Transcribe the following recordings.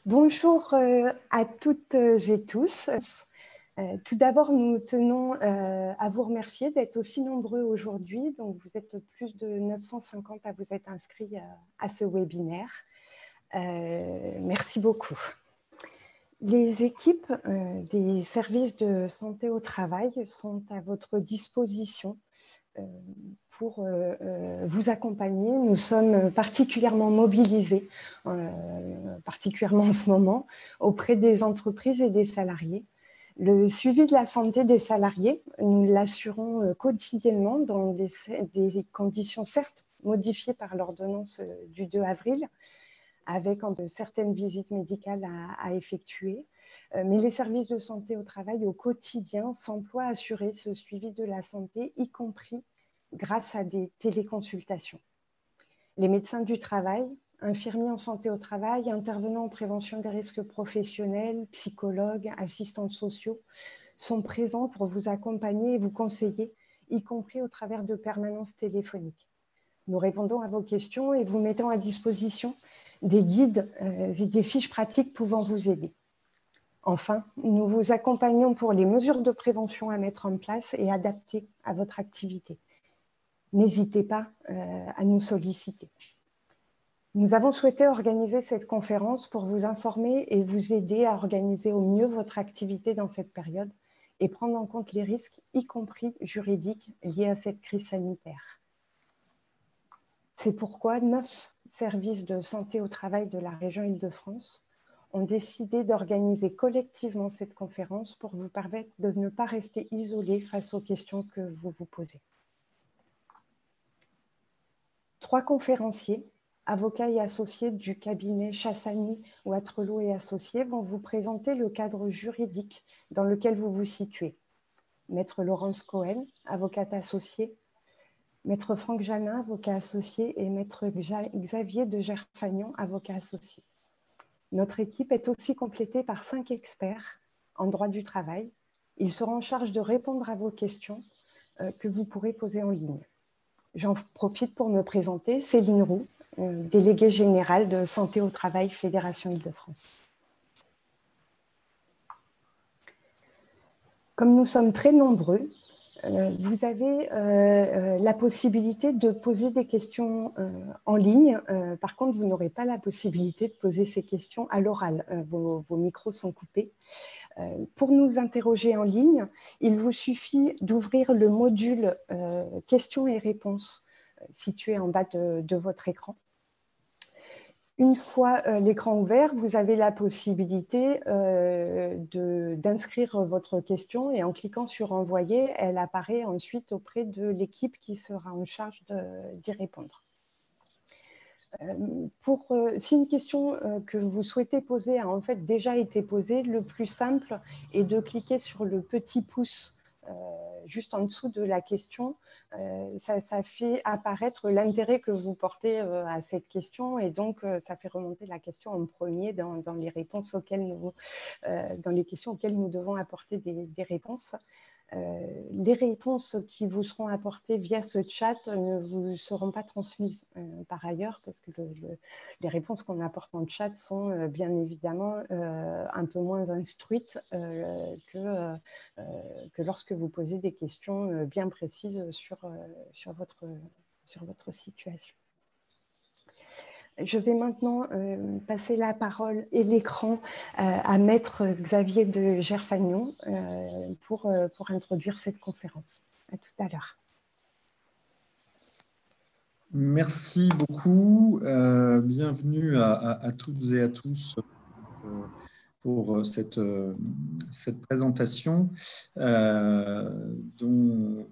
Bonjour à toutes et tous. Tout d'abord, nous tenons à vous remercier d'être aussi nombreux aujourd'hui. Donc, vous êtes plus de 950 à vous être inscrits à ce webinaire. Merci beaucoup. Les équipes des services de santé au travail sont à votre disposition pour vous accompagner. Nous sommes particulièrement mobilisés, particulièrement en ce moment, auprès des entreprises et des salariés. Le suivi de la santé des salariés, nous l'assurons quotidiennement dans des conditions certes modifiées par l'ordonnance du 2 avril, avec certaines visites médicales à effectuer. Mais les services de santé au travail au quotidien s'emploient à assurer ce suivi de la santé, y compris grâce à des téléconsultations. Les médecins du travail, infirmiers en santé au travail, intervenants en prévention des risques professionnels, psychologues, assistants sociaux, sont présents pour vous accompagner et vous conseiller, y compris au travers de permanences téléphoniques. Nous répondons à vos questions et vous mettons à disposition des guides et des fiches pratiques pouvant vous aider. Enfin, nous vous accompagnons pour les mesures de prévention à mettre en place et adapter à votre activité. N'hésitez pas à nous solliciter. Nous avons souhaité organiser cette conférence pour vous informer et vous aider à organiser au mieux votre activité dans cette période et prendre en compte les risques, y compris juridiques, liés à cette crise sanitaire. C'est pourquoi 9 services de santé au travail de la région Île-de-France ont décidé d'organiser collectivement cette conférence pour vous permettre de ne pas rester isolés face aux questions que vous vous posez. 3 conférenciers, avocats et associés du cabinet Chassani, Waterloo et Associés, vont vous présenter le cadre juridique dans lequel vous vous situez. Maître Laurence Cohen, avocate associée, Maître Franck Janin, avocat associé, et Maître Xavier de Gerfagnon, avocat associé. Notre équipe est aussi complétée par 5 experts en droit du travail. Ils seront en charge de répondre à vos questions que vous pourrez poser en ligne. J'en profite pour me présenter, Céline Roux, déléguée générale de Santé au Travail, Fédération Île-de-France. Comme nous sommes très nombreux, vous avez la possibilité de poser des questions en ligne. Par contre, vous n'aurez pas la possibilité de poser ces questions à l'oral. Vos micros sont coupés. Pour nous interroger en ligne, il vous suffit d'ouvrir le module questions et réponses situé en bas de votre écran. Une fois l'écran ouvert, vous avez la possibilité d'inscrire votre question et en cliquant sur « Envoyer », elle apparaît ensuite auprès de l'équipe qui sera en charge d'y répondre. Si une question que vous souhaitez poser a en fait déjà été posée, le plus simple est de cliquer sur le petit pouce juste en dessous de la question. Ça fait apparaître l'intérêt que vous portez à cette question et donc ça fait remonter la question en premier dans les réponses dans les questions auxquelles nous devons apporter des réponses. Les réponses qui vous seront apportées via ce chat ne vous seront pas transmises par ailleurs parce que les réponses qu'on apporte en chat sont bien évidemment un peu moins instruites que lorsque vous posez des questions bien précises sur votre situation. Je vais maintenant passer la parole et l'écran à Maître Xavier de Gerfagnon pour introduire cette conférence. À tout à l'heure. Merci beaucoup. Bienvenue à toutes et à tous pour cette présentation dont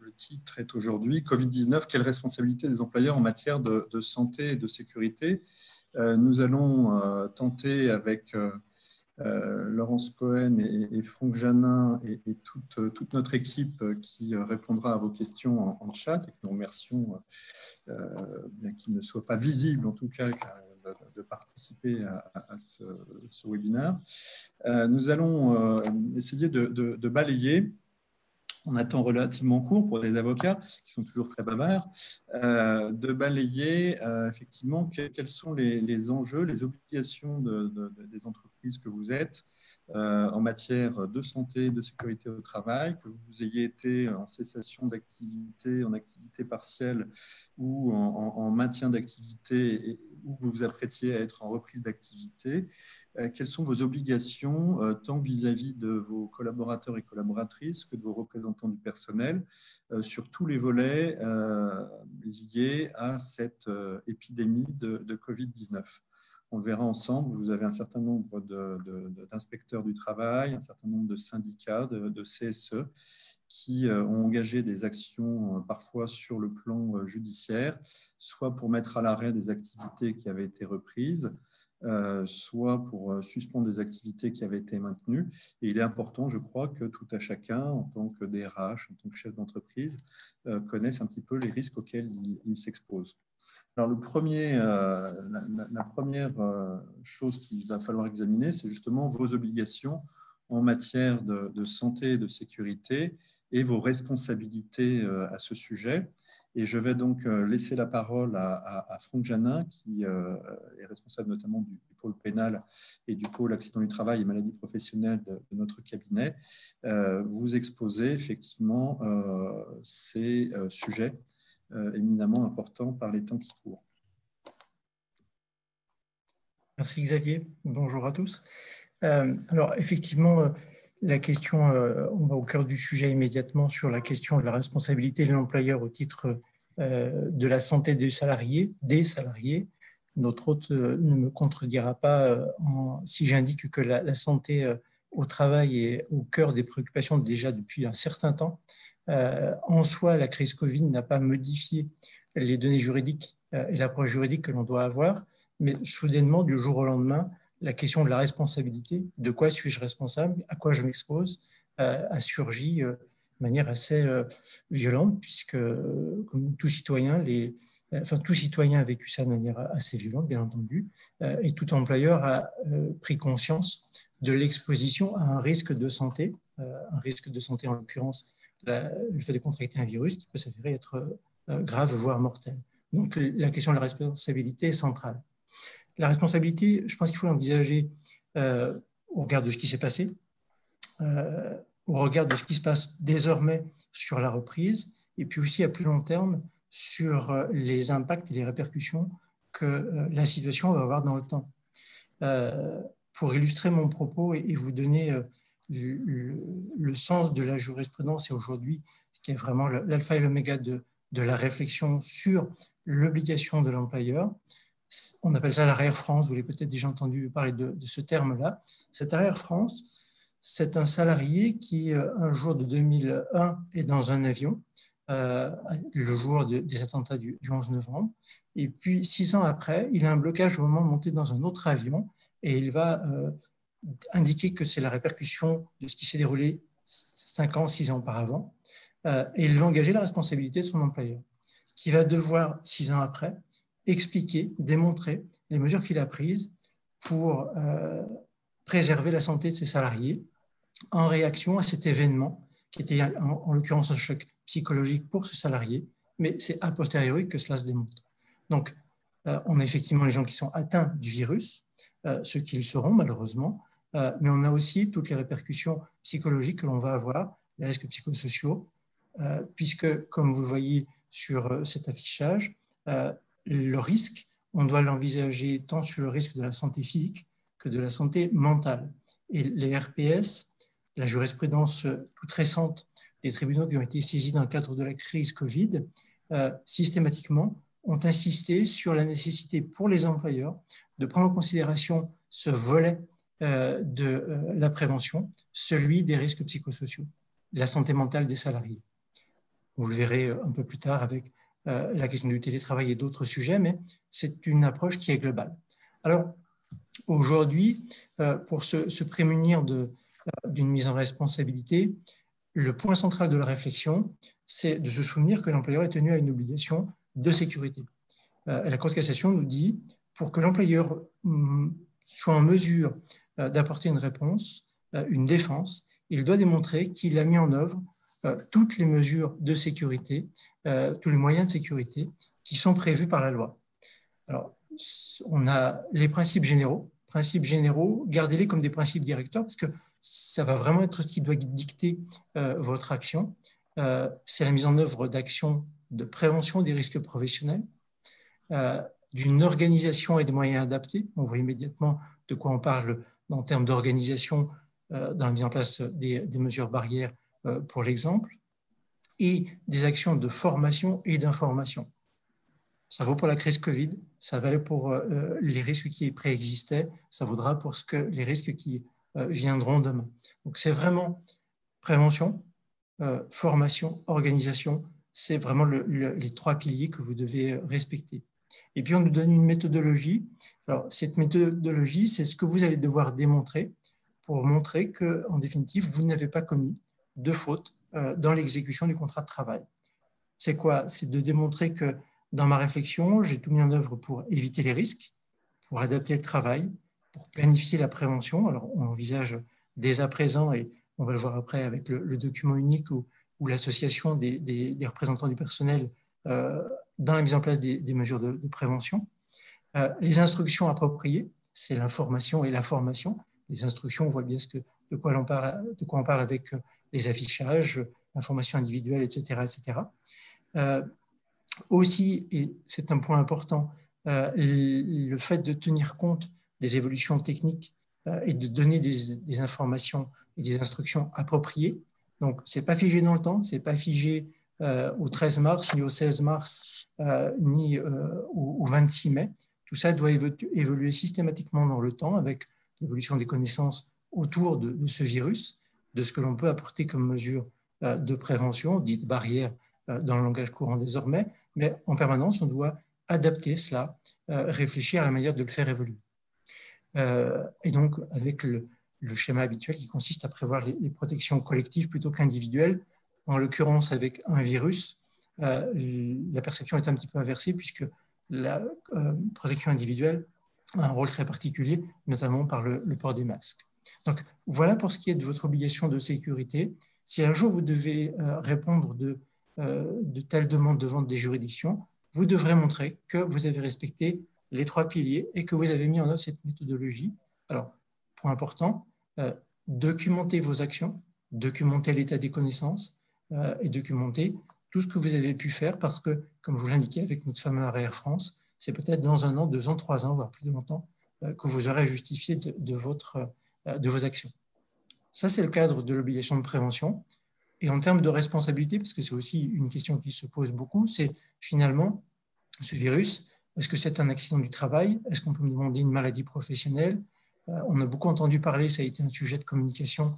le titre est aujourd'hui « Covid-19, quelle responsabilité des employeurs en matière de santé et de sécurité ?» Nous allons tenter avec Laurence Cohen et Franck Janin et toute notre équipe qui répondra à vos questions en chat et que nous remercions, bien qu'il ne soit pas visible en tout cas, de participer à ce webinaire. Nous allons essayer de balayer en un temps relativement court pour des avocats qui sont toujours très bavards, de balayer effectivement quels sont les enjeux, les obligations des entreprises que vous êtes en matière de santé et de sécurité au travail, que vous ayez été en cessation d'activité, en activité partielle ou en maintien d'activité, ou vous vous apprêtiez à être en reprise d'activité. Quelles sont vos obligations, tant vis-à-vis de vos collaborateurs et collaboratrices que de vos représentants du personnel, sur tous les volets liés à cette épidémie de Covid-19. On le verra ensemble, vous avez un certain nombre d'inspecteurs du travail, un certain nombre de syndicats, de CSE, qui ont engagé des actions parfois sur le plan judiciaire, soit pour mettre à l'arrêt des activités qui avaient été reprises, soit pour suspendre des activités qui avaient été maintenues. Et il est important, je crois, que tout à chacun, en tant que DRH, en tant que chef d'entreprise, connaisse un petit peu les risques auxquels il s'expose. Alors, la première chose qu'il va falloir examiner, c'est justement vos obligations en matière de santé et de sécurité et vos responsabilités à ce sujet. Et je vais donc laisser la parole à Franck Janin, qui est responsable notamment du pôle pénal et du pôle accident du travail et maladies professionnelles de notre cabinet, vous exposer effectivement ces sujets éminemment importants par les temps qui courent. Merci Xavier, bonjour à tous. Alors effectivement, la question, on va au cœur du sujet immédiatement sur la question de la responsabilité de l'employeur au titre de la santé des salariés. Notre hôte ne me contredira pas si j'indique que la santé au travail est au cœur des préoccupations déjà depuis un certain temps. En soi, la crise Covid n'a pas modifié les données juridiques et l'approche juridique que l'on doit avoir, mais soudainement, du jour au lendemain, la question de la responsabilité, de quoi suis-je responsable, à quoi je m'expose, a surgi de manière assez violente, puisque, comme tout citoyen, tout citoyen a vécu ça de manière assez violente, bien entendu, et tout employeur a pris conscience de l'exposition à un risque de santé en l'occurrence le fait de contracter un virus qui peut s'avérer être grave, voire mortel. Donc la question de la responsabilité est centrale. La responsabilité, je pense qu'il faut l'envisager au regard de ce qui s'est passé, au regard de ce qui se passe désormais sur la reprise, et puis aussi à plus long terme sur les impacts et les répercussions que la situation va avoir dans le temps. Pour illustrer mon propos et vous donner le sens de la jurisprudence et aujourd'hui, qui est vraiment l'alpha et l'oméga de la réflexion sur l'obligation de l'employeur, on appelle ça l'arrière-France, vous l'avez peut-être déjà entendu parler de ce terme-là. Cet arrière-France, c'est un salarié qui, un jour de 2001, est dans un avion, le jour des attentats du 11 novembre, et puis 6 ans après, il a un blocage au moment de monter dans un autre avion, et il va indiquer que c'est la répercussion de ce qui s'est déroulé 5 ans, 6 ans auparavant, et il va engager la responsabilité de son employeur, qui va devoir, 6 ans après, expliquer, démontrer les mesures qu'il a prises pour préserver la santé de ses salariés en réaction à cet événement qui était en l'occurrence un choc psychologique pour ce salarié, mais c'est a posteriori que cela se démontre. Donc, on a effectivement les gens qui sont atteints du virus, ceux qui le seront malheureusement, mais on a aussi toutes les répercussions psychologiques que l'on va avoir, les risques psychosociaux, puisque, comme vous le voyez sur cet affichage, le risque, on doit l'envisager tant sur le risque de la santé physique que de la santé mentale. Et les RPS, la jurisprudence toute récente des tribunaux qui ont été saisis dans le cadre de la crise Covid, systématiquement ont insisté sur la nécessité pour les employeurs de prendre en considération ce volet de la prévention, celui des risques psychosociaux, la santé mentale des salariés. Vous le verrez un peu plus tard avec la question du télétravail et d'autres sujets, mais c'est une approche qui est globale. Alors, aujourd'hui, pour se prémunir d'une mise en responsabilité, le point central de la réflexion, c'est de se souvenir que l'employeur est tenu à une obligation de sécurité. La Cour de cassation nous dit, pour que l'employeur soit en mesure d'apporter une réponse, une défense, il doit démontrer qu'il a mis en œuvre toutes les mesures de sécurité, tous les moyens de sécurité qui sont prévus par la loi. Alors, on a les principes généraux. Principes généraux, gardez-les comme des principes directeurs parce que ça va vraiment être ce qui doit dicter votre action. C'est la mise en œuvre d'actions de prévention des risques professionnels, d'une organisation et des moyens adaptés. On voit immédiatement de quoi on parle en termes d'organisation dans la mise en place des mesures barrières pour l'exemple, et des actions de formation et d'information. Ça vaut pour la crise Covid, ça valait pour les risques qui préexistaient, ça vaudra pour les risques qui viendront demain. Donc c'est vraiment prévention, formation, organisation, c'est vraiment les trois piliers que vous devez respecter. Et puis on nous donne une méthodologie. Alors cette méthodologie, c'est ce que vous allez devoir démontrer pour montrer qu'en définitive, vous n'avez pas commis de faute dans l'exécution du contrat de travail. C'est quoi? C'est de démontrer que dans ma réflexion, j'ai tout mis en œuvre pour éviter les risques, pour adapter le travail, pour planifier la prévention. Alors, on envisage dès à présent, et on va le voir après avec le document unique ou l'association des représentants du personnel dans la mise en place des mesures de prévention. Les instructions appropriées, c'est l'information et la formation. Les instructions, on voit bien de quoi on parle avec les affichages, l'information individuelle, etc. etc. Aussi, et c'est un point important, le fait de tenir compte des évolutions techniques et de donner des informations et des instructions appropriées. Donc, ce n'est pas figé dans le temps, ce n'est pas figé au 13 mars, ni au 16 mars, ni au 26 mai. Tout ça doit évoluer systématiquement dans le temps avec l'évolution des connaissances autour de ce virus, de ce que l'on peut apporter comme mesure de prévention, dite barrière dans le langage courant désormais, mais en permanence, on doit adapter cela, réfléchir à la manière de le faire évoluer. Et donc, avec le schéma habituel qui consiste à prévoir les protections collectives plutôt qu'individuelles, en l'occurrence avec un virus, la perception est un petit peu inversée puisque la protection individuelle a un rôle très particulier, notamment par le port des masques. Donc, voilà pour ce qui est de votre obligation de sécurité. Si un jour vous devez répondre de telles demandes devant des juridictions, vous devrez montrer que vous avez respecté les trois piliers et que vous avez mis en œuvre cette méthodologie. Alors, point important, documenter vos actions, documenter l'état des connaissances et documenter tout ce que vous avez pu faire parce que, comme je vous l'indiquais avec notre fameux Air France, c'est peut-être dans 1 an, 2 ans, 3 ans, voire plus longtemps, que vous aurez justifié de vos actions. Ça, c'est le cadre de l'obligation de prévention. Et en termes de responsabilité, parce que c'est aussi une question qui se pose beaucoup, c'est finalement, ce virus, est-ce que c'est un accident du travail? Est-ce qu'on peut me demander une maladie professionnelle? On a beaucoup entendu parler, ça a été un sujet de communication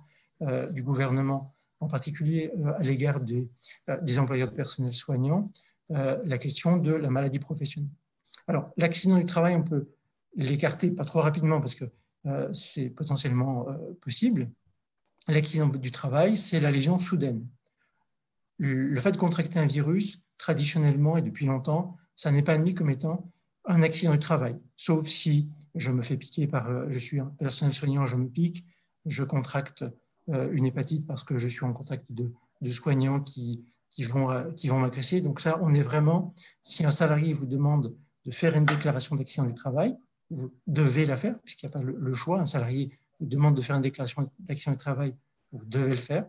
du gouvernement, en particulier à l'égard des employeurs de personnel soignant, la question de la maladie professionnelle. Alors, l'accident du travail, on peut l'écarter pas trop rapidement parce que c'est potentiellement possible. L'accident du travail, c'est la lésion soudaine. Le fait de contracter un virus, traditionnellement et depuis longtemps, ça n'est pas admis comme étant un accident du travail, sauf si je me fais piquer je suis un personnel soignant, je me pique, je contracte une hépatite parce que je suis en contact de soignants qui vont m'agresser. Donc ça, on est vraiment, si un salarié vous demande de faire une déclaration d'accident du travail, vous devez la faire, puisqu'il n'y a pas le choix. Un salarié vous demande de faire une déclaration d'accident du travail, vous devez le faire.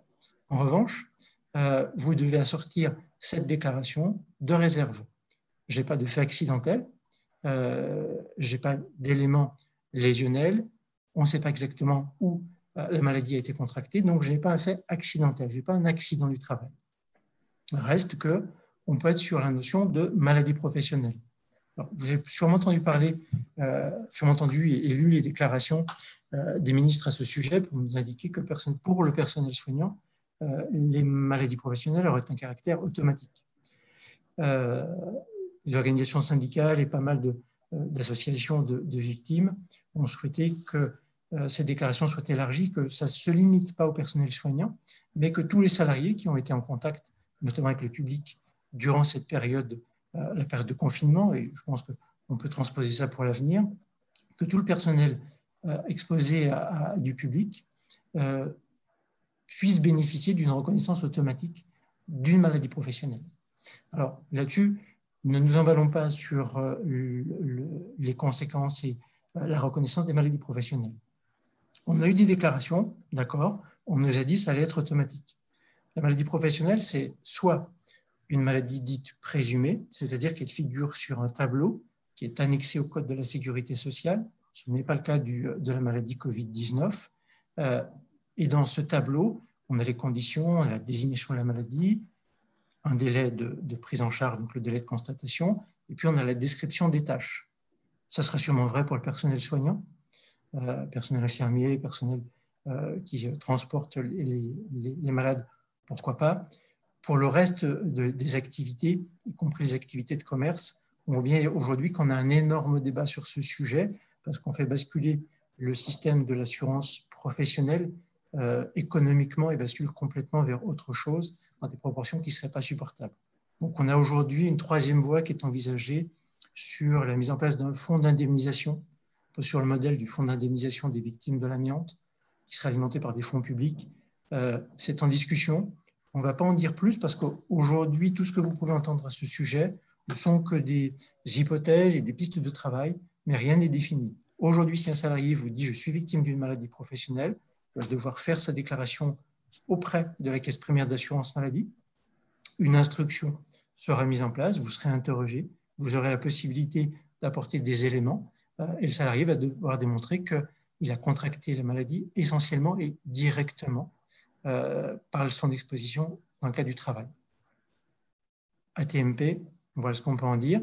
En revanche, vous devez assortir cette déclaration de réserve. Je n'ai pas de fait accidentel, je n'ai pas d'éléments lésionnels, on ne sait pas exactement où la maladie a été contractée, donc je n'ai pas un fait accidentel, je n'ai pas un accident du travail. Reste qu'on peut être sur la notion de maladie professionnelle. Alors, vous avez sûrement entendu parler, et lu les déclarations des ministres à ce sujet pour nous indiquer que pour le personnel soignant, les maladies professionnelles auraient un caractère automatique. Les organisations syndicales et pas mal d'associations de victimes ont souhaité que ces déclarations soient élargies, que ça ne se limite pas au personnel soignant, mais que tous les salariés qui ont été en contact, notamment avec le public, durant cette période, la période de confinement, et je pense qu'on peut transposer ça pour l'avenir, que tout le personnel exposé à du public puissent bénéficier d'une reconnaissance automatique d'une maladie professionnelle. Alors là-dessus, ne nous emballons pas sur les conséquences et la reconnaissance des maladies professionnelles. On a eu des déclarations, d'accord, on nous a dit que ça allait être automatique. La maladie professionnelle, c'est soit une maladie dite présumée, c'est-à-dire qu'elle figure sur un tableau qui est annexé au Code de la sécurité sociale. Ce n'est pas le cas de la maladie Covid-19. Et dans ce tableau, on a les conditions, la désignation de la maladie, un délai de prise en charge, donc le délai de constatation, et puis on a la description des tâches. Ça sera sûrement vrai pour le personnel soignant, personnel infirmier, personnel qui transporte les malades, pourquoi pas. Pour le reste des activités, y compris les activités de commerce, on voit bien aujourd'hui qu'on a un énorme débat sur ce sujet parce qu'on fait basculer le système de l'assurance professionnelle économiquement et bascule complètement vers autre chose dans des proportions qui ne seraient pas supportables. Donc on a aujourd'hui une troisième voie qui est envisagée sur la mise en place d'un fonds d'indemnisation, sur le modèle du fonds d'indemnisation des victimes de l'amiante, qui sera alimenté par des fonds publics. C'est en discussion. On ne va pas en dire plus parce qu'aujourd'hui, tout ce que vous pouvez entendre à ce sujet ne sont que des hypothèses et des pistes de travail, mais rien n'est défini. Aujourd'hui, si un salarié vous dit « je suis victime d'une maladie professionnelle », il va devoir faire sa déclaration auprès de la Caisse primaire d'assurance maladie. Une instruction sera mise en place, vous serez interrogé, vous aurez la possibilité d'apporter des éléments et le salarié va devoir démontrer qu'il a contracté la maladie essentiellement et directement par son exposition dans le cadre du travail. ATMP, voilà ce qu'on peut en dire.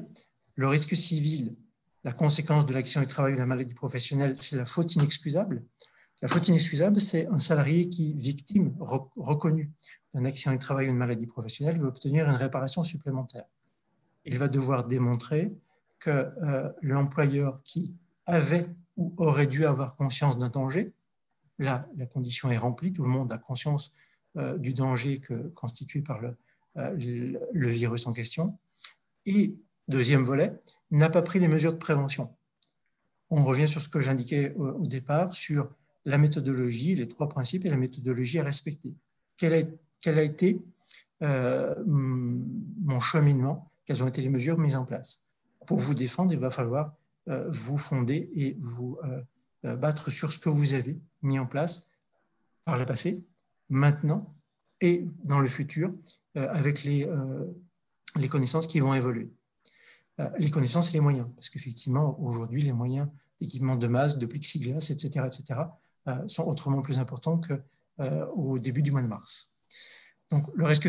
Le risque civil, la conséquence de l'accident du travail ou de la maladie professionnelle, c'est la faute inexcusable. La faute inexcusable, c'est un salarié qui, victime reconnu d'un accident du travail ou d'une maladie professionnelle, veut obtenir une réparation supplémentaire. Il va devoir démontrer que l'employeur qui avait ou aurait dû avoir conscience d'un danger, là, la condition est remplie, tout le monde a conscience du danger constitué par le virus en question. Et, deuxième volet, n'a pas pris les mesures de prévention. On revient sur ce que j'indiquais au départ, sur la méthodologie, les trois principes et la méthodologie à respecter. Quel a été mon cheminement? Quelles ont été les mesures mises en place? Pour vous défendre, il va falloir vous fonder et vous battre sur ce que vous avez mis en place par le passé, maintenant et dans le futur, avec les connaissances qui vont évoluer. Les connaissances et les moyens, parce qu'effectivement, aujourd'hui, les moyens d'équipement de masques, de plexiglas, etc., sont autrement plus importants qu'au début du mois de mars. Donc, le risque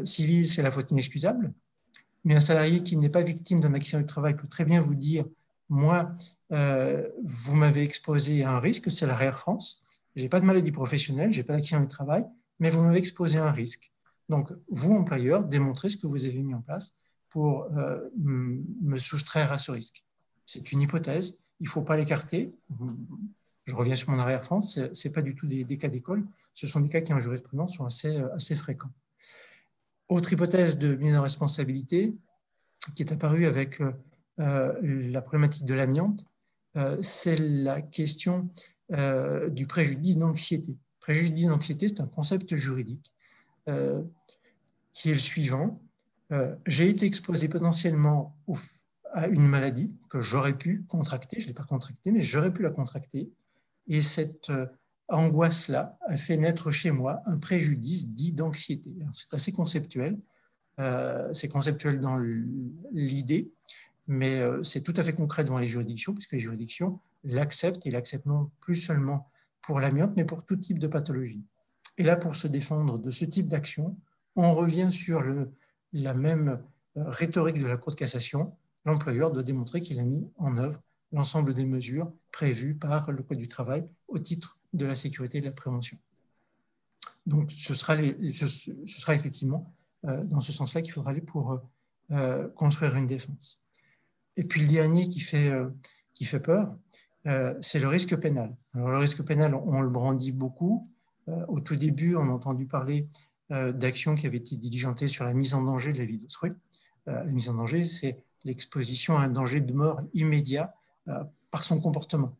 civil, c'est la faute inexcusable, mais un salarié qui n'est pas victime d'un accident du travail peut très bien vous dire « moi, vous m'avez exposé à un risque, c'est la RER France, je n'ai pas de maladie professionnelle, je n'ai pas d'accident du travail, mais vous m'avez exposé à un risque. » Donc, vous, employeur, démontrez ce que vous avez mis en place pour me soustraire à ce risque. C'est une hypothèse, il ne faut pas l'écarter. Je reviens sur mon arrière-France, ce n'est pas du tout des cas d'école, ce sont des cas qui en jurisprudence sont assez fréquents. Autre hypothèse de mise en responsabilité qui est apparue avec la problématique de l'amiante, c'est la question du préjudice d'anxiété. Préjudice d'anxiété, c'est un concept juridique qui est le suivant. J'ai été exposé potentiellement à une maladie que j'aurais pu contracter, je ne l'ai pas contractée, mais j'aurais pu la contracter. Et cette angoisse-là a fait naître chez moi un préjudice dit d'anxiété. C'est assez conceptuel. C'est conceptuel dans l'idée, mais c'est tout à fait concret devant les juridictions, puisque les juridictions l'acceptent, et l'acceptent non plus seulement pour l'amiante, mais pour tout type de pathologie. Et là, pour se défendre de ce type d'action, on revient sur la même rhétorique de la Cour de cassation. L'employeur doit démontrer qu'il a mis en œuvre l'ensemble des mesures prévues par le Code du travail au titre de la sécurité et de la prévention. Donc, ce sera effectivement dans ce sens-là qu'il faudra aller pour construire une défense. Et puis, le dernier qui fait peur, c'est le risque pénal. Alors, le risque pénal, on le brandit beaucoup. Au tout début, on a entendu parler d'actions qui avaient été diligentées sur la mise en danger de la vie d'autrui. La mise en danger, c'est l'exposition à un danger de mort immédiat par son comportement.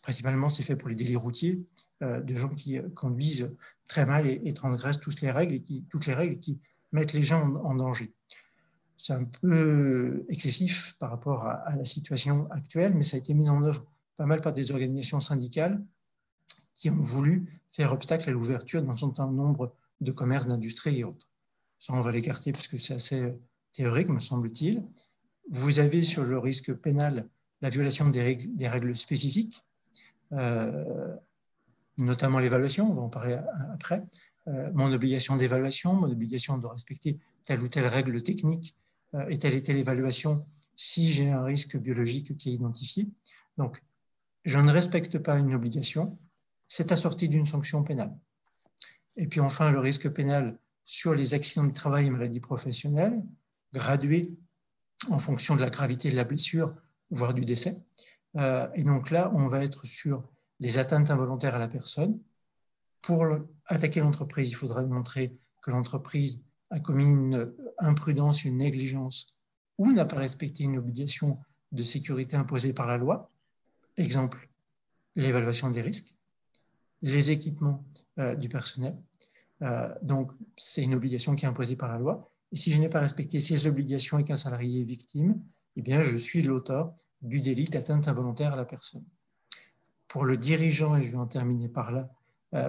principalement, c'est fait pour les délits routiers, de gens qui conduisent très mal et transgressent toutes les règles qui mettent les gens en danger. C'est un peu excessif par rapport à la situation actuelle, mais ça a été mis en œuvre pas mal par des organisations syndicales qui ont voulu faire obstacle à l'ouverture d'un certain nombre de commerces, d'industries et autres. Ça, on va l'écarter parce que c'est assez théorique, me semble-t-il. Vous avez sur le risque pénal la violation des règles spécifiques, notamment l'évaluation, on va en parler après, mon obligation d'évaluation, mon obligation de respecter telle ou telle règle technique et telle évaluation si j'ai un risque biologique qui est identifié. Donc, je ne respecte pas une obligation, c'est assorti d'une sanction pénale. Et puis enfin, le risque pénal sur les accidents de travail et maladies professionnelles, gradué en fonction de la gravité de la blessure, voire du décès. Et donc là, on va être sur les atteintes involontaires à la personne. Pour attaquer l'entreprise, il faudra montrer que l'entreprise a commis une imprudence, une négligence ou n'a pas respecté une obligation de sécurité imposée par la loi. Exemple, l'évaluation des risques, les équipements du personnel. Donc, c'est une obligation qui est imposée par la loi. Et si je n'ai pas respecté ces obligations et qu'un salarié est victime, eh bien, je suis l'auteur du délit d'atteinte involontaire à la personne. Pour le dirigeant, et je vais en terminer par là,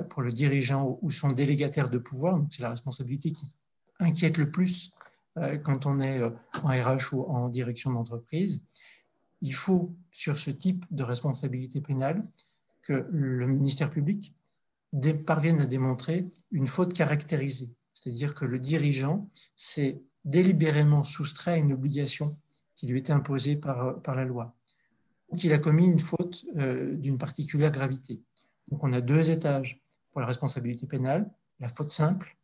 pour le dirigeant ou son délégataire de pouvoir, c'est la responsabilité qui inquiète le plus quand on est en RH ou en direction d'entreprise, il faut, sur ce type de responsabilité pénale, que le ministère public parvienne à démontrer une faute caractérisée. C'est-à-dire que le dirigeant s'est délibérément soustrait à une obligation qui lui était imposée par la loi, ou qu'il a commis une faute d'une particulière gravité. Donc on a deux étages pour la responsabilité pénale, la faute simple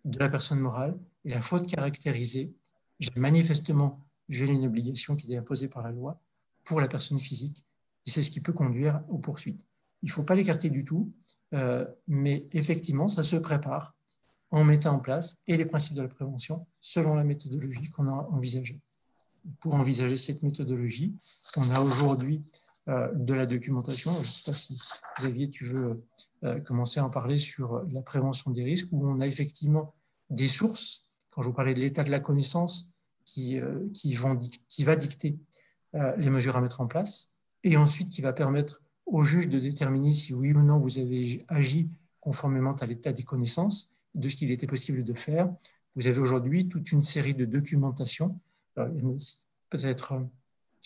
de la personne morale et la faute caractérisée. J'ai manifestement violé une obligation qui est imposée par la loi pour la personne physique, et c'est ce qui peut conduire aux poursuites. Il ne faut pas l'écarter du tout, mais effectivement, ça se prépare en mettant en place et les principes de la prévention selon la méthodologie qu'on a envisagée. Pour envisager cette méthodologie, on a aujourd'hui de la documentation. Je ne sais pas si Xavier, tu veux commencer à en parler sur la prévention des risques, où on a effectivement des sources, quand je vous parlais de l'état de la connaissance, qui va dicter les mesures à mettre en place, et ensuite qui va permettre au juge de déterminer si oui ou non vous avez agi conformément à l'état des connaissances, de ce qu'il était possible de faire. Vous avez aujourd'hui toute une série de documentations. Peut-être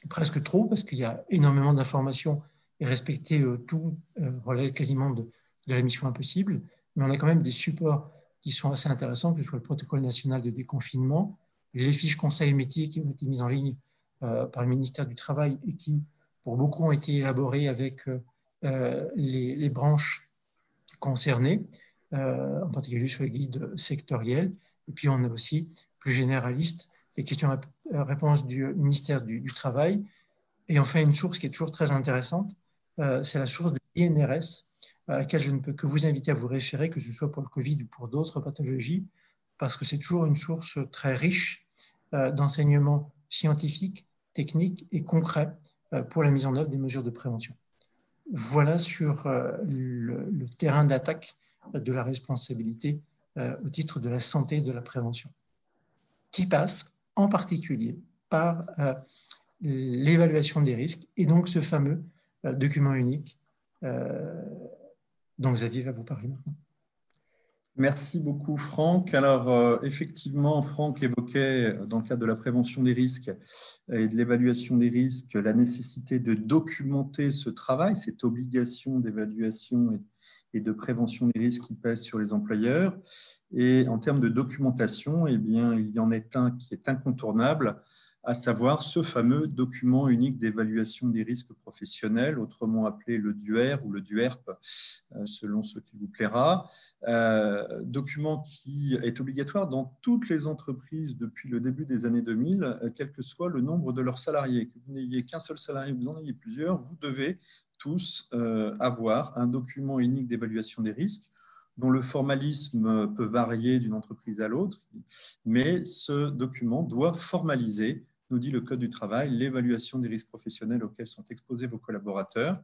presque trop, parce qu'il y a énormément d'informations et respecter tout relève quasiment de la mission impossible, mais on a quand même des supports qui sont assez intéressants, que ce soit le protocole national de déconfinement, les fiches conseils métiers qui ont été mises en ligne par le ministère du Travail et qui, pour beaucoup, ont été élaborées avec les branches concernées, en particulier sur les guides sectoriels. Et puis, on a aussi, plus généraliste, les questions-réponses du ministère du Travail. Et enfin, une source qui est toujours très intéressante, c'est la source de l'INRS, à laquelle je ne peux que vous inviter à vous référer, que ce soit pour le Covid ou pour d'autres pathologies, parce que c'est toujours une source très riche d'enseignements scientifiques, techniques et concrets pour la mise en œuvre des mesures de prévention. Voilà sur le terrain d'attaque de la responsabilité au titre de la santé et de la prévention, qui passe en particulier par l'évaluation des risques et donc ce fameux document unique dont Xavier va vous parler maintenant. Merci beaucoup Franck. Alors effectivement, Franck évoquait dans le cadre de la prévention des risques et de l'évaluation des risques la nécessité de documenter ce travail, cette obligation d'évaluation et de prévention des risques qui pèsent sur les employeurs. Et en termes de documentation, eh bien, il y en est un qui est incontournable, à savoir ce fameux document unique d'évaluation des risques professionnels, autrement appelé le DUER ou le DUERP, selon ce qui vous plaira. Document qui est obligatoire dans toutes les entreprises depuis le début des années 2000, quel que soit le nombre de leurs salariés. Que vous n'ayez qu'un seul salarié, vous en ayez plusieurs, vous devez tous avoir un document unique d'évaluation des risques dont le formalisme peut varier d'une entreprise à l'autre, mais ce document doit formaliser, nous dit le Code du travail, l'évaluation des risques professionnels auxquels sont exposés vos collaborateurs.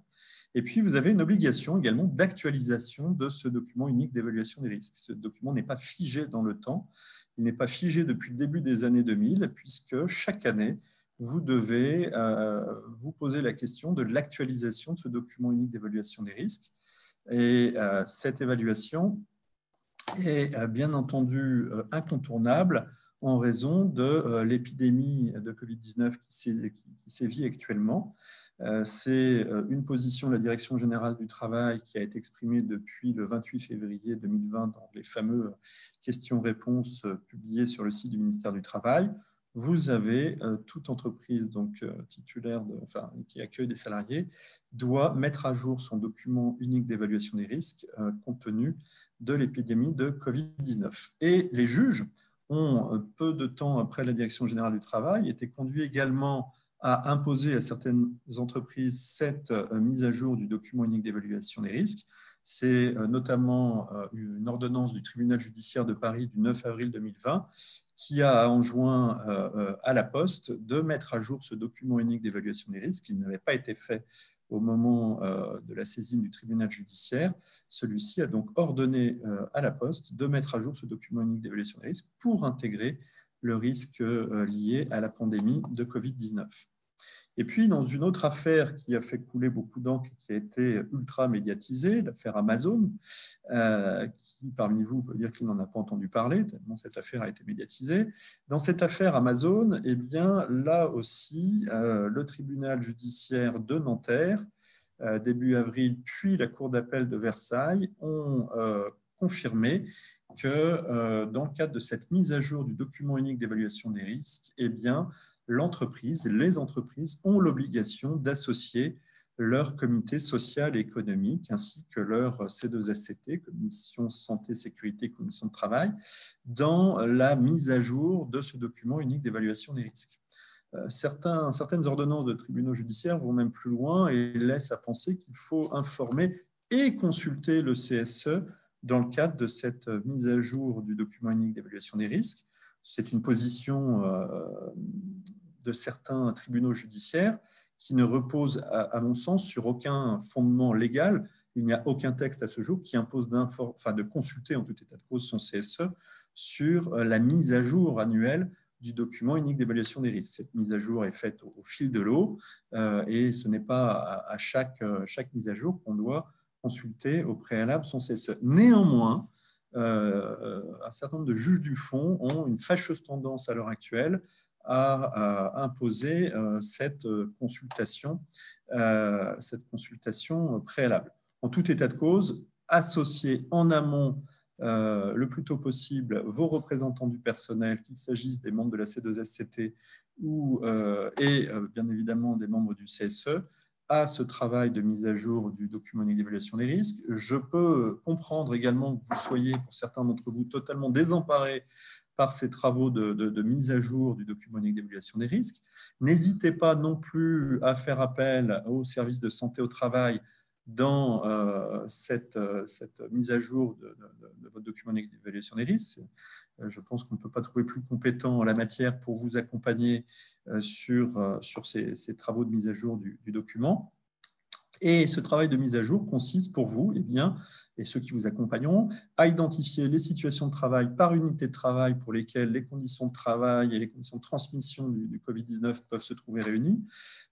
Et puis, vous avez une obligation également d'actualisation de ce document unique d'évaluation des risques. Ce document n'est pas figé dans le temps. Il n'est pas figé depuis le début des années 2000, puisque chaque année, vous devez vous poser la question de l'actualisation de ce document unique d'évaluation des risques. Et cette évaluation est bien entendu incontournable en raison de l'épidémie de Covid-19 qui sévit actuellement. C'est une position de la Direction générale du travail qui a été exprimée depuis le 28 février 2020 dans les fameux questions-réponses publiées sur le site du ministère du Travail. Vous avez toute entreprise donc, titulaire qui accueille des salariés doit mettre à jour son document unique d'évaluation des risques compte tenu de l'épidémie de Covid-19. Et les juges ont, peu de temps après la Direction générale du travail, été conduits également à imposer à certaines entreprises cette mise à jour du document unique d'évaluation des risques. C'est notamment une ordonnance du tribunal judiciaire de Paris du 9 avril 2020 qui a enjoint à la Poste de mettre à jour ce document unique d'évaluation des risques. Il n'avait pas été fait au moment de la saisine du tribunal judiciaire. Celui-ci a donc ordonné à la Poste de mettre à jour ce document unique d'évaluation des risques pour intégrer le risque lié à la pandémie de Covid-19. Et puis, dans une autre affaire qui a fait couler beaucoup d'encre, qui a été ultra médiatisée, l'affaire Amazon, qui parmi vous peut dire qu'il n'en a pas entendu parler, tellement cette affaire a été médiatisée. Dans cette affaire Amazon, eh bien, là aussi, le tribunal judiciaire de Nanterre, début avril, puis la Cour d'appel de Versailles ont confirmé que dans le cadre de cette mise à jour du document unique d'évaluation des risques, eh bien, les entreprises ont l'obligation d'associer leur comité social et économique ainsi que leur C2SCT, Commission Santé, Sécurité, Commission de Travail, dans la mise à jour de ce document unique d'évaluation des risques. Certaines ordonnances de tribunaux judiciaires vont même plus loin et laissent à penser qu'il faut informer et consulter le CSE dans le cadre de cette mise à jour du document unique d'évaluation des risques. C'est une position de certains tribunaux judiciaires qui ne repose, à mon sens, sur aucun fondement légal. Il n'y a aucun texte à ce jour qui impose de consulter, en tout état de cause, son CSE sur la mise à jour annuelle du document unique d'évaluation des risques. Cette mise à jour est faite au fil de l'eau et ce n'est pas à chaque mise à jour qu'on doit consulter au préalable son CSE. Néanmoins, un certain nombre de juges du fond ont une fâcheuse tendance à l'heure actuelle à imposer cette consultation préalable. En tout état de cause, associer en amont le plus tôt possible vos représentants du personnel, qu'il s'agisse des membres de la C2SCT et bien évidemment des membres du CSE, à ce travail de mise à jour du document unique d'évaluation des risques. Je peux comprendre également que vous soyez, pour certains d'entre vous, totalement désemparés par ces travaux de mise à jour du document unique d'évaluation des risques. N'hésitez pas non plus à faire appel au service de santé au travail dans cette mise à jour de votre document unique d'évaluation des risques. Je pense qu'on ne peut pas trouver plus compétent en la matière pour vous accompagner sur ces travaux de mise à jour du document. Et ce travail de mise à jour consiste pour vous, et ceux qui vous accompagneront, à identifier les situations de travail par unité de travail pour lesquelles les conditions de travail et les conditions de transmission du Covid-19 peuvent se trouver réunies.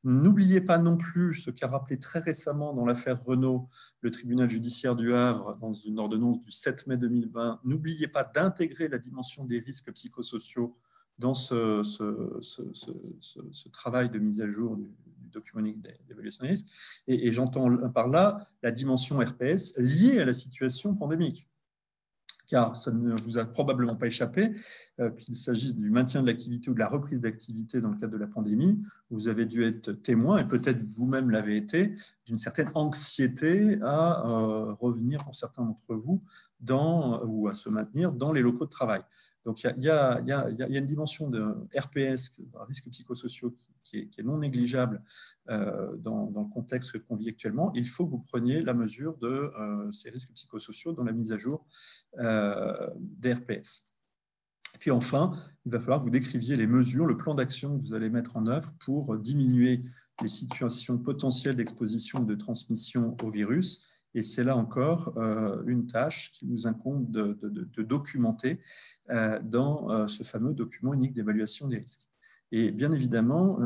N'oubliez pas non plus ce qu'a rappelé très récemment dans l'affaire Renault, le tribunal judiciaire du Havre, dans une ordonnance du 7 mai 2020, n'oubliez pas d'intégrer la dimension des risques psychosociaux dans ce travail de mise à jour du document unique d'évaluation des risques. Et j'entends par là la dimension RPS liée à la situation pandémique. Car ça ne vous a probablement pas échappé qu'il s'agisse du maintien de l'activité ou de la reprise d'activité dans le cadre de la pandémie. Vous avez dû être témoin, et peut-être vous-même l'avez été, d'une certaine anxiété à revenir pour certains d'entre vous ou à se maintenir dans les locaux de travail. Donc, il y a une dimension de RPS, risques psychosociaux, qui est non négligeable dans le contexte qu'on vit actuellement. Il faut que vous preniez la mesure de ces risques psychosociaux dans la mise à jour des RPS. Et puis enfin, il va falloir que vous décriviez les mesures, le plan d'action que vous allez mettre en œuvre pour diminuer les situations potentielles d'exposition ou de transmission au virus. Et c'est là encore une tâche qui nous incombe de documenter dans ce fameux document unique d'évaluation des risques. Et bien évidemment,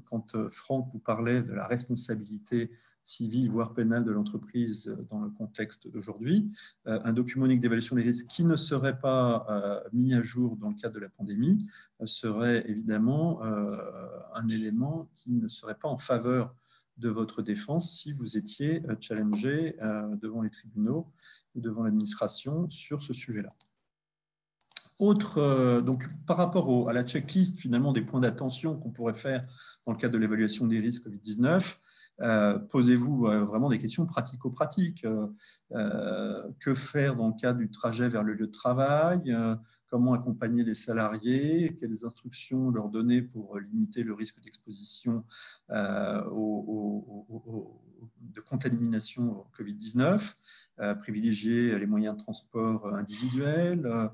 quand Franck vous parlait de la responsabilité civile, voire pénale de l'entreprise dans le contexte d'aujourd'hui, un document unique d'évaluation des risques qui ne serait pas mis à jour dans le cadre de la pandémie serait évidemment un élément qui ne serait pas en faveur de votre défense si vous étiez challengé devant les tribunaux ou devant l'administration sur ce sujet-là. Donc, par rapport à la checklist finalement des points d'attention qu'on pourrait faire dans le cadre de l'évaluation des risques Covid-19, posez-vous vraiment des questions pratico-pratiques. Que faire dans le cadre du trajet vers le lieu de travail? Comment accompagner les salariés? Quelles instructions leur donner pour limiter le risque d'exposition de contamination au Covid-19? Privilégier les moyens de transport individuels,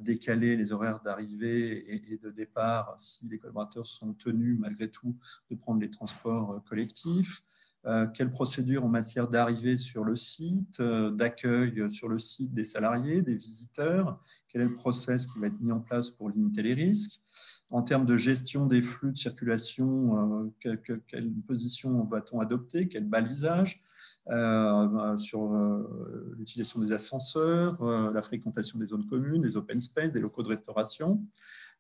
décaler les horaires d'arrivée et de départ si les collaborateurs sont tenus malgré tout de prendre les transports collectifs. Quelle procédure en matière d'arrivée sur le site, d'accueil sur le site des salariés, des visiteurs? Quel est le process qui va être mis en place pour limiter les risques? En termes de gestion des flux de circulation, quelle position va-t-on adopter? Quel balisage? Sur l'utilisation des ascenseurs, la fréquentation des zones communes, des open space, des locaux de restauration.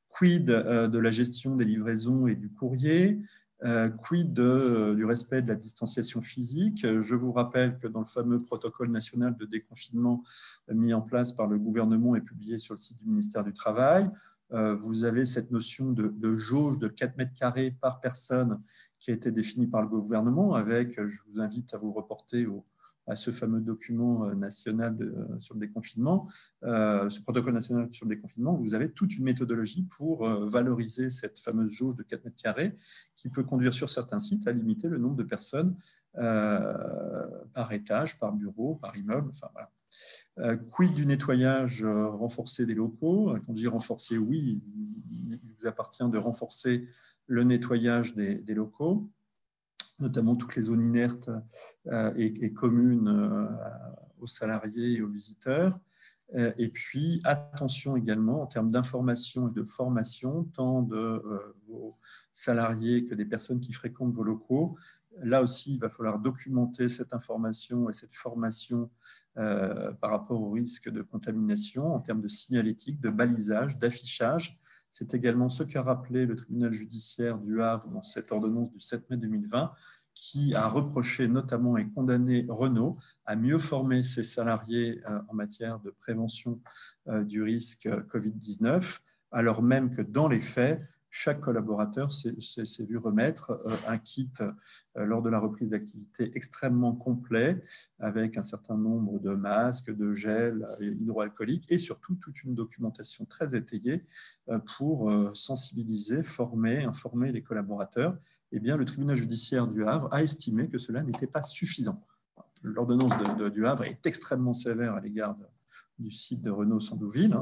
Quid de la gestion des livraisons et du courrier? Quid du respect de la distanciation physique? Je vous rappelle que dans le fameux protocole national de déconfinement mis en place par le gouvernement et publié sur le site du ministère du Travail, vous avez cette notion de jauge de 4 mètres carrés par personne qui a été définie par le gouvernement avec, je vous invite à vous reporter à ce fameux document national sur le déconfinement, ce protocole national sur le déconfinement, vous avez toute une méthodologie pour valoriser cette fameuse jauge de 4 mètres carrés qui peut conduire sur certains sites à limiter le nombre de personnes par étage, par bureau, par immeuble, enfin voilà. Quid du nettoyage renforcé des locaux? Quand je dis renforcer, oui, il vous appartient de renforcer le nettoyage des locaux, notamment toutes les zones inertes et communes aux salariés et aux visiteurs. Et puis, attention également en termes d'information et de formation, tant de vos salariés que des personnes qui fréquentent vos locaux. Là aussi, il va falloir documenter cette information et cette formation par rapport au risque de contamination en termes de signalétique, de balisage, d'affichage. C'est également ce qu'a rappelé le tribunal judiciaire du Havre dans cette ordonnance du 7 mai 2020, qui a reproché notamment et condamné Renault à mieux former ses salariés en matière de prévention du risque Covid-19, alors même que dans les faits, chaque collaborateur s'est vu remettre un kit lors de la reprise d'activité extrêmement complet, avec un certain nombre de masques, de gels hydroalcooliques et surtout toute une documentation très étayée pour sensibiliser, former, informer les collaborateurs. Eh bien, le tribunal judiciaire du Havre a estimé que cela n'était pas suffisant. L'ordonnance du Havre est extrêmement sévère à l'égard du site de Renault-Sandouville.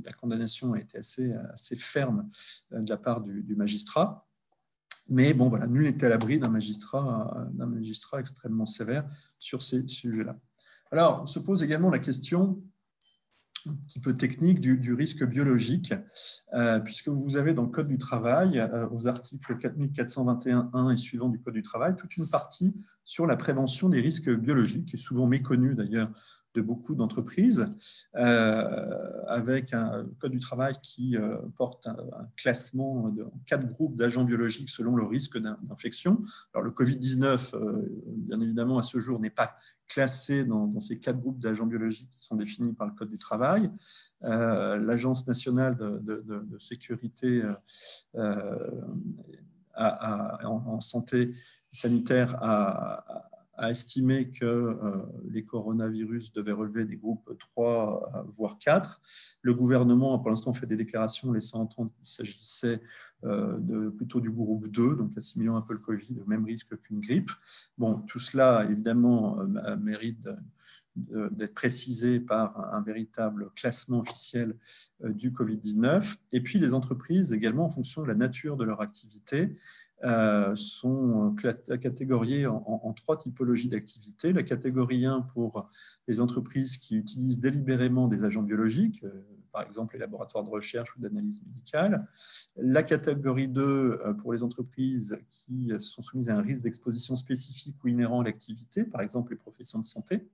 La condamnation a été assez ferme de la part du magistrat. Mais bon, voilà, nul n'était à l'abri d'un magistrat extrêmement sévère sur ces sujets-là. Alors, se pose également la question un petit peu technique du risque biologique, puisque vous avez dans le Code du travail, aux articles 4421.1 et suivants du Code du travail, toute une partie sur la prévention des risques biologiques, qui est souvent méconnue d'ailleurs de beaucoup d'entreprises, avec un Code du travail qui porte un classement de 4 groupes d'agents biologiques selon le risque d'infection. Alors le Covid-19, bien évidemment, à ce jour, n'est pas classé dans ces 4 groupes d'agents biologiques qui sont définis par le Code du travail. L'Agence nationale de sécurité en santé sanitaire a a estimé que les coronavirus devaient relever des groupes 3, voire 4. Le gouvernement a pour l'instant fait des déclarations laissant entendre qu'il s'agissait plutôt du groupe 2, donc assimilant un peu le Covid, au même risque qu'une grippe. Bon, tout cela, évidemment, mérite d'être précisé par un véritable classement officiel du Covid-19. Et puis, les entreprises, également, en fonction de la nature de leur activité, sont catégoriées en 3 typologies d'activités. La catégorie 1 pour les entreprises qui utilisent délibérément des agents biologiques, par exemple les laboratoires de recherche ou d'analyse médicale. La catégorie 2 pour les entreprises qui sont soumises à un risque d'exposition spécifique ou inhérent à l'activité, par exemple les professions de santé.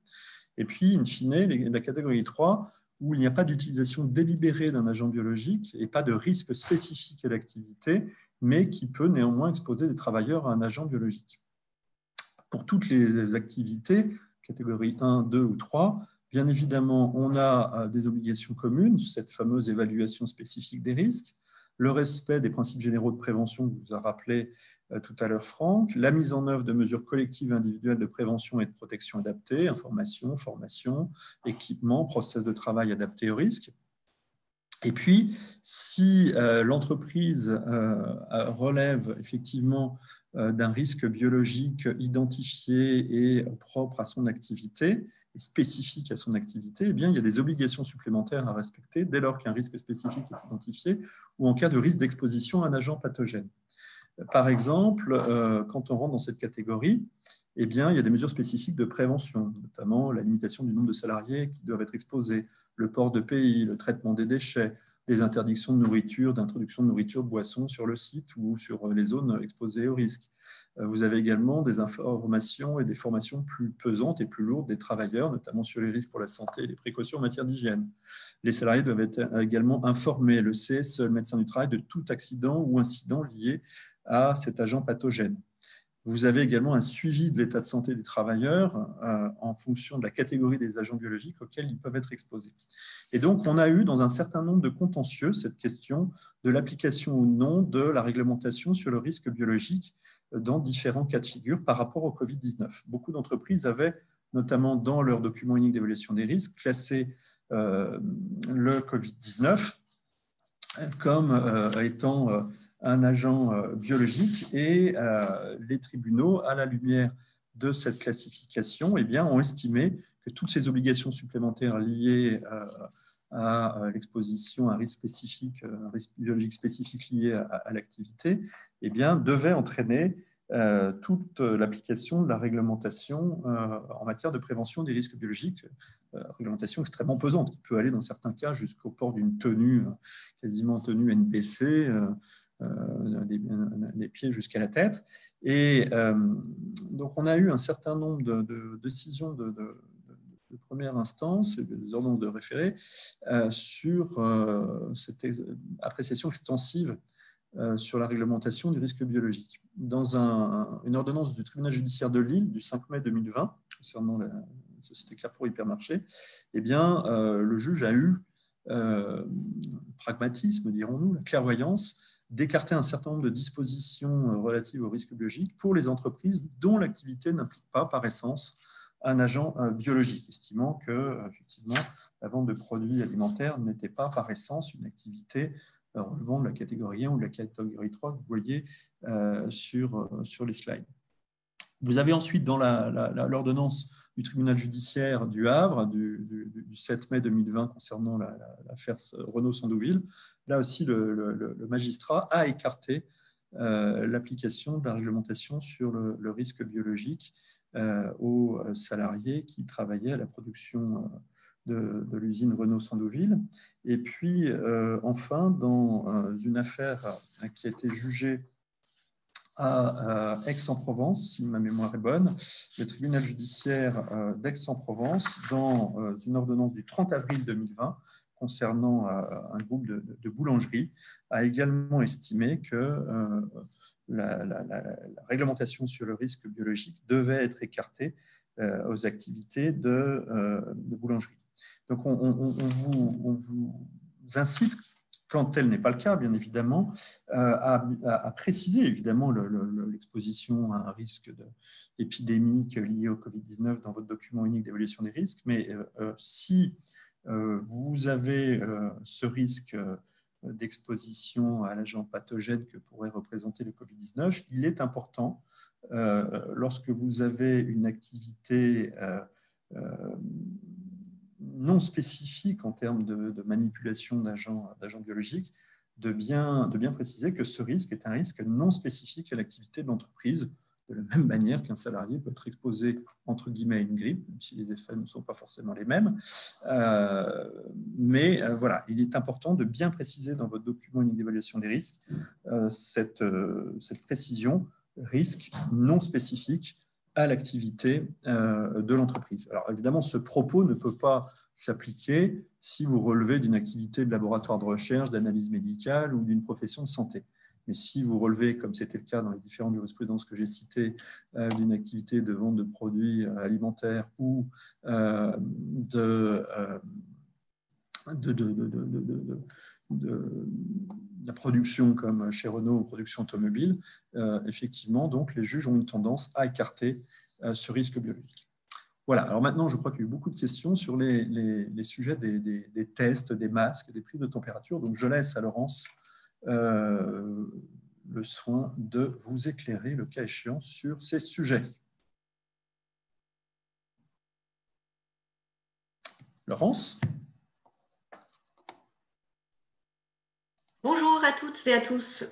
Et puis, in fine, la catégorie 3, où il n'y a pas d'utilisation délibérée d'un agent biologique et pas de risque spécifique à l'activité, mais qui peut néanmoins exposer des travailleurs à un agent biologique. Pour toutes les activités, catégorie 1, 2 ou 3, bien évidemment, on a des obligations communes, cette fameuse évaluation spécifique des risques, le respect des principes généraux de prévention que vous a rappelé tout à l'heure Franck, la mise en œuvre de mesures collectives et individuelles de prévention et de protection adaptées, information, formation, équipement, process de travail adapté aux risques. Et puis, si l'entreprise relève effectivement d'un risque biologique identifié et propre à son activité, et spécifique à son activité, eh bien, il y a des obligations supplémentaires à respecter dès lors qu'un risque spécifique est identifié ou en cas de risque d'exposition à un agent pathogène. Par exemple, quand on rentre dans cette catégorie, eh bien, il y a des mesures spécifiques de prévention, notamment la limitation du nombre de salariés qui doivent être exposés, le port de PI, le traitement des déchets, des interdictions de nourriture, d'introduction de nourriture, de boissons sur le site ou sur les zones exposées au risque. Vous avez également des informations et des formations plus pesantes et plus lourdes des travailleurs, notamment sur les risques pour la santé et les précautions en matière d'hygiène. Les salariés doivent être également informés, le CSE, le médecin du travail, de tout accident ou incident lié à cet agent pathogène. Vous avez également un suivi de l'état de santé des travailleurs en fonction de la catégorie des agents biologiques auxquels ils peuvent être exposés. Et donc, on a eu dans un certain nombre de contentieux cette question de l'application ou non de la réglementation sur le risque biologique dans différents cas de figure par rapport au Covid-19. Beaucoup d'entreprises avaient, notamment dans leur document unique d'évaluation des risques, classé le Covid-19 comme étant un agent biologique et les tribunaux, à la lumière de cette classification, eh bien, ont estimé que toutes ces obligations supplémentaires liées à l'exposition à un risque spécifique, un risque biologique spécifique lié à l'activité, eh bien, devaient entraîner toute l'application de la réglementation en matière de prévention des risques biologiques, réglementation extrêmement pesante qui peut aller dans certains cas jusqu'au port d'une tenue quasiment tenue NBC, des pieds jusqu'à la tête. Et donc on a eu un certain nombre de décisions de première instance, des ordonnances de référé, sur cette appréciation extensive sur la réglementation du risque biologique. Dans une ordonnance du tribunal judiciaire de Lille du 5 mai 2020, concernant la société Carrefour Hypermarché, eh bien, le juge a eu pragmatisme, dirons-nous, la clairvoyance, d'écarter un certain nombre de dispositions relatives au risque biologique pour les entreprises dont l'activité n'implique pas, par essence, un agent biologique, estimant que, effectivement, la vente de produits alimentaires n'était pas, par essence, une activité relevant de la catégorie 1 ou de la catégorie 3 que vous voyez sur les slides. Vous avez ensuite, dans l'ordonnance du tribunal judiciaire du Havre du 7 mai 2020 concernant l'affaire Renault-Sandouville, là aussi, le magistrat a écarté l'application de la réglementation sur le risque biologique aux salariés qui travaillaient à la production de l'usine Renault-Sandouville. Et puis, enfin, dans une affaire qui a été jugée à Aix-en-Provence, si ma mémoire est bonne, le tribunal judiciaire d'Aix-en-Provence, dans une ordonnance du 30 avril 2020 concernant un groupe de boulangeries, a également estimé que la réglementation sur le risque biologique devait être écartée aux activités de boulangerie. Donc, on vous incite quand tel n'est pas le cas, bien évidemment, à préciser évidemment l'exposition à un risque épidémique lié au Covid-19 dans votre document unique d'évaluation des risques. Mais si vous avez ce risque d'exposition à l'agent pathogène que pourrait représenter le Covid-19, il est important, lorsque vous avez une activité non spécifique en termes de manipulation d'agents biologiques, de bien préciser que ce risque est un risque non spécifique à l'activité de l'entreprise, de la même manière qu'un salarié peut être exposé, entre guillemets, à une grippe, même si les effets ne sont pas forcément les mêmes. Mais voilà, il est important de bien préciser dans votre document unique d'évaluation des risques cette précision, risque non spécifique à l'activité de l'entreprise. Alors évidemment, ce propos ne peut pas s'appliquer si vous relevez d'une activité de laboratoire de recherche, d'analyse médicale ou d'une profession de santé. Mais si vous relevez, comme c'était le cas dans les différentes jurisprudences que j'ai citées, d'une activité de vente de produits alimentaires ou de la production comme chez Renault, production automobile, effectivement, donc les juges ont une tendance à écarter ce risque biologique. Voilà, alors maintenant, je crois qu'il y a eu beaucoup de questions sur les sujets des tests, des masques, des prises de température. Donc, je laisse à Laurence le soin de vous éclairer, le cas échéant, sur ces sujets. Laurence ? Bonjour à toutes et à tous.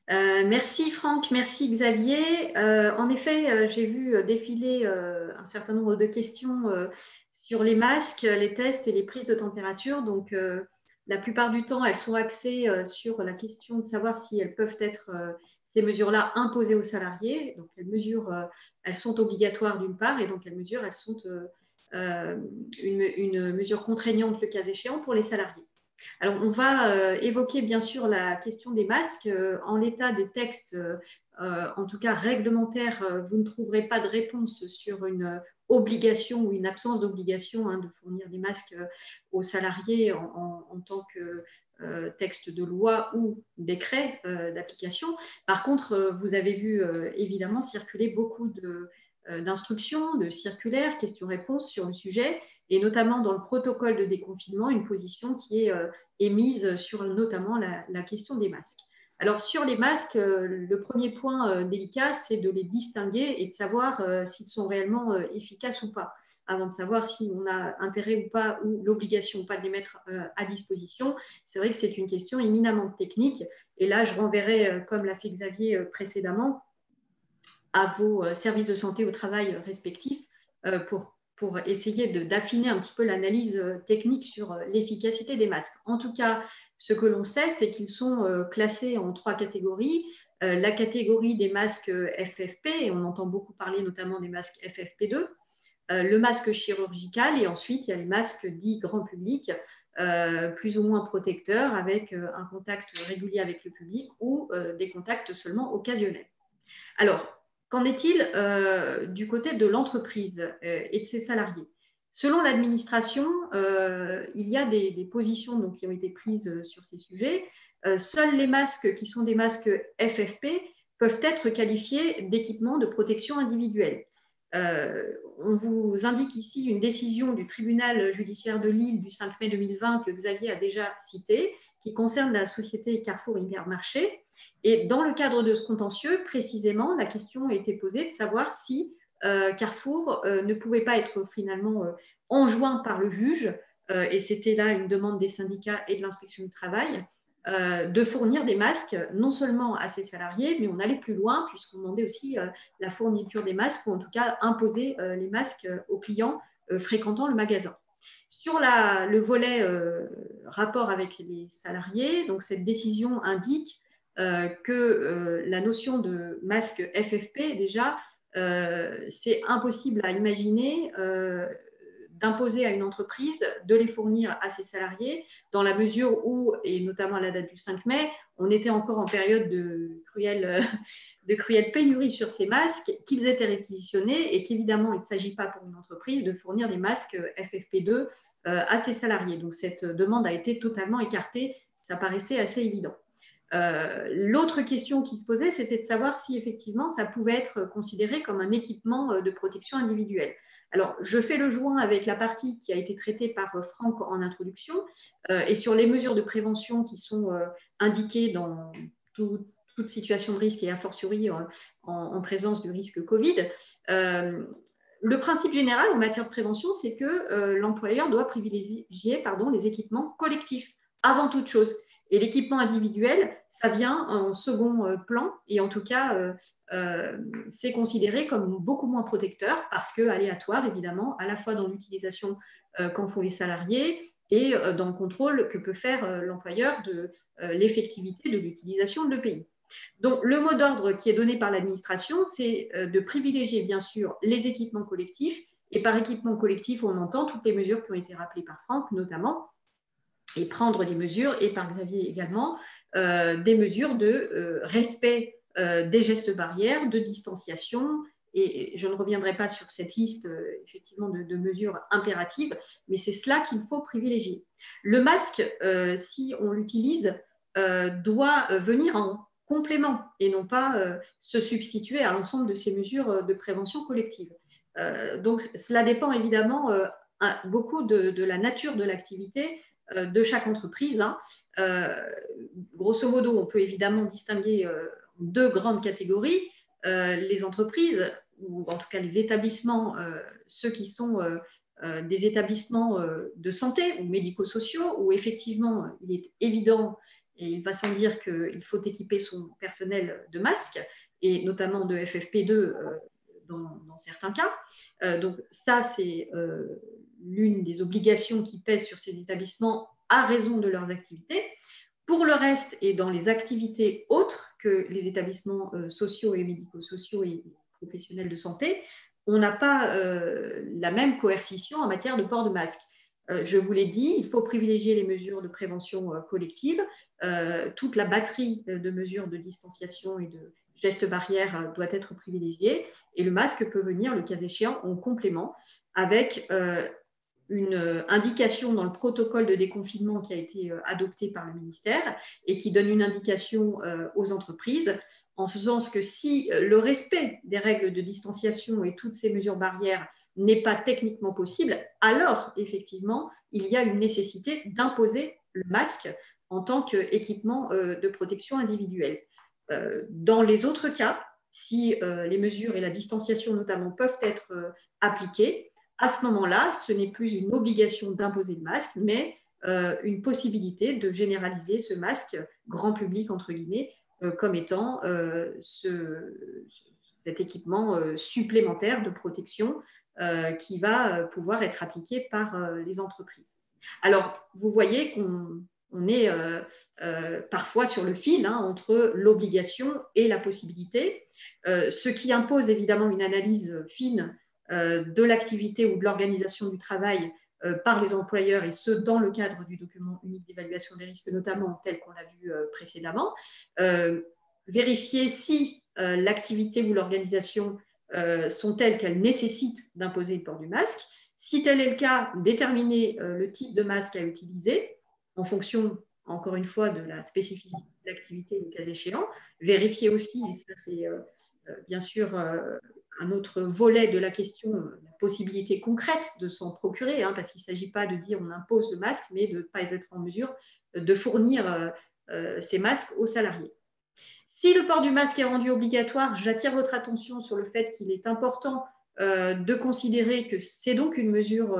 Merci Franck, merci Xavier. En effet, j'ai vu défiler un certain nombre de questions sur les masques, les tests et les prises de température. Donc, la plupart du temps, elles sont axées sur la question de savoir si elles peuvent être, ces mesures-là, imposées aux salariés. Donc, elles sont obligatoires d'une part, et donc elles sont une mesure contraignante le cas échéant pour les salariés. Alors, on va évoquer bien sûr la question des masques. En l'état des textes, en tout cas réglementaires, vous ne trouverez pas de réponse sur une obligation ou une absence d'obligation de fournir des masques aux salariés en tant que texte de loi ou décret d'application. Par contre, vous avez vu évidemment circuler beaucoup d'instructions, de circulaires, questions-réponses sur le sujet, et notamment dans le protocole de déconfinement, une position qui est émise sur notamment la question des masques. Alors, sur les masques, le premier point délicat, c'est de les distinguer et de savoir s'ils sont réellement efficaces ou pas, avant de savoir si on a intérêt ou pas, ou l'obligation ou pas de les mettre à disposition. C'est vrai que c'est une question éminemment technique, et là, je renverrai, comme l'a fait Xavier précédemment, à vos services de santé au travail respectifs pour essayer d'affiner un petit peu l'analyse technique sur l'efficacité des masques. En tout cas, ce que l'on sait, c'est qu'ils sont classés en 3 catégories. La catégorie des masques FFP, et on entend beaucoup parler notamment des masques FFP2, le masque chirurgical, et ensuite il y a les masques dits grand public, plus ou moins protecteurs, avec un contact régulier avec le public ou des contacts seulement occasionnels. Alors, qu'en est-il du côté de l'entreprise et de ses salariés? Selon l'administration, il y a des positions donc, qui ont été prises sur ces sujets. Seuls les masques qui sont des masques FFP peuvent être qualifiés d'équipements de protection individuelle. On vous indique ici une décision du tribunal judiciaire de Lille du 5 mai 2020 que Xavier a déjà citée, qui concerne la société Carrefour Hypermarché. Et dans le cadre de ce contentieux, précisément, la question a été posée de savoir si Carrefour ne pouvait pas être finalement enjoint par le juge, et c'était là une demande des syndicats et de l'inspection du travail, de fournir des masques non seulement à ses salariés, mais on allait plus loin puisqu'on demandait aussi la fourniture des masques, ou en tout cas imposer les masques aux clients fréquentant le magasin. Sur le volet rapport avec les salariés, donc cette décision indique que la notion de masque FFP, déjà, c'est impossible à imaginer d'imposer à une entreprise de les fournir à ses salariés, dans la mesure où, et notamment à la date du 5 mai, on était encore en période de cruelle pénurie sur ces masques, qu'ils étaient réquisitionnés et qu'évidemment, il ne s'agit pas pour une entreprise de fournir des masques FFP2 à ses salariés. Donc, cette demande a été totalement écartée ça paraissait assez évident. L'autre question qui se posait, c'était de savoir si effectivement ça pouvait être considéré comme un équipement de protection individuelle. Alors, je fais le joint avec la partie qui a été traitée par Franck en introduction et sur les mesures de prévention qui sont indiquées dans toute situation de risque et a fortiori en présence du risque Covid. Le principe général en matière de prévention, c'est que l'employeur doit privilégier les équipements collectifs avant toute chose. Et l'équipement individuel, ça vient en second plan et en tout cas, c'est considéré comme beaucoup moins protecteur parce que aléatoire, évidemment, à la fois dans l'utilisation qu'en font les salariés et dans le contrôle que peut faire l'employeur de l'effectivité de l'utilisation de l'EPI. Donc, le mot d'ordre qui est donné par l'administration, c'est de privilégier, bien sûr, les équipements collectifs. Et par équipement collectif, on entend toutes les mesures qui ont été rappelées par Franck, notamment, et prendre des mesures, et par Xavier également, des mesures de respect des gestes barrières, de distanciation. Et je ne reviendrai pas sur cette liste, effectivement, de mesures impératives, mais c'est cela qu'il faut privilégier. Le masque, si on l'utilise, doit venir en complément et non pas se substituer à l'ensemble de ces mesures de prévention collective. Donc, cela dépend évidemment beaucoup de la nature de l'activité de chaque entreprise. Hein. Grosso modo, on peut évidemment distinguer deux grandes catégories. Les entreprises, ou en tout cas les établissements, ceux qui sont des établissements de santé ou médico-sociaux, où effectivement, il est évident et il va sans dire qu'il faut équiper son personnel de masques, et notamment de FFP2 dans certains cas. Donc ça, c'est l'une des obligations qui pèsent sur ces établissements à raison de leurs activités. Pour le reste, et dans les activités autres que les établissements sociaux et médico-sociaux et professionnels de santé, on n'a pas la même coercition en matière de port de masque. Je vous l'ai dit, il faut privilégier les mesures de prévention collective. Toute la batterie de mesures de distanciation et de gestes barrières doit être privilégiée. Et le masque peut venir, le cas échéant, en complément avec une indication dans le protocole de déconfinement qui a été adopté par le ministère et qui donne une indication aux entreprises, en ce sens que si le respect des règles de distanciation et toutes ces mesures barrières n'est pas techniquement possible, alors effectivement, il y a une nécessité d'imposer le masque en tant qu'équipement de protection individuelle. Dans les autres cas, si les mesures et la distanciation notamment peuvent être appliquées, à ce moment-là, ce n'est plus une obligation d'imposer le masque, mais une possibilité de généraliser ce masque grand public, entre guillemets, comme étant cet équipement supplémentaire de protection qui va pouvoir être appliqué par les entreprises. Alors, vous voyez qu'on est parfois sur le fil entre l'obligation et la possibilité, ce qui impose évidemment une analyse fine de l'activité ou de l'organisation du travail par les employeurs, et ce, dans le cadre du document unique d'évaluation des risques, notamment tel qu'on l'a vu précédemment. Vérifier si l'activité ou l'organisation sont telles qu'elles nécessitent d'imposer le port du masque. Si tel est le cas, déterminer le type de masque à utiliser en fonction, encore une fois, de la spécificité de l'activité, le cas échéant. Vérifier aussi, et ça c'est bien sûr un autre volet de la question, la possibilité concrète de s'en procurer, parce qu'il ne s'agit pas de dire on impose le masque, mais de ne pas être en mesure de fournir ces masques aux salariés. Si le port du masque est rendu obligatoire, j'attire votre attention sur le fait qu'il est important de considérer que c'est donc une mesure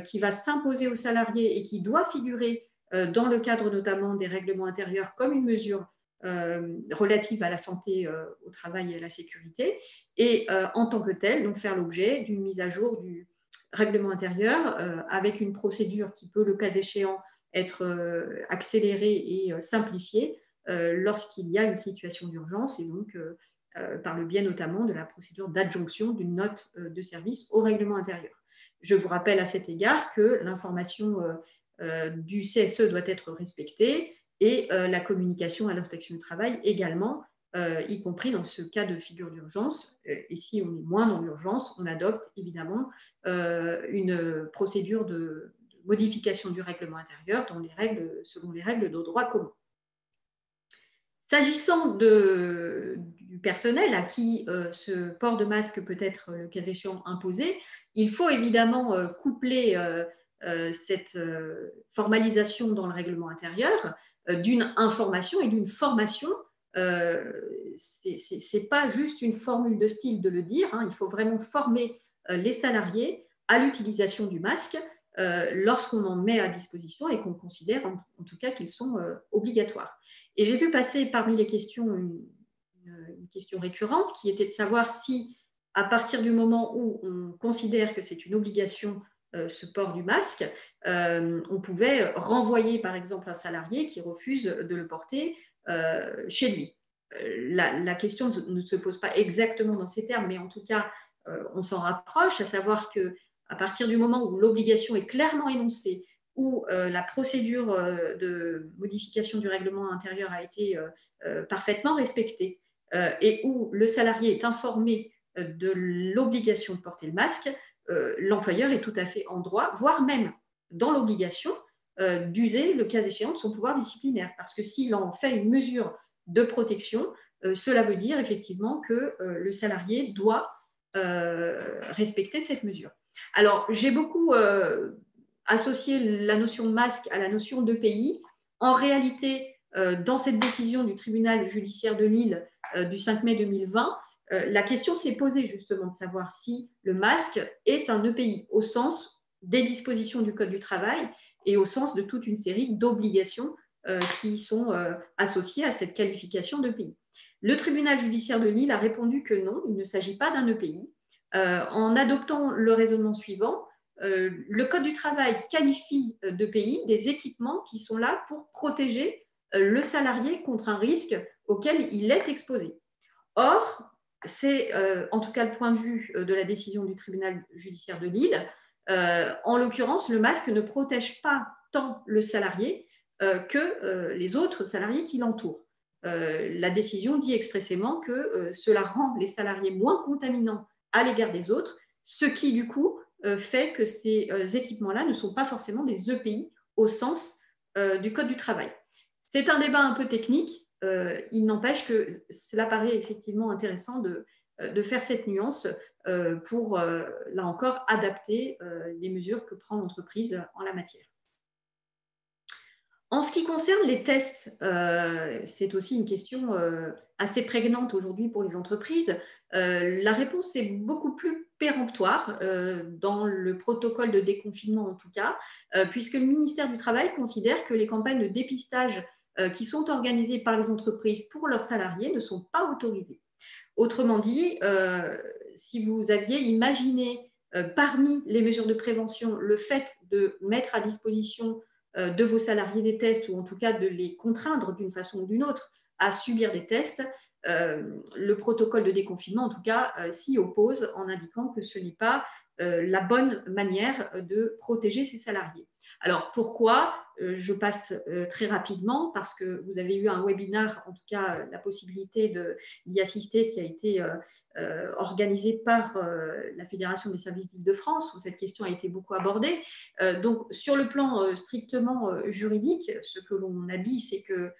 qui va s'imposer aux salariés et qui doit figurer dans le cadre notamment des règlements intérieurs comme une mesure relative à la santé au travail et à la sécurité, et en tant que telle, donc faire l'objet d'une mise à jour du règlement intérieur avec une procédure qui peut, le cas échéant, être accélérée et simplifiée lorsqu'il y a une situation d'urgence, et donc par le biais notamment de la procédure d'adjonction d'une note de service au règlement intérieur. Je vous rappelle à cet égard que l'information du CSE doit être respectée et la communication à l'inspection du travail également, y compris dans ce cas de figure d'urgence. Et si on est moins dans l'urgence, on adopte évidemment une procédure de modification du règlement intérieur selon les règles de droit commun. S'agissant du personnel à qui ce port de masque peut être, le cas échéant, imposé, il faut évidemment coupler cette formalisation dans le règlement intérieur d'une information et d'une formation. Ce n'est pas juste une formule de style de le dire, hein, il faut vraiment former les salariés à l'utilisation du masque lorsqu'on en met à disposition et qu'on considère en tout cas qu'ils sont obligatoires. Et j'ai vu passer parmi les questions une question récurrente qui était de savoir si, à partir du moment où on considère que c'est une obligation, ce port du masque, on pouvait renvoyer par exemple un salarié qui refuse de le porter chez lui. La question ne se pose pas exactement dans ces termes, mais en tout cas, on s'en rapproche, à savoir qu'à partir du moment où l'obligation est clairement énoncée, où la procédure de modification du règlement intérieur a été parfaitement respectée et où le salarié est informé de l'obligation de porter le masque, l'employeur est tout à fait en droit, voire même dans l'obligation d'user, le cas échéant, de son pouvoir disciplinaire. Parce que s'il en fait une mesure de protection, cela veut dire effectivement que le salarié doit respecter cette mesure. Alors, j'ai beaucoup associé la notion de masque à la notion de pays. En réalité, dans cette décision du tribunal judiciaire de Lille du 5 mai 2020, la question s'est posée justement de savoir si le masque est un EPI au sens des dispositions du Code du travail et au sens de toute une série d'obligations qui sont associées à cette qualification d'EPI. Le tribunal judiciaire de Lille a répondu que non, il ne s'agit pas d'un EPI. En adoptant le raisonnement suivant, le Code du travail qualifie d'EPI des équipements qui sont là pour protéger le salarié contre un risque auquel il est exposé. Or, c'est en tout cas le point de vue de la décision du tribunal judiciaire de Lille. En l'occurrence, le masque ne protège pas tant le salarié que les autres salariés qui l'entourent. La décision dit expressément que cela rend les salariés moins contaminants à l'égard des autres, ce qui du coup fait que ces équipements-là ne sont pas forcément des EPI au sens du Code du travail. C'est un débat un peu technique, il n'empêche que cela paraît effectivement intéressant de faire cette nuance pour, là encore, adapter les mesures que prend l'entreprise en la matière. En ce qui concerne les tests, c'est aussi une question assez prégnante aujourd'hui pour les entreprises. La réponse est beaucoup plus péremptoire dans le protocole de déconfinement en tout cas, puisque le ministère du Travail considère que les campagnes de dépistage qui sont organisées par les entreprises pour leurs salariés ne sont pas autorisées. Autrement dit, si vous aviez imaginé parmi les mesures de prévention le fait de mettre à disposition de vos salariés des tests, ou en tout cas de les contraindre d'une façon ou d'une autre à subir des tests, le protocole de déconfinement, en tout cas, s'y oppose en indiquant que ce n'est pas la bonne manière de protéger ses salariés. Alors, pourquoi? Je passe très rapidement parce que vous avez eu un webinaire, en tout cas la possibilité d'y assister, qui a été organisé par la Fédération des services d'Île-de-France, où cette question a été beaucoup abordée. Donc, sur le plan strictement juridique, ce que l'on a dit, c'est que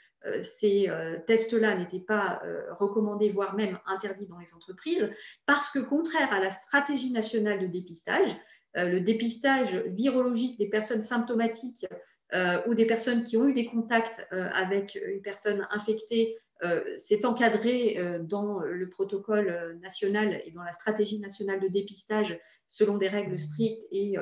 ces tests-là n'étaient pas recommandés, voire même interdits dans les entreprises, parce que contraire à la stratégie nationale de dépistage, le dépistage virologique des personnes symptomatiques ou des personnes qui ont eu des contacts avec une personne infectée, c'est encadré dans le protocole national et dans la stratégie nationale de dépistage selon des règles strictes et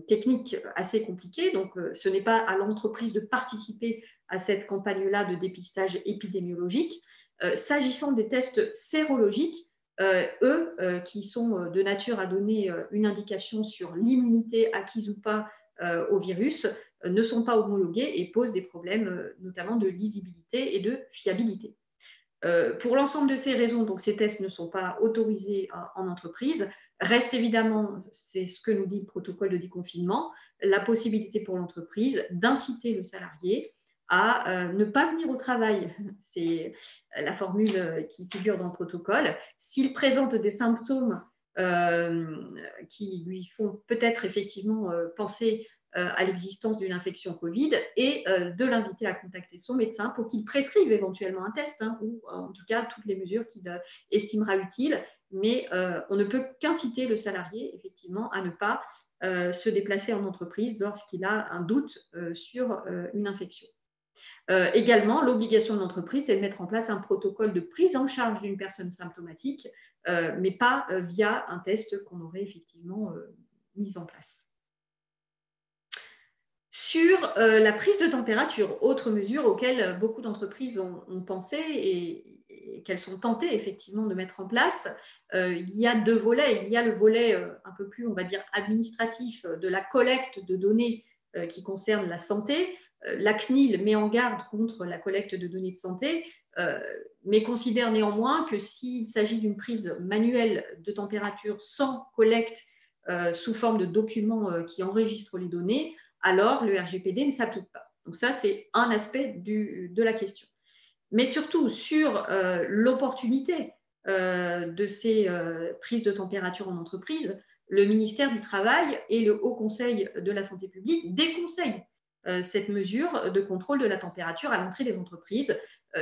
techniques assez compliquées. Donc, ce n'est pas à l'entreprise de participer à cette campagne-là de dépistage épidémiologique. S'agissant des tests sérologiques, eux, qui sont de nature à donner une indication sur l'immunité acquise ou pas au virus, ne sont pas homologués et posent des problèmes notamment de lisibilité et de fiabilité. Pour l'ensemble de ces raisons, donc, ces tests ne sont pas autorisés en entreprise. Reste évidemment, c'est ce que nous dit le protocole de déconfinement, la possibilité pour l'entreprise d'inciter le salarié à ne pas venir au travail. C'est la formule qui figure dans le protocole. S'il présente des symptômes qui lui font peut-être effectivement penser à l'existence d'une infection Covid et de l'inviter à contacter son médecin pour qu'il prescrive éventuellement un test ou en tout cas toutes les mesures qu'il estimera utiles. Mais on ne peut qu'inciter le salarié effectivement à ne pas se déplacer en entreprise lorsqu'il a un doute sur une infection. Également, l'obligation de l'entreprise, c'est de mettre en place un protocole de prise en charge d'une personne symptomatique, mais pas via un test qu'on aurait effectivement mis en place. Sur la prise de température, autre mesure auxquelles beaucoup d'entreprises ont pensé et qu'elles sont tentées effectivement de mettre en place, il y a deux volets. Il y a le volet un peu plus, on va dire, administratif de la collecte de données qui concernent la santé. La CNIL met en garde contre la collecte de données de santé, mais considère néanmoins que s'il s'agit d'une prise manuelle de température sans collecte sous forme de documents qui enregistrent les données, alors le RGPD ne s'applique pas. Donc ça, c'est un aspect de la question. Mais surtout, sur l'opportunité de ces prises de température en entreprise, le ministère du Travail et le Haut Conseil de la santé publique déconseillent cette mesure de contrôle de la température à l'entrée des entreprises,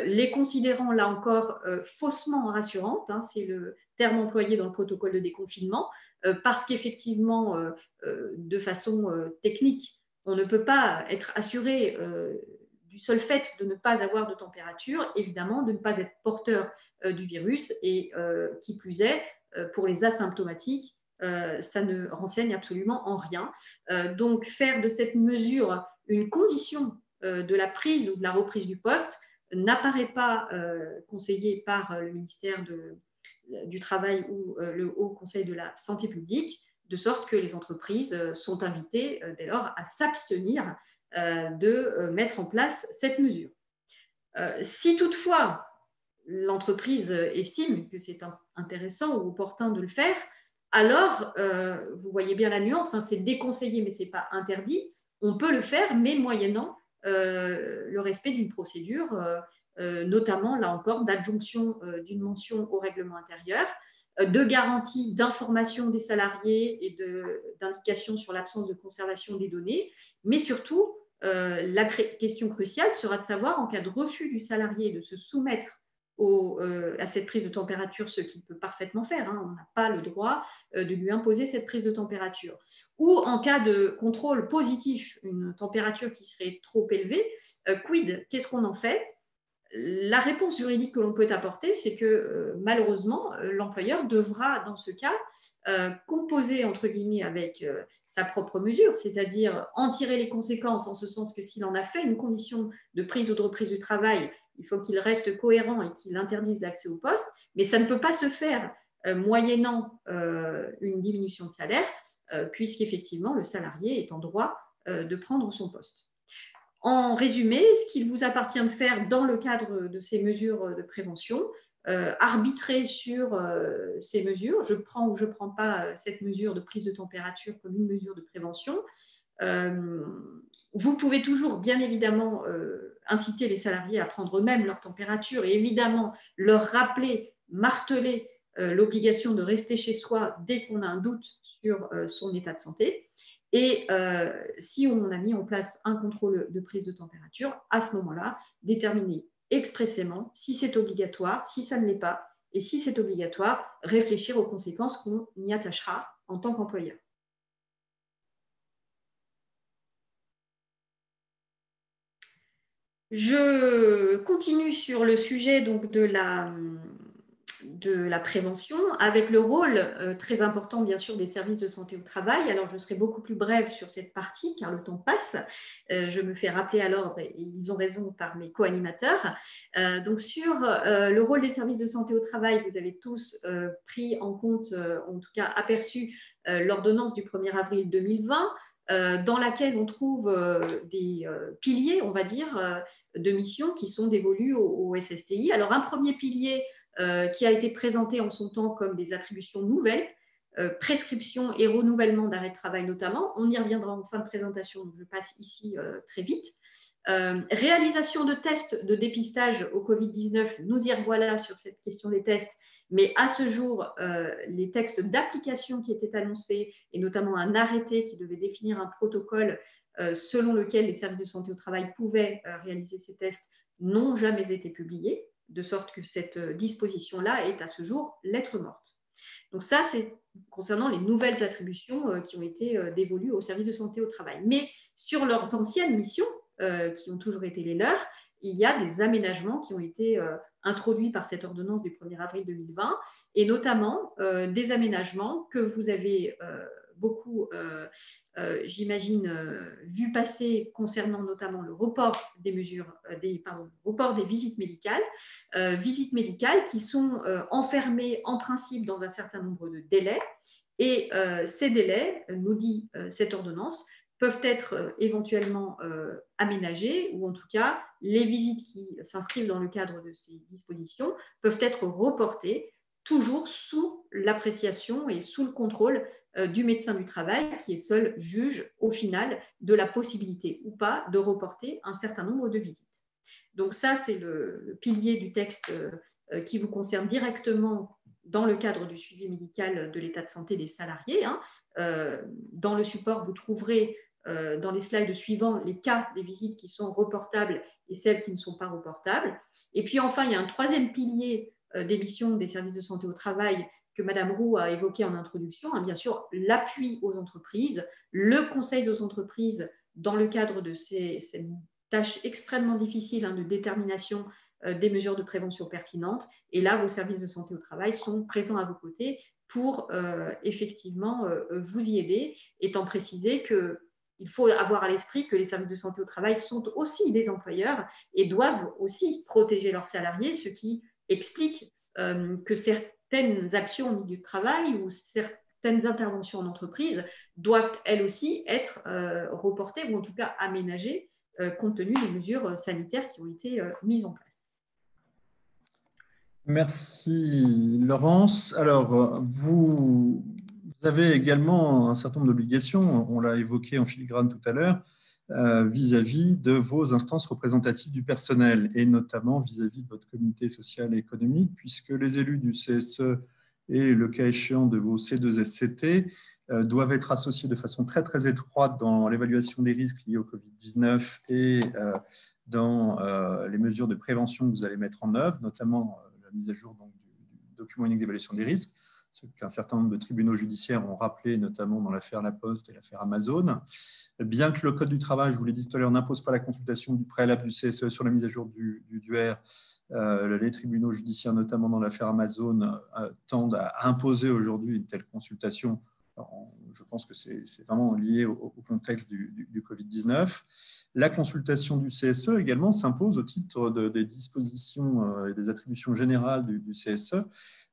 les considérant là encore faussement rassurantes, c'est le terme employé dans le protocole de déconfinement, parce qu'effectivement, de façon technique, on ne peut pas être assuré du seul fait de ne pas avoir de température, évidemment, de ne pas être porteur du virus, et qui plus est, pour les asymptomatiques, ça ne renseigne absolument en rien. Donc, faire de cette mesure une condition de la prise ou de la reprise du poste n'apparaît pas conseillé par le ministère du Travail ou le Haut Conseil de la santé publique, de sorte que les entreprises sont invitées dès lors à s'abstenir de mettre en place cette mesure. Si toutefois l'entreprise estime que c'est intéressant ou opportun de le faire, alors, vous voyez bien la nuance, c'est déconseillé mais ce n'est pas interdit. On peut le faire, mais moyennant le respect d'une procédure, notamment, là encore, d'adjonction d'une mention au règlement intérieur, de garantie d'information des salariés et d'indication sur l'absence de conservation des données, mais surtout, la question cruciale sera de savoir, en cas de refus du salarié de se soumettre à cette prise de température, ce qu'il peut parfaitement faire, on n'a pas le droit de lui imposer cette prise de température, ou en cas de contrôle positif, une température qui serait trop élevée, quid, qu'est-ce qu'on en fait? La réponse juridique que l'on peut apporter, c'est que malheureusement, l'employeur devra, dans ce cas, composer, entre guillemets, avec sa propre mesure, c'est-à-dire en tirer les conséquences, en ce sens que s'il en a fait une condition de prise ou de reprise du travail, il faut qu'il reste cohérent et qu'il interdise l'accès au poste, mais ça ne peut pas se faire moyennant une diminution de salaire, puisqu'effectivement, le salarié est en droit de prendre son poste. En résumé, ce qu'il vous appartient de faire dans le cadre de ces mesures de prévention, arbitrer sur ces mesures, je prends ou je ne prends pas cette mesure de prise de température comme une mesure de prévention. Vous pouvez toujours, bien évidemment, inciter les salariés à prendre eux-mêmes leur température et évidemment leur rappeler, marteler l'obligation de rester chez soi dès qu'on a un doute sur son état de santé. Et si on a mis en place un contrôle de prise de température, à ce moment-là, déterminer expressément si c'est obligatoire, si ça ne l'est pas, et si c'est obligatoire, réfléchir aux conséquences qu'on y attachera en tant qu'employeur. Je continue sur le sujet donc, de la prévention, avec le rôle très important, bien sûr, des services de santé au travail. Alors, je serai beaucoup plus brève sur cette partie, car le temps passe. Je me fais rappeler à l'ordre, et ils ont raison, par mes co-animateurs. Donc, sur le rôle des services de santé au travail, vous avez tous pris en compte, en tout cas aperçu, l'ordonnance du 1er avril 2020, dans laquelle on trouve des piliers, on va dire, de missions qui sont dévolus au SSTI. Alors, un premier pilier qui a été présenté en son temps comme des attributions nouvelles, prescription et renouvellement d'arrêt de travail notamment. On y reviendra en fin de présentation, donc je passe ici très vite. Réalisation de tests de dépistage au Covid-19, nous y revoilà sur cette question des tests, Mais à ce jour, les textes d'application qui étaient annoncés, et notamment un arrêté qui devait définir un protocole selon lequel les services de santé au travail pouvaient réaliser ces tests, n'ont jamais été publiés, de sorte que cette disposition-là est à ce jour lettre morte. Donc ça, c'est concernant les nouvelles attributions qui ont été dévolues aux services de santé au travail. Mais sur leurs anciennes missions, qui ont toujours été les leurs, il y a des aménagements qui ont été introduits par cette ordonnance du 1er avril 2020, et notamment des aménagements que vous avez beaucoup, j'imagine, vu passer concernant notamment le report des mesures, report des visites médicales qui sont enfermées en principe dans un certain nombre de délais. Et ces délais, nous dit cette ordonnance, peuvent être éventuellement aménagés, ou en tout cas, les visites qui s'inscrivent dans le cadre de ces dispositions peuvent être reportées, toujours sous l'appréciation et sous le contrôle du médecin du travail, qui est seul juge au final de la possibilité ou pas de reporter un certain nombre de visites. Donc ça, c'est le pilier du texte qui vous concerne directement dans le cadre du suivi médical de l'état de santé des salariés. Dans le support, vous trouverez dans les slides suivants les cas des visites qui sont reportables et celles qui ne sont pas reportables. Et puis enfin, il y a un troisième pilier des missions des services de santé au travail que Mme Roux a évoqué en introduction, bien sûr, l'appui aux entreprises, le conseil aux entreprises dans le cadre de ces tâches extrêmement difficiles de détermination des mesures de prévention pertinentes. Et là, vos services de santé au travail sont présents à vos côtés pour effectivement vous y aider, étant précisé qu'il faut avoir à l'esprit que les services de santé au travail sont aussi des employeurs et doivent aussi protéger leurs salariés, ce qui explique que certaines actions au milieu de travail ou certaines interventions en entreprise doivent elles aussi être reportées ou en tout cas aménagées compte tenu des mesures sanitaires qui ont été mises en place. Merci Laurence. Alors, vous avez également un certain nombre d'obligations, on l'a évoqué en filigrane tout à l'heure, vis-à-vis de vos instances représentatives du personnel et notamment vis-à-vis de votre comité social et économique, puisque les élus du CSE et le cas échéant de vos C2SCT doivent être associés de façon très, très étroite dans l'évaluation des risques liés au Covid-19 et dans les mesures de prévention que vous allez mettre en œuvre, notamment la mise à jour donc, du document unique d'évaluation des risques, ce qu'un certain nombre de tribunaux judiciaires ont rappelé, notamment dans l'affaire La Poste et l'affaire Amazon. Bien que le Code du travail, je vous l'ai dit tout à l'heure, n'impose pas la consultation du préalable du CSE sur la mise à jour du DUER, les tribunaux judiciaires, notamment dans l'affaire Amazon, tendent à imposer aujourd'hui une telle consultation. Alors, je pense que c'est vraiment lié au contexte du Covid-19. La consultation du CSE également s'impose au titre des dispositions et des attributions générales du CSE,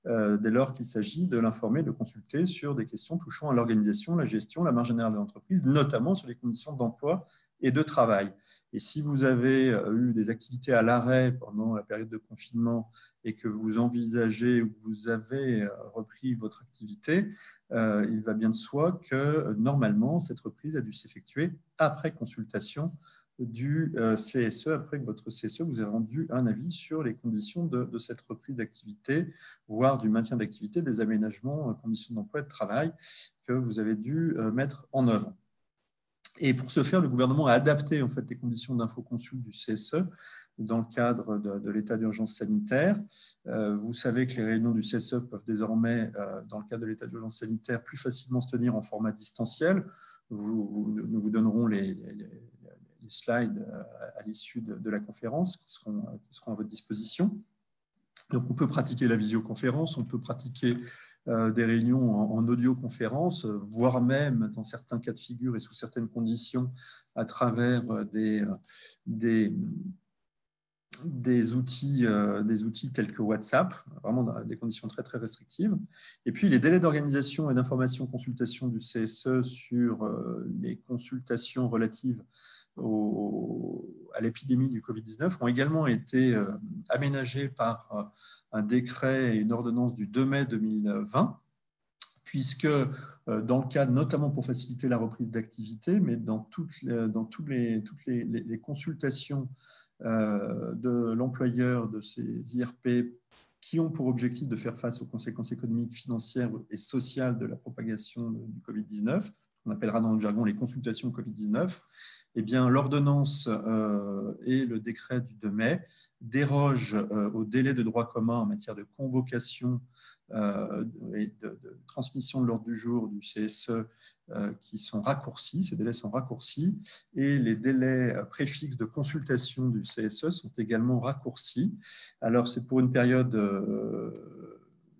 dès lors qu'il s'agit de l'informer, de consulter sur des questions touchant à l'organisation, la gestion, la marge générale de l'entreprise, notamment sur les conditions d'emploi et de travail. Et si vous avez eu des activités à l'arrêt pendant la période de confinement et que vous envisagez ou que vous avez repris votre activité, il va bien de soi que normalement, cette reprise a dû s'effectuer après consultation du CSE, après que votre CSE vous ait rendu un avis sur les conditions de cette reprise d'activité, voire du maintien d'activité, des aménagements, conditions d'emploi et de travail que vous avez dû mettre en œuvre. Et pour ce faire, le gouvernement a adapté en fait, les conditions d'infoconsul du CSE dans le cadre de l'état d'urgence sanitaire. Vous savez que les réunions du CSE peuvent désormais, dans le cadre de l'état d'urgence sanitaire, plus facilement se tenir en format distanciel. Nous vous donnerons les slides à l'issue de la conférence qui seront à votre disposition. Donc, on peut pratiquer la visioconférence, on peut pratiquer des réunions en audioconférence, voire même, dans certains cas de figure et sous certaines conditions, à travers des outils tels que WhatsApp, vraiment dans des conditions très, très restrictives. Et puis, les délais d'organisation et d'information consultation du CSE sur les consultations relatives à l'épidémie du Covid-19 ont également été aménagés par un décret et une ordonnance du 2 mai 2020, puisque dans le cadre, notamment pour faciliter la reprise d'activité, mais dans toutes les consultations de l'employeur de ces IRP qui ont pour objectif de faire face aux conséquences économiques, financières et sociales de la propagation du Covid-19, qu'on appellera dans le jargon les consultations Covid-19, eh bien, l'ordonnance et le décret du 2 mai dérogent au délai de droit commun en matière de convocation et de transmission de l'ordre du jour du CSE qui sont raccourcis, ces délais sont raccourcis, et les délais préfixes de consultation du CSE sont également raccourcis. Alors, c'est pour une période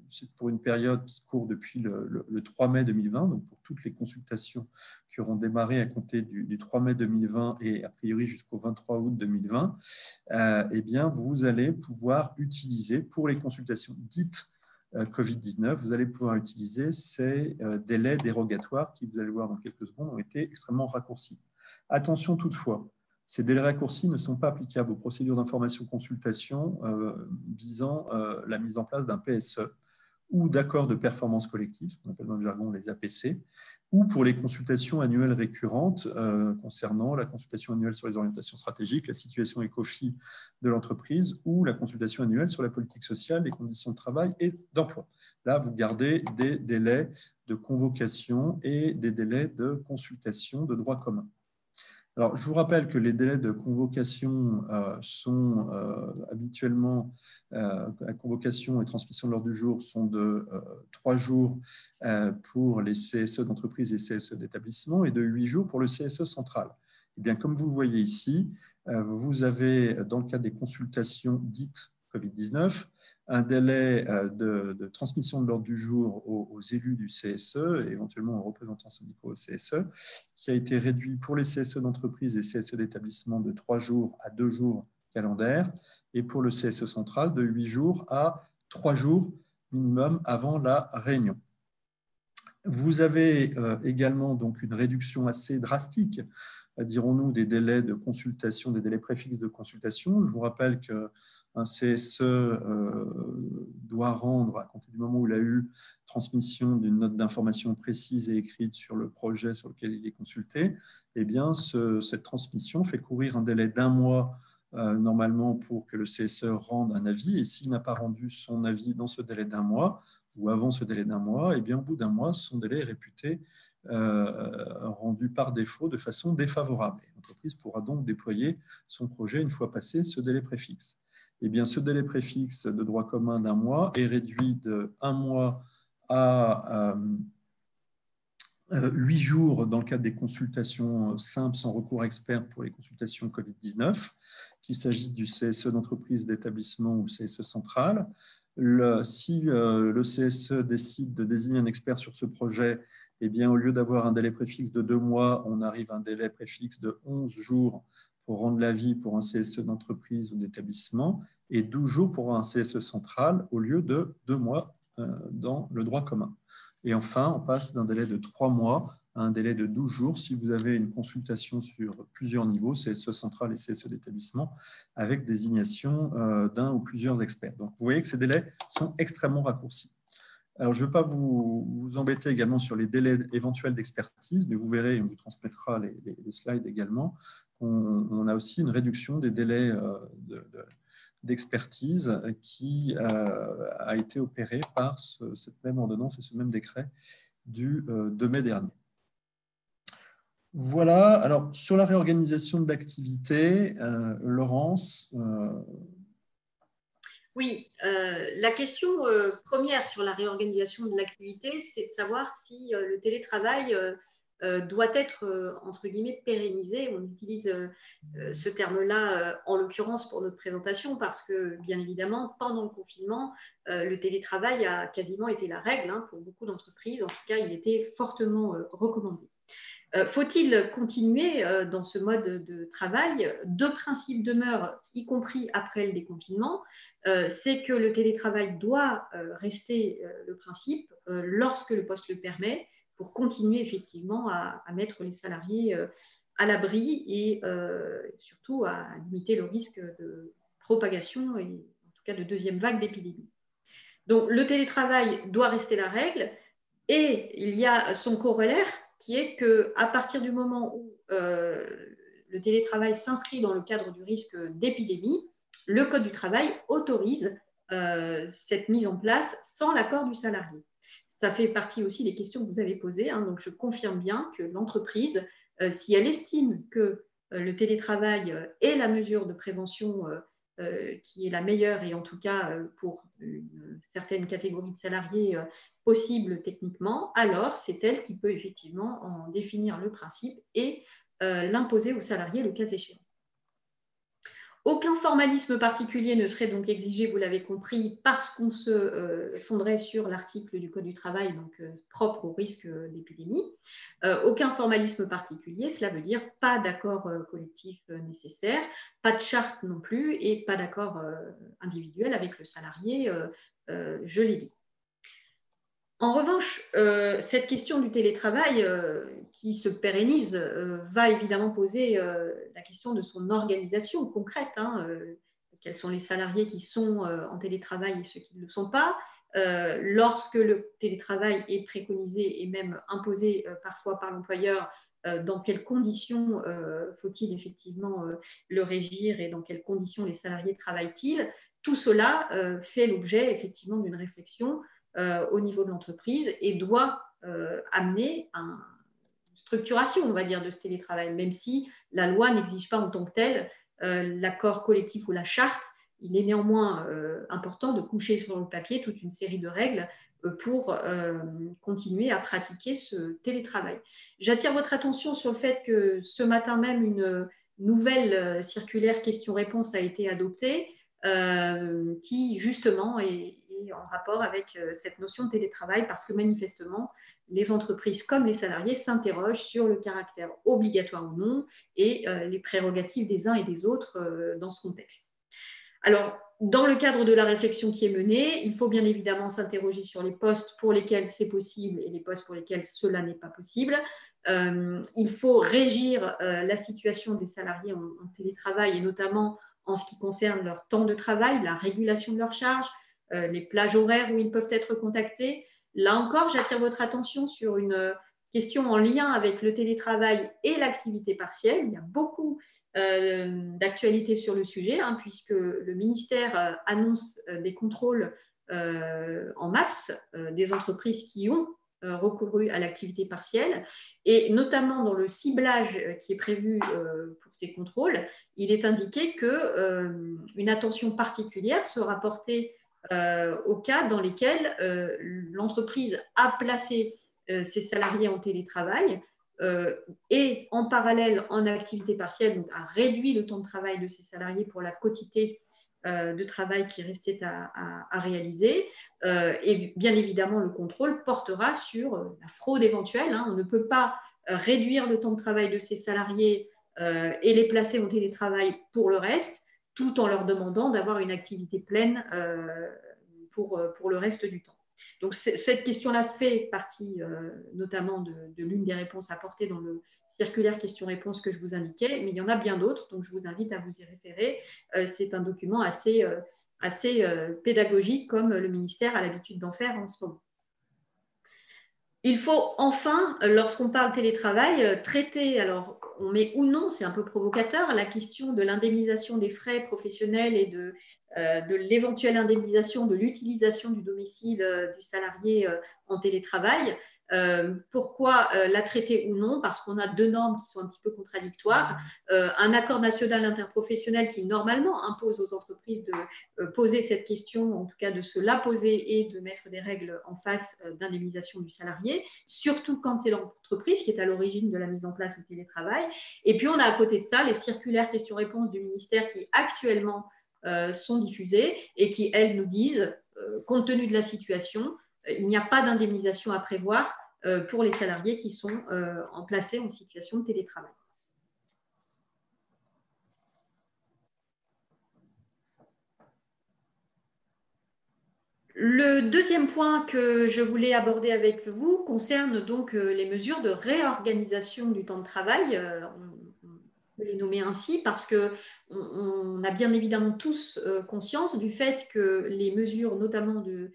qui court depuis le 3 mai 2020, donc pour toutes les consultations qui auront démarré à compter du 3 mai 2020 et a priori jusqu'au 23 août 2020, eh bien, vous allez pouvoir utiliser pour les consultations dites Covid-19, vous allez pouvoir utiliser ces délais dérogatoires qui, vous allez voir dans quelques secondes, ont été extrêmement raccourcis. Attention toutefois, ces délais raccourcis ne sont pas applicables aux procédures d'information-consultation visant la mise en place d'un PSE ou d'accords de performance collective, ce qu'on appelle dans le jargon les APC, ou pour les consultations annuelles récurrentes concernant la consultation annuelle sur les orientations stratégiques, la situation ECOFI de l'entreprise ou la consultation annuelle sur la politique sociale, les conditions de travail et d'emploi. Là, vous gardez des délais de convocation et des délais de consultation de droit commun. Alors, je vous rappelle que les délais de convocation sont habituellement, la convocation et transmission de l'ordre du jour sont de 3 jours pour les CSE d'entreprise et CSE d'établissement et de 8 jours pour le CSE central. Eh bien, comme vous le voyez ici, vous avez, dans le cadre des consultations dites Covid-19, un délai de transmission de l'ordre du jour aux élus du CSE et éventuellement aux représentants syndicaux au CSE, qui a été réduit pour les CSE d'entreprise et CSE d'établissement de 3 jours à 2 jours calendaires et pour le CSE central de 8 jours à 3 jours minimum avant la réunion. Vous avez également donc une réduction assez drastique, dirons-nous, des délais de consultation, des délais préfixes de consultation. Je vous rappelle qu'un CSE doit rendre, à compter du moment où il a eu transmission d'une note d'information précise et écrite sur le projet sur lequel il est consulté, eh bien, cette transmission fait courir un délai d'1 mois normalement pour que le CSE rende un avis, et s'il n'a pas rendu son avis dans ce délai d'1 mois ou avant ce délai d'1 mois, eh bien, au bout d'1 mois, son délai est réputé rendu par défaut de façon défavorable. L'entreprise pourra donc déployer son projet une fois passé ce délai préfixe. Eh bien, ce délai préfixe de droit commun d'1 mois est réduit de 1 mois à 8 jours dans le cadre des consultations simples sans recours expert pour les consultations Covid-19, qu'il s'agisse du CSE d'entreprise, d'établissement ou CSE central. Si le CSE décide de désigner un expert sur ce projet, eh bien, au lieu d'avoir un délai préfixe de 2 mois, on arrive à un délai préfixe de 11 jours pour rendre l'avis pour un CSE d'entreprise ou d'établissement et 12 jours pour un CSE central au lieu de 2 mois dans le droit commun. Et enfin, on passe d'un délai de 3 mois à un délai de 12 jours si vous avez une consultation sur plusieurs niveaux, CSE central et CSE d'établissement, avec désignation d'un ou plusieurs experts. Donc, vous voyez que ces délais sont extrêmement raccourcis. Alors, je ne veux pas vous embêter également sur les délais éventuels d'expertise, mais vous verrez, et on vous transmettra les slides également, on a aussi une réduction des délais d'expertise qui a été opérée par cette même ordonnance et ce même décret du 2 mai dernier. Voilà, alors sur la réorganisation de l'activité, Laurence. Oui, la question première sur la réorganisation de l'activité, c'est de savoir si le télétravail doit être, entre guillemets, pérennisé. On utilise ce terme-là, en l'occurrence, pour notre présentation, parce que, bien évidemment, pendant le confinement, le télétravail a quasiment été la règle pour beaucoup d'entreprises. En tout cas, il était fortement recommandé. Faut-il continuer dans ce mode de travail? 2 principes demeurent, y compris après le déconfinement. C'est que le télétravail doit rester le principe lorsque le poste le permet, pour continuer effectivement à mettre les salariés à l'abri et surtout à limiter le risque de propagation et en tout cas de deuxième vague d'épidémie. Donc le télétravail doit rester la règle et il y a son corollaire qui est qu'à partir du moment où le télétravail s'inscrit dans le cadre du risque d'épidémie, le Code du travail autorise cette mise en place sans l'accord du salarié. Ça fait partie aussi des questions que vous avez posées, hein, donc je confirme bien que l'entreprise, si elle estime que le télétravail est la mesure de prévention qui est la meilleure, et en tout cas pour une certaine catégorie de salariés possible techniquement, alors c'est elle qui peut effectivement en définir le principe et l'imposer aux salariés le cas échéant. Aucun formalisme particulier ne serait donc exigé, vous l'avez compris, parce qu'on se fonderait sur l'article du Code du travail, donc propre au risque d'épidémie. Aucun formalisme particulier, cela veut dire pas d'accord collectif nécessaire, pas de charte non plus, et pas d'accord individuel avec le salarié, je l'ai dit. En revanche, cette question du télétravail qui se pérennise va évidemment poser la question de son organisation concrète. Hein, quels sont les salariés qui sont en télétravail et ceux qui ne le sont pas. Lorsque le télétravail est préconisé et même imposé parfois par l'employeur, dans quelles conditions faut-il effectivement le régir et dans quelles conditions les salariés travaillent-ils? Tout cela fait l'objet effectivement d'une réflexion au niveau de l'entreprise et doit amener une structuration, on va dire, de ce télétravail, même si la loi n'exige pas en tant que tel l'accord collectif ou la charte. Il est néanmoins important de coucher sur le papier toute une série de règles pour continuer à pratiquer ce télétravail. J'attire votre attention sur le fait que ce matin même, une nouvelle circulaire questions-réponses a été adoptée qui, justement, est en rapport avec cette notion de télétravail parce que manifestement, les entreprises comme les salariés s'interrogent sur le caractère obligatoire ou non et les prérogatives des uns et des autres dans ce contexte. Alors, dans le cadre de la réflexion qui est menée, il faut bien évidemment s'interroger sur les postes pour lesquels c'est possible et les postes pour lesquels cela n'est pas possible. Il faut régir la situation des salariés en télétravail et notamment en ce qui concerne leur temps de travail, la régulation de leurs charges, les plages horaires où ils peuvent être contactés. Là encore, j'attire votre attention sur une question en lien avec le télétravail et l'activité partielle. Il y a beaucoup d'actualités sur le sujet, hein, puisque le ministère annonce des contrôles en masse des entreprises qui ont recouru à l'activité partielle, et notamment dans le ciblage qui est prévu pour ces contrôles, il est indiqué qu'une attention particulière sera portée aux cas dans lesquels l'entreprise a placé ses salariés en télétravail et en parallèle en activité partielle, donc a réduit le temps de travail de ses salariés pour la quantité de travail qui restait à réaliser. Et bien évidemment, le contrôle portera sur la fraude éventuelle. Hein. On ne peut pas réduire le temps de travail de ses salariés et les placer en télétravail pour le reste, tout en leur demandant d'avoir une activité pleine pour le reste du temps. Donc, cette question-là fait partie notamment de l'une des réponses apportées dans le circulaire questions-réponses que je vous indiquais, mais il y en a bien d'autres, donc je vous invite à vous y référer. C'est un document assez pédagogique, comme le ministère a l'habitude d'en faire en ce moment. Il faut enfin, lorsqu'on parle télétravail, traiter, alors on met ou non, c'est un peu provocateur, la question de l'indemnisation des frais professionnels et de l'éventuelle indemnisation de l'utilisation du domicile du salarié en télétravail. Pourquoi la traiter ou non? Parce qu'on a deux normes qui sont un petit peu contradictoires. Un accord national interprofessionnel qui normalement impose aux entreprises de poser cette question, en tout cas de se la poser et de mettre des règles en face d'indemnisation du salarié, surtout quand c'est l'entreprise qui est à l'origine de la mise en place du télétravail. Et puis on a à côté de ça les circulaires questions-réponses du ministère qui actuellement sont diffusées et qui, elles, nous disent, compte tenu de la situation, il n'y a pas d'indemnisation à prévoir pour les salariés qui sont placés en situation de télétravail. Le deuxième point que je voulais aborder avec vous concerne donc les mesures de réorganisation du temps de travail. On peut les nommer ainsi parce qu'on a bien évidemment tous conscience du fait que les mesures, notamment de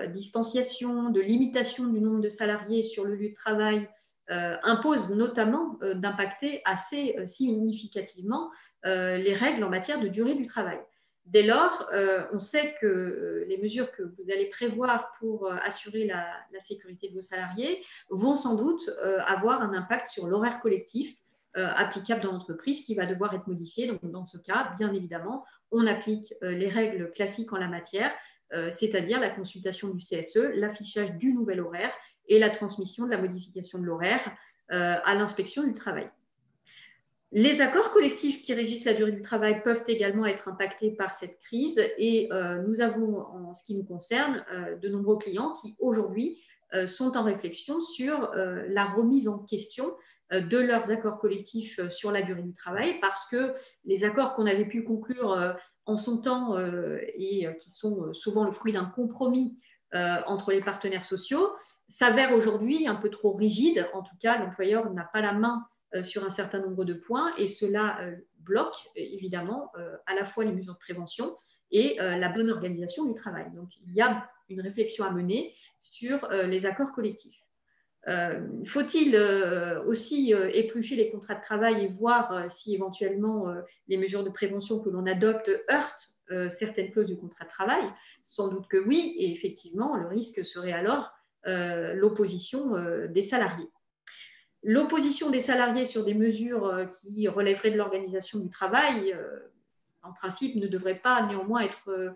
distanciation, de limitation du nombre de salariés sur le lieu de travail, imposent notamment d'impacter assez significativement les règles en matière de durée du travail. Dès lors, on sait que les mesures que vous allez prévoir pour assurer la sécurité de vos salariés vont sans doute avoir un impact sur l'horaire collectif applicable dans l'entreprise qui va devoir être modifié. Donc, dans ce cas, bien évidemment, on applique les règles classiques en la matière, c'est-à-dire la consultation du CSE, l'affichage du nouvel horaire et la transmission de la modification de l'horaire à l'inspection du travail. Les accords collectifs qui régissent la durée du travail peuvent également être impactés par cette crise et nous avons, en ce qui nous concerne, de nombreux clients qui aujourd'hui sont en réflexion sur la remise en question de leurs accords collectifs sur la durée du travail parce que les accords qu'on avait pu conclure en son temps et qui sont souvent le fruit d'un compromis entre les partenaires sociaux s'avèrent aujourd'hui un peu trop rigides. En tout cas, l'employeur n'a pas la main sur un certain nombre de points et cela bloque évidemment à la fois les mesures de prévention et la bonne organisation du travail. Donc, il y a une réflexion à mener sur les accords collectifs. Faut-il aussi éplucher les contrats de travail et voir si éventuellement les mesures de prévention que l'on adopte heurtent certaines clauses du contrat de travail? Sans doute que oui, et effectivement, le risque serait alors l'opposition des salariés. L'opposition des salariés sur des mesures qui relèveraient de l'organisation du travail, en principe, ne devrait pas néanmoins être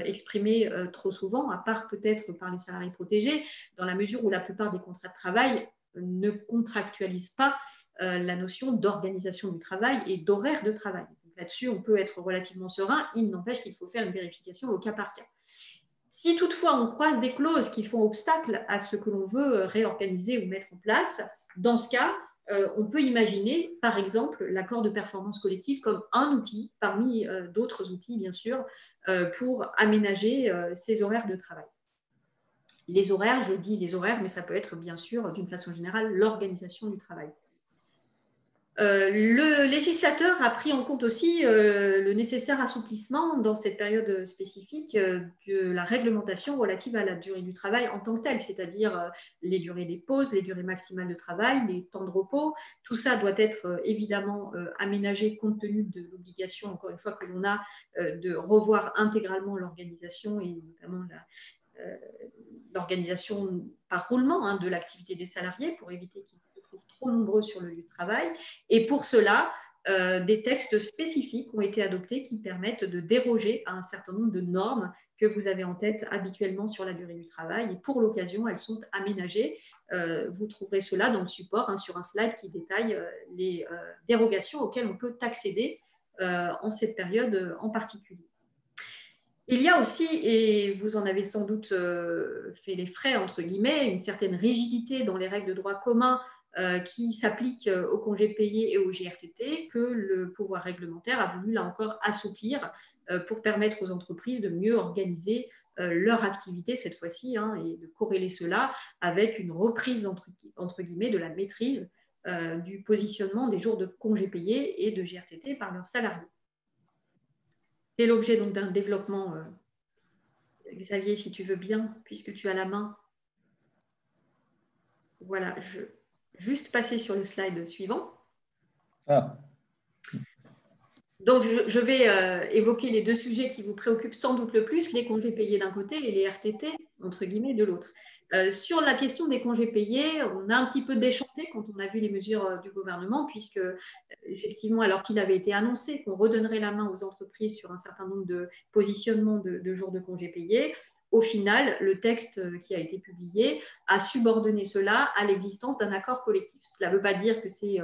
exprimée trop souvent, à part peut-être par les salariés protégés, dans la mesure où la plupart des contrats de travail ne contractualisent pas la notion d'organisation du travail et d'horaire de travail. Là-dessus, on peut être relativement serein, il n'empêche qu'il faut faire une vérification au cas par cas. Si toutefois on croise des clauses qui font obstacle à ce que l'on veut réorganiser ou mettre en place, dans ce cas, on peut imaginer, par exemple, l'accord de performance collective comme un outil, parmi d'autres outils, bien sûr, pour aménager ces horaires de travail. Les horaires, je dis les horaires, mais ça peut être, bien sûr, d'une façon générale, l'organisation du travail. Le législateur a pris en compte aussi le nécessaire assouplissement dans cette période spécifique de la réglementation relative à la durée du travail en tant que telle, c'est-à-dire les durées des pauses, les durées maximales de travail, les temps de repos. Tout ça doit être évidemment aménagé compte tenu de l'obligation, encore une fois, que l'on a de revoir intégralement l'organisation et notamment l'organisation par roulement de l'activité des salariés pour éviter qu'ils trop nombreux sur le lieu de travail. Et pour cela, des textes spécifiques ont été adoptés qui permettent de déroger à un certain nombre de normes que vous avez en tête habituellement sur la durée du travail. Et pour l'occasion, elles sont aménagées. Vous trouverez cela dans le support, sur un slide qui détaille les dérogations auxquelles on peut accéder en cette période en particulier. Il y a aussi, et vous en avez sans doute fait les frais, entre guillemets, une certaine rigidité dans les règles de droit commun qui s'appliquent aux congés payés et aux GRTT que le pouvoir réglementaire a voulu, là encore, assouplir pour permettre aux entreprises de mieux organiser leur activité cette fois-ci et de corréler cela avec une reprise, entre guillemets, de la maîtrise du positionnement des jours de congés payés et de GRTT par leurs salariés. C'est l'objet donc d'un développement. Xavier, si tu veux bien, puisque tu as la main. Voilà, je vais juste passer sur le slide suivant. Ah. Donc, je vais évoquer les deux sujets qui vous préoccupent sans doute le plus, les congés payés d'un côté et les RTT, entre guillemets, de l'autre. Sur la question des congés payés, on a un petit peu déchanté quand on a vu les mesures du gouvernement, puisque, effectivement, alors qu'il avait été annoncé qu'on redonnerait la main aux entreprises sur un certain nombre de positionnements de jours de congés payés, au final, le texte qui a été publié a subordonné cela à l'existence d'un accord collectif. Cela ne veut pas dire que c'est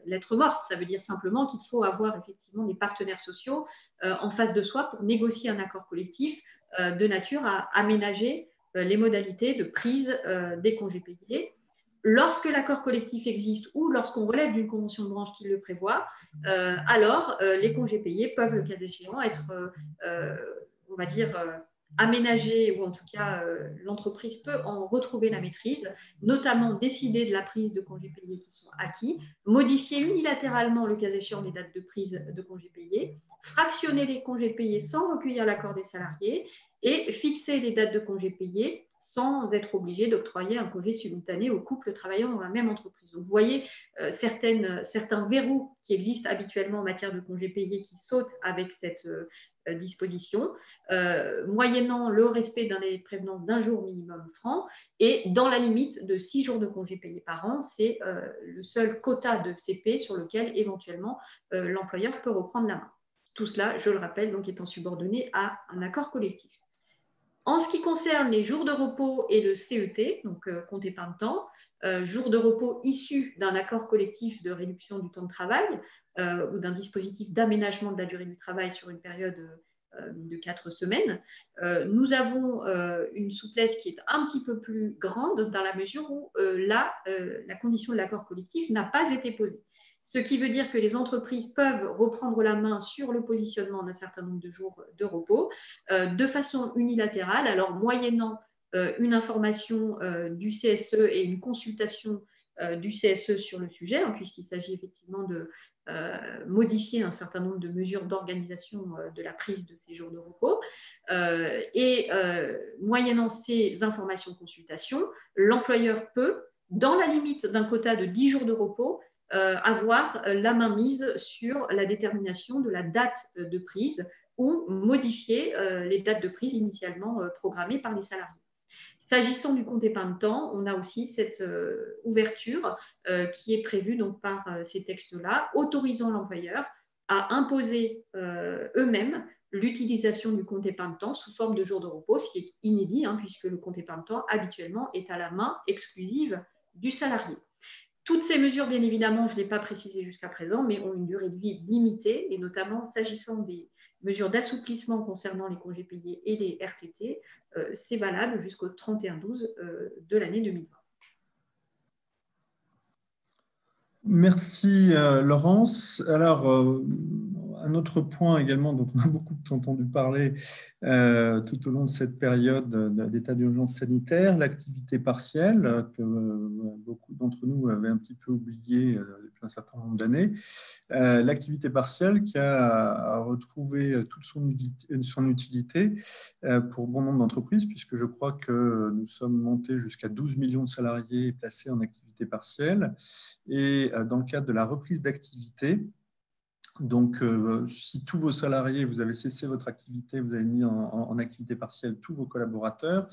lettre morte, ça veut dire simplement qu'il faut avoir effectivement des partenaires sociaux en face de soi pour négocier un accord collectif de nature à aménager les modalités de prise des congés payés. Lorsque l'accord collectif existe ou lorsqu'on relève d'une convention de branche qui le prévoit, alors les congés payés peuvent, le cas échéant, être, on va dire, aménagés, ou en tout cas l'entreprise peut en retrouver la maîtrise, notamment décider de la prise de congés payés qui sont acquis, modifier unilatéralement, le cas échéant, les dates de prise de congés payés, fractionner les congés payés sans recueillir l'accord des salariés et fixer les dates de congés payés sans être obligé d'octroyer un congé simultané aux couples travaillant dans la même entreprise. Donc, vous voyez certains verrous qui existent habituellement en matière de congés payés qui sautent avec cette disposition, moyennant le respect d'un délai de prévenance d'1 jour minimum franc et dans la limite de 6 jours de congés payés par an. C'est le seul quota de CP sur lequel éventuellement l'employeur peut reprendre la main. Tout cela, je le rappelle, donc étant subordonné à un accord collectif. En ce qui concerne les jours de repos et le CET, donc compte épargne-temps, jours de repos issus d'un accord collectif de réduction du temps de travail ou d'un dispositif d'aménagement de la durée du travail sur une période de 4 semaines, nous avons une souplesse qui est un petit peu plus grande dans la mesure où la condition de l'accord collectif n'a pas été posée. Ce qui veut dire que les entreprises peuvent reprendre la main sur le positionnement d'un certain nombre de jours de repos de façon unilatérale, alors moyennant une information du CSE et une consultation du CSE sur le sujet, hein, puisqu'il s'agit effectivement de modifier un certain nombre de mesures d'organisation de la prise de ces jours de repos. Moyennant ces informations consultations, l'employeur peut, dans la limite d'un quota de 10 jours de repos, avoir la main mise sur la détermination de la date de prise ou modifier les dates de prise initialement programmées par les salariés. S'agissant du compte épargne-temps, on a aussi cette ouverture qui est prévue donc, par ces textes-là, autorisant l'employeur à imposer eux-mêmes l'utilisation du compte épargne-temps sous forme de jours de repos, ce qui est inédit, hein, puisque le compte épargne-temps habituellement est à la main exclusive du salarié. Toutes ces mesures, bien évidemment, je ne l'ai pas précisé jusqu'à présent, mais ont une durée de vie limitée, et notamment s'agissant des mesures d'assouplissement concernant les congés payés et les RTT, c'est valable jusqu'au 31/12 de l'année 2020. Merci Laurence. Alors, un autre point également dont on a beaucoup entendu parler tout au long de cette période d'état d'urgence sanitaire, l'activité partielle, que beaucoup d'entre nous avaient un petit peu oublié depuis un certain nombre d'années. L'activité partielle qui a retrouvé toute son utilité pour bon nombre d'entreprises, puisque je crois que nous sommes montés jusqu'à 12 millions de salariés placés en activité partielle. Et dans le cadre de la reprise d'activité, donc si tous vos salariés, vous avez cessé votre activité, vous avez mis en activité partielle tous vos collaborateurs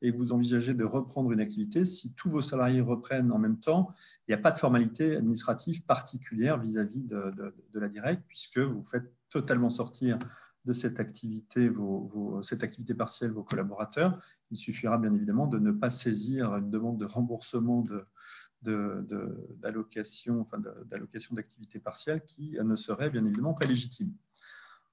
et que vous envisagez de reprendre une activité, si tous vos salariés reprennent en même temps, il n'y a pas de formalité administrative particulière vis-à-vis de la directe, puisque vous faites totalement sortir de cette activité, cette activité partielle vos collaborateurs. Il suffira bien évidemment de ne pas saisir une demande de remboursement d'allocation d'activité partielle qui ne serait bien évidemment pas légitime.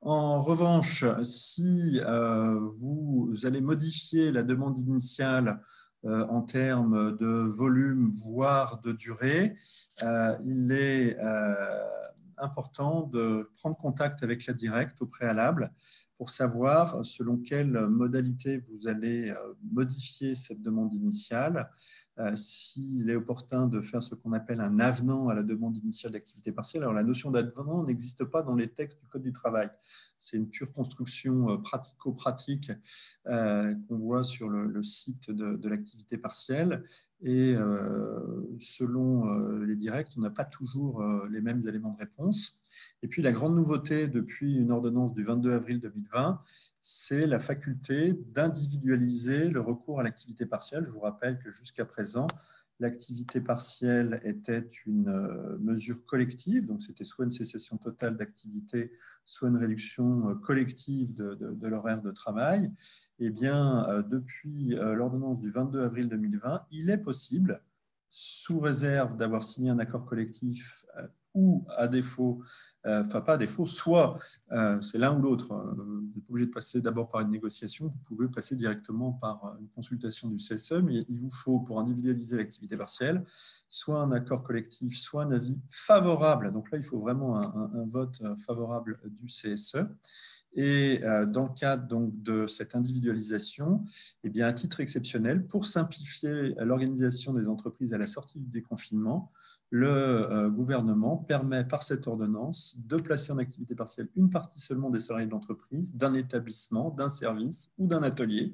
En revanche, si vous allez modifier la demande initiale en termes de volume, voire de durée, il est important de prendre contact avec la directe au préalable pour savoir selon quelle modalité vous allez modifier cette demande initiale, s'il est opportun de faire ce qu'on appelle un avenant à la demande initiale d'activité partielle. Alors, la notion d'avenant n'existe pas dans les textes du Code du travail. C'est une pure construction pratico-pratique qu'on voit sur le site de l'activité partielle. Et selon les directs, on n'a pas toujours les mêmes éléments de réponse. Et puis, la grande nouveauté depuis une ordonnance du 22 avril 2020, c'est la faculté d'individualiser le recours à l'activité partielle. Je vous rappelle que jusqu'à présent, l'activité partielle était une mesure collective, donc c'était soit une cessation totale d'activité, soit une réduction collective de l'horaire de travail. Eh bien, depuis l'ordonnance du 22 avril 2020, il est possible, sous réserve d'avoir signé un accord collectif ou à défaut, enfin pas à défaut, soit c'est l'un ou l'autre, vous n'êtes pas obligé de passer d'abord par une négociation, vous pouvez passer directement par une consultation du CSE, mais il vous faut, pour individualiser l'activité partielle, soit un accord collectif, soit un avis favorable. Donc là, il faut vraiment un vote favorable du CSE. Et dans le cadre donc, de cette individualisation, eh bien, à titre exceptionnel, pour simplifier l'organisation des entreprises à la sortie du déconfinement, le gouvernement permet par cette ordonnance de placer en activité partielle une partie seulement des salariés de l'entreprise, d'un établissement, d'un service ou d'un atelier,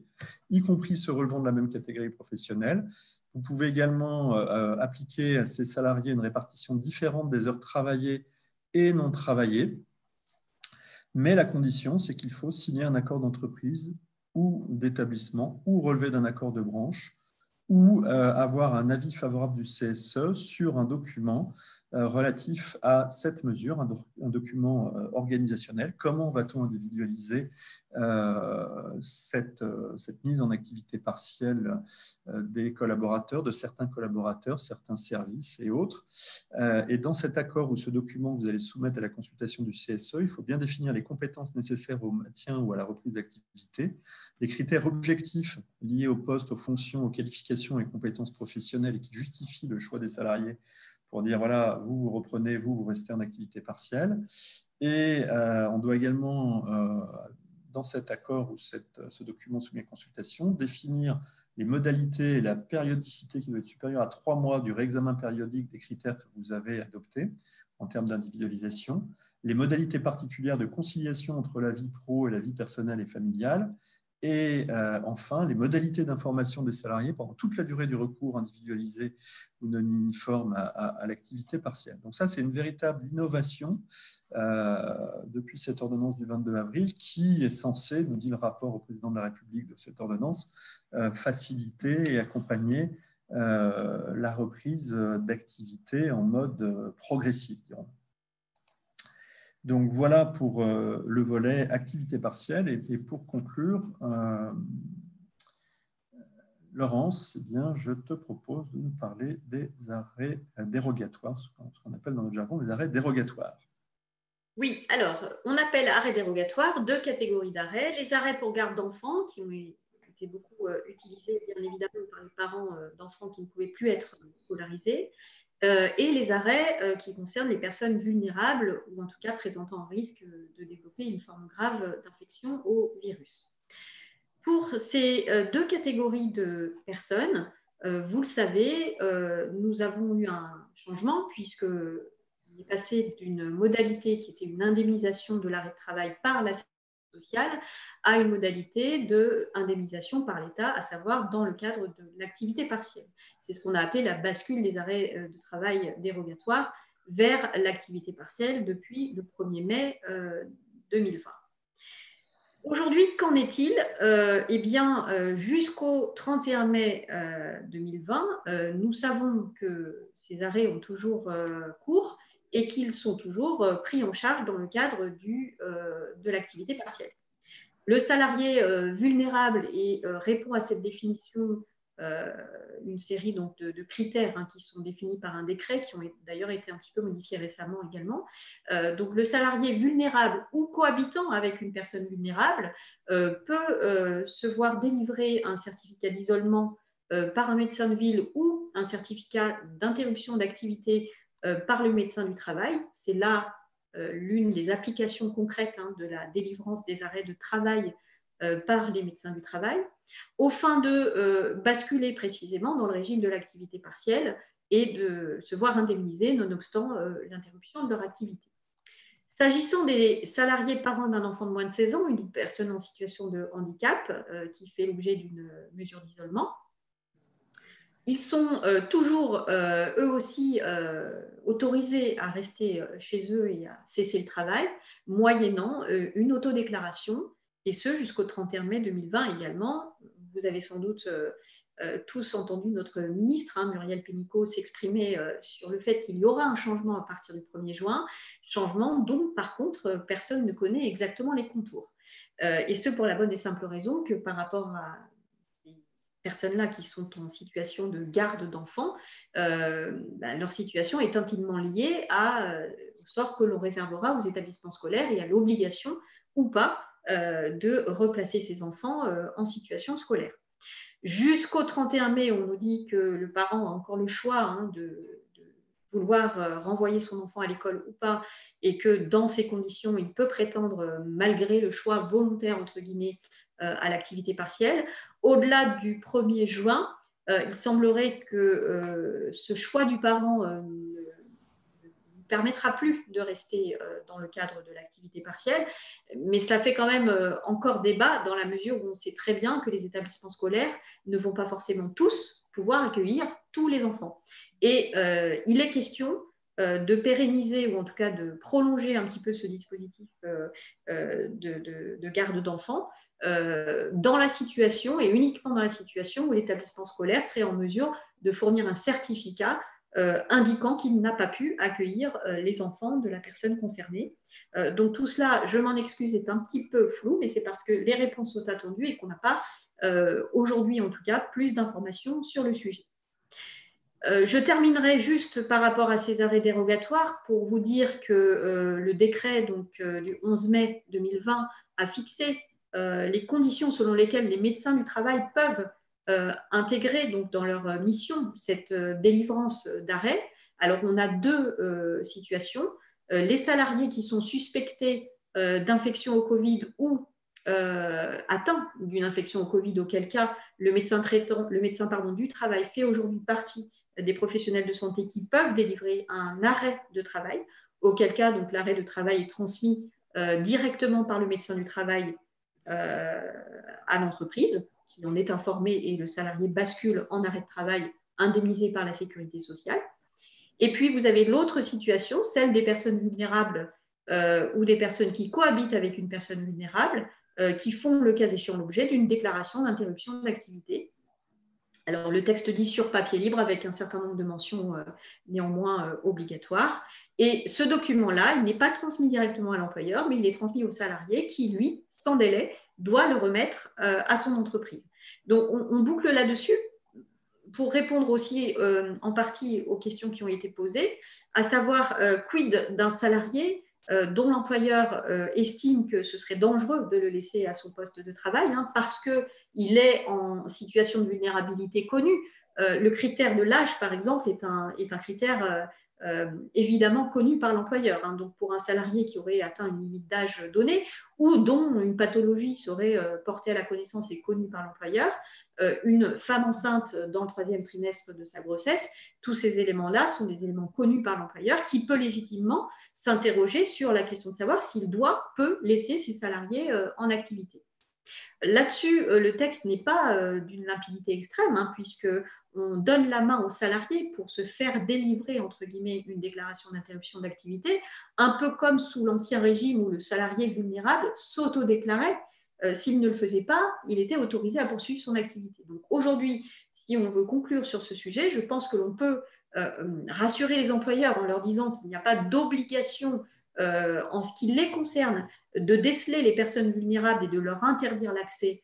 y compris ceux relevant de la même catégorie professionnelle. Vous pouvez également appliquer à ces salariés une répartition différente des heures travaillées et non travaillées. Mais la condition, c'est qu'il faut signer un accord d'entreprise ou d'établissement ou relever d'un accord de branche ou avoir un avis favorable du CSE sur un document relatif à cette mesure, un document organisationnel. Comment va-t-on individualiser cette mise en activité partielle des collaborateurs, de certains collaborateurs, certains services et autres. Et dans cet accord ou ce document que vous allez soumettre à la consultation du CSE, il faut bien définir les compétences nécessaires au maintien ou à la reprise d'activité, les critères objectifs liés au poste, aux fonctions, aux qualifications et compétences professionnelles et qui justifient le choix des salariés pour dire, voilà, vous reprenez, vous restez en activité partielle. Et on doit également, dans cet accord ou ce document soumis à consultation, définir les modalités et la périodicité qui doit être supérieure à 3 mois du réexamen périodique des critères que vous avez adoptés en termes d'individualisation, les modalités particulières de conciliation entre la vie pro et la vie personnelle et familiale, et enfin, les modalités d'information des salariés pendant toute la durée du recours individualisé ou non uniforme à l'activité partielle. Donc ça, c'est une véritable innovation depuis cette ordonnance du 22 avril qui est censée, nous dit le rapport au président de la République de cette ordonnance, faciliter et accompagner la reprise d'activité en mode progressif, dirons. Donc voilà pour le volet activité partielle. Et pour conclure, Laurence, eh bien, je te propose de nous parler des arrêts dérogatoires, ce qu'on appelle dans notre jargon les arrêts dérogatoires. Oui, alors on appelle arrêts dérogatoires 2 catégories d'arrêts. Les arrêts pour garde d'enfants qui ont été beaucoup utilisés bien évidemment par les parents d'enfants qui ne pouvaient plus être scolarisés. Et les arrêts qui concernent les personnes vulnérables ou en tout cas présentant un risque de développer une forme grave d'infection au virus. Pour ces 2 catégories de personnes, vous le savez, nous avons eu un changement puisqu'on est passé d'une modalité qui était une indemnisation de l'arrêt de travail par la sécurité sociale à une modalité d'indemnisation par l'État, à savoir dans le cadre de l'activité partielle. C'est ce qu'on a appelé la bascule des arrêts de travail dérogatoires vers l'activité partielle depuis le 1er mai 2020. Aujourd'hui, qu'en est-il ? Eh bien, jusqu'au 31 mai 2020, nous savons que ces arrêts ont toujours cours et qu'ils sont toujours pris en charge dans le cadre de l'activité partielle. Le salarié vulnérable répond à cette définition une série donc, de critères qui sont définis par un décret qui ont d'ailleurs été un petit peu modifiés récemment également. Donc le salarié vulnérable ou cohabitant avec une personne vulnérable peut se voir délivrer un certificat d'isolement par un médecin de ville ou un certificat d'interruption d'activité par le médecin du travail. C'est là l'une des applications concrètes de la délivrance des arrêts de travail par les médecins du travail, aux fins de basculer précisément dans le régime de l'activité partielle et de se voir indemniser nonobstant l'interruption de leur activité. S'agissant des salariés parents d'un enfant de moins de 16 ans, une personne en situation de handicap qui fait l'objet d'une mesure d'isolement, ils sont toujours, eux aussi, autorisés à rester chez eux et à cesser le travail, moyennant une autodéclaration, et ce jusqu'au 31 mai 2020 également. Vous avez sans doute tous entendu notre ministre, Muriel Pénicaud, s'exprimer sur le fait qu'il y aura un changement à partir du 1er juin, changement dont, par contre, personne ne connaît exactement les contours. Et ce, pour la bonne et simple raison que par rapport à personnes-là qui sont en situation de garde d'enfants, leur situation est intimement liée au sort que l'on réservera aux établissements scolaires et à l'obligation ou pas de replacer ces enfants en situation scolaire. Jusqu'au 31 mai, on nous dit que le parent a encore le choix de vouloir renvoyer son enfant à l'école ou pas, et que dans ces conditions, il peut prétendre, malgré le choix volontaire, entre guillemets, à l'activité partielle. Au-delà du 1er juin, il semblerait que ce choix du parent ne permettra plus de rester dans le cadre de l'activité partielle, mais cela fait quand même encore débat dans la mesure où on sait très bien que les établissements scolaires ne vont pas forcément tous pouvoir accueillir tous les enfants. Et il est question de pérenniser ou en tout cas de prolonger un petit peu ce dispositif de garde d'enfants dans la situation et uniquement dans la situation où l'établissement scolaire serait en mesure de fournir un certificat indiquant qu'il n'a pas pu accueillir les enfants de la personne concernée. Donc tout cela, je m'en excuse, est un petit peu flou, mais c'est parce que les réponses sont attendues et qu'on n'a pas, aujourd'hui en tout cas, plus d'informations sur le sujet. Je terminerai juste par rapport à ces arrêts dérogatoires pour vous dire que le décret du 11 mai 2020 a fixé les conditions selon lesquelles les médecins du travail peuvent intégrer donc, dans leur mission cette délivrance d'arrêt. Alors, on a deux situations. Les salariés qui sont suspectés d'infection au Covid ou atteints d'une infection au Covid, auquel cas le médecin du travail fait aujourd'hui partie des professionnels de santé qui peuvent délivrer un arrêt de travail, auquel cas donc l'arrêt de travail est transmis directement par le médecin du travail à l'entreprise, qui en est informé, et le salarié bascule en arrêt de travail indemnisé par la sécurité sociale. Et puis, vous avez l'autre situation, celle des personnes vulnérables ou des personnes qui cohabitent avec une personne vulnérable, qui font, le cas échéant, l'objet d'une déclaration d'interruption d'activité. Alors, le texte dit sur papier libre avec un certain nombre de mentions néanmoins obligatoires. Et ce document-là, il n'est pas transmis directement à l'employeur, mais il est transmis au salarié qui, lui, sans délai, doit le remettre à son entreprise. Donc, on boucle là-dessus pour répondre aussi en partie aux questions qui ont été posées, à savoir quid d'un salarié dont l'employeur estime que ce serait dangereux de le laisser à son poste de travail parce qu'il est en situation de vulnérabilité connue. Le critère de l'âge, par exemple, est un critère évidemment connu par l'employeur. Donc, pour un salarié qui aurait atteint une limite d'âge donnée ou dont une pathologie serait portée à la connaissance et connue par l'employeur, une femme enceinte dans le 3e trimestre de sa grossesse, tous ces éléments-là sont des éléments connus par l'employeur qui peut légitimement s'interroger sur la question de savoir s'il peut laisser ses salariés en activité. Là-dessus, le texte n'est pas d'une limpidité extrême, puisqu'on donne la main aux salariés pour se faire délivrer, entre guillemets, une déclaration d'interruption d'activité, un peu comme sous l'Ancien Régime où le salarié vulnérable s'autodéclarait. S'il ne le faisait pas, il était autorisé à poursuivre son activité. Donc aujourd'hui, si on veut conclure sur ce sujet, je pense que l'on peut rassurer les employeurs en leur disant qu'il n'y a pas d'obligation en ce qui les concerne, de déceler les personnes vulnérables et de leur interdire l'accès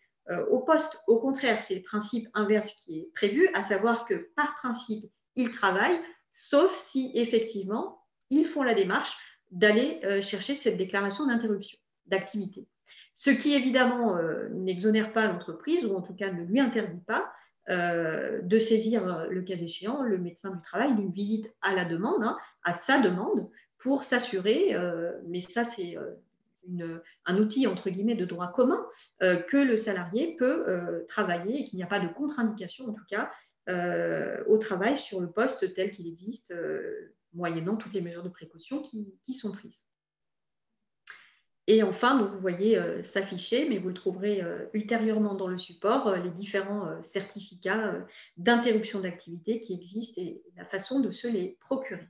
au poste. Au contraire, c'est le principe inverse qui est prévu, à savoir que par principe, ils travaillent, sauf si effectivement, ils font la démarche d'aller chercher cette déclaration d'interruption d'activité. Ce qui évidemment n'exonère pas l'entreprise, ou en tout cas ne lui interdit pas de saisir, le cas échéant, le médecin du travail d'une visite à la demande, à sa demande, pour s'assurer, mais ça c'est un outil entre guillemets de droit commun, que le salarié peut travailler et qu'il n'y a pas de contre-indication en tout cas au travail sur le poste tel qu'il existe, moyennant toutes les mesures de précaution qui sont prises. Et enfin, donc vous voyez s'afficher, mais vous le trouverez ultérieurement dans le support, les différents certificats d'interruption d'activité qui existent et la façon de se les procurer.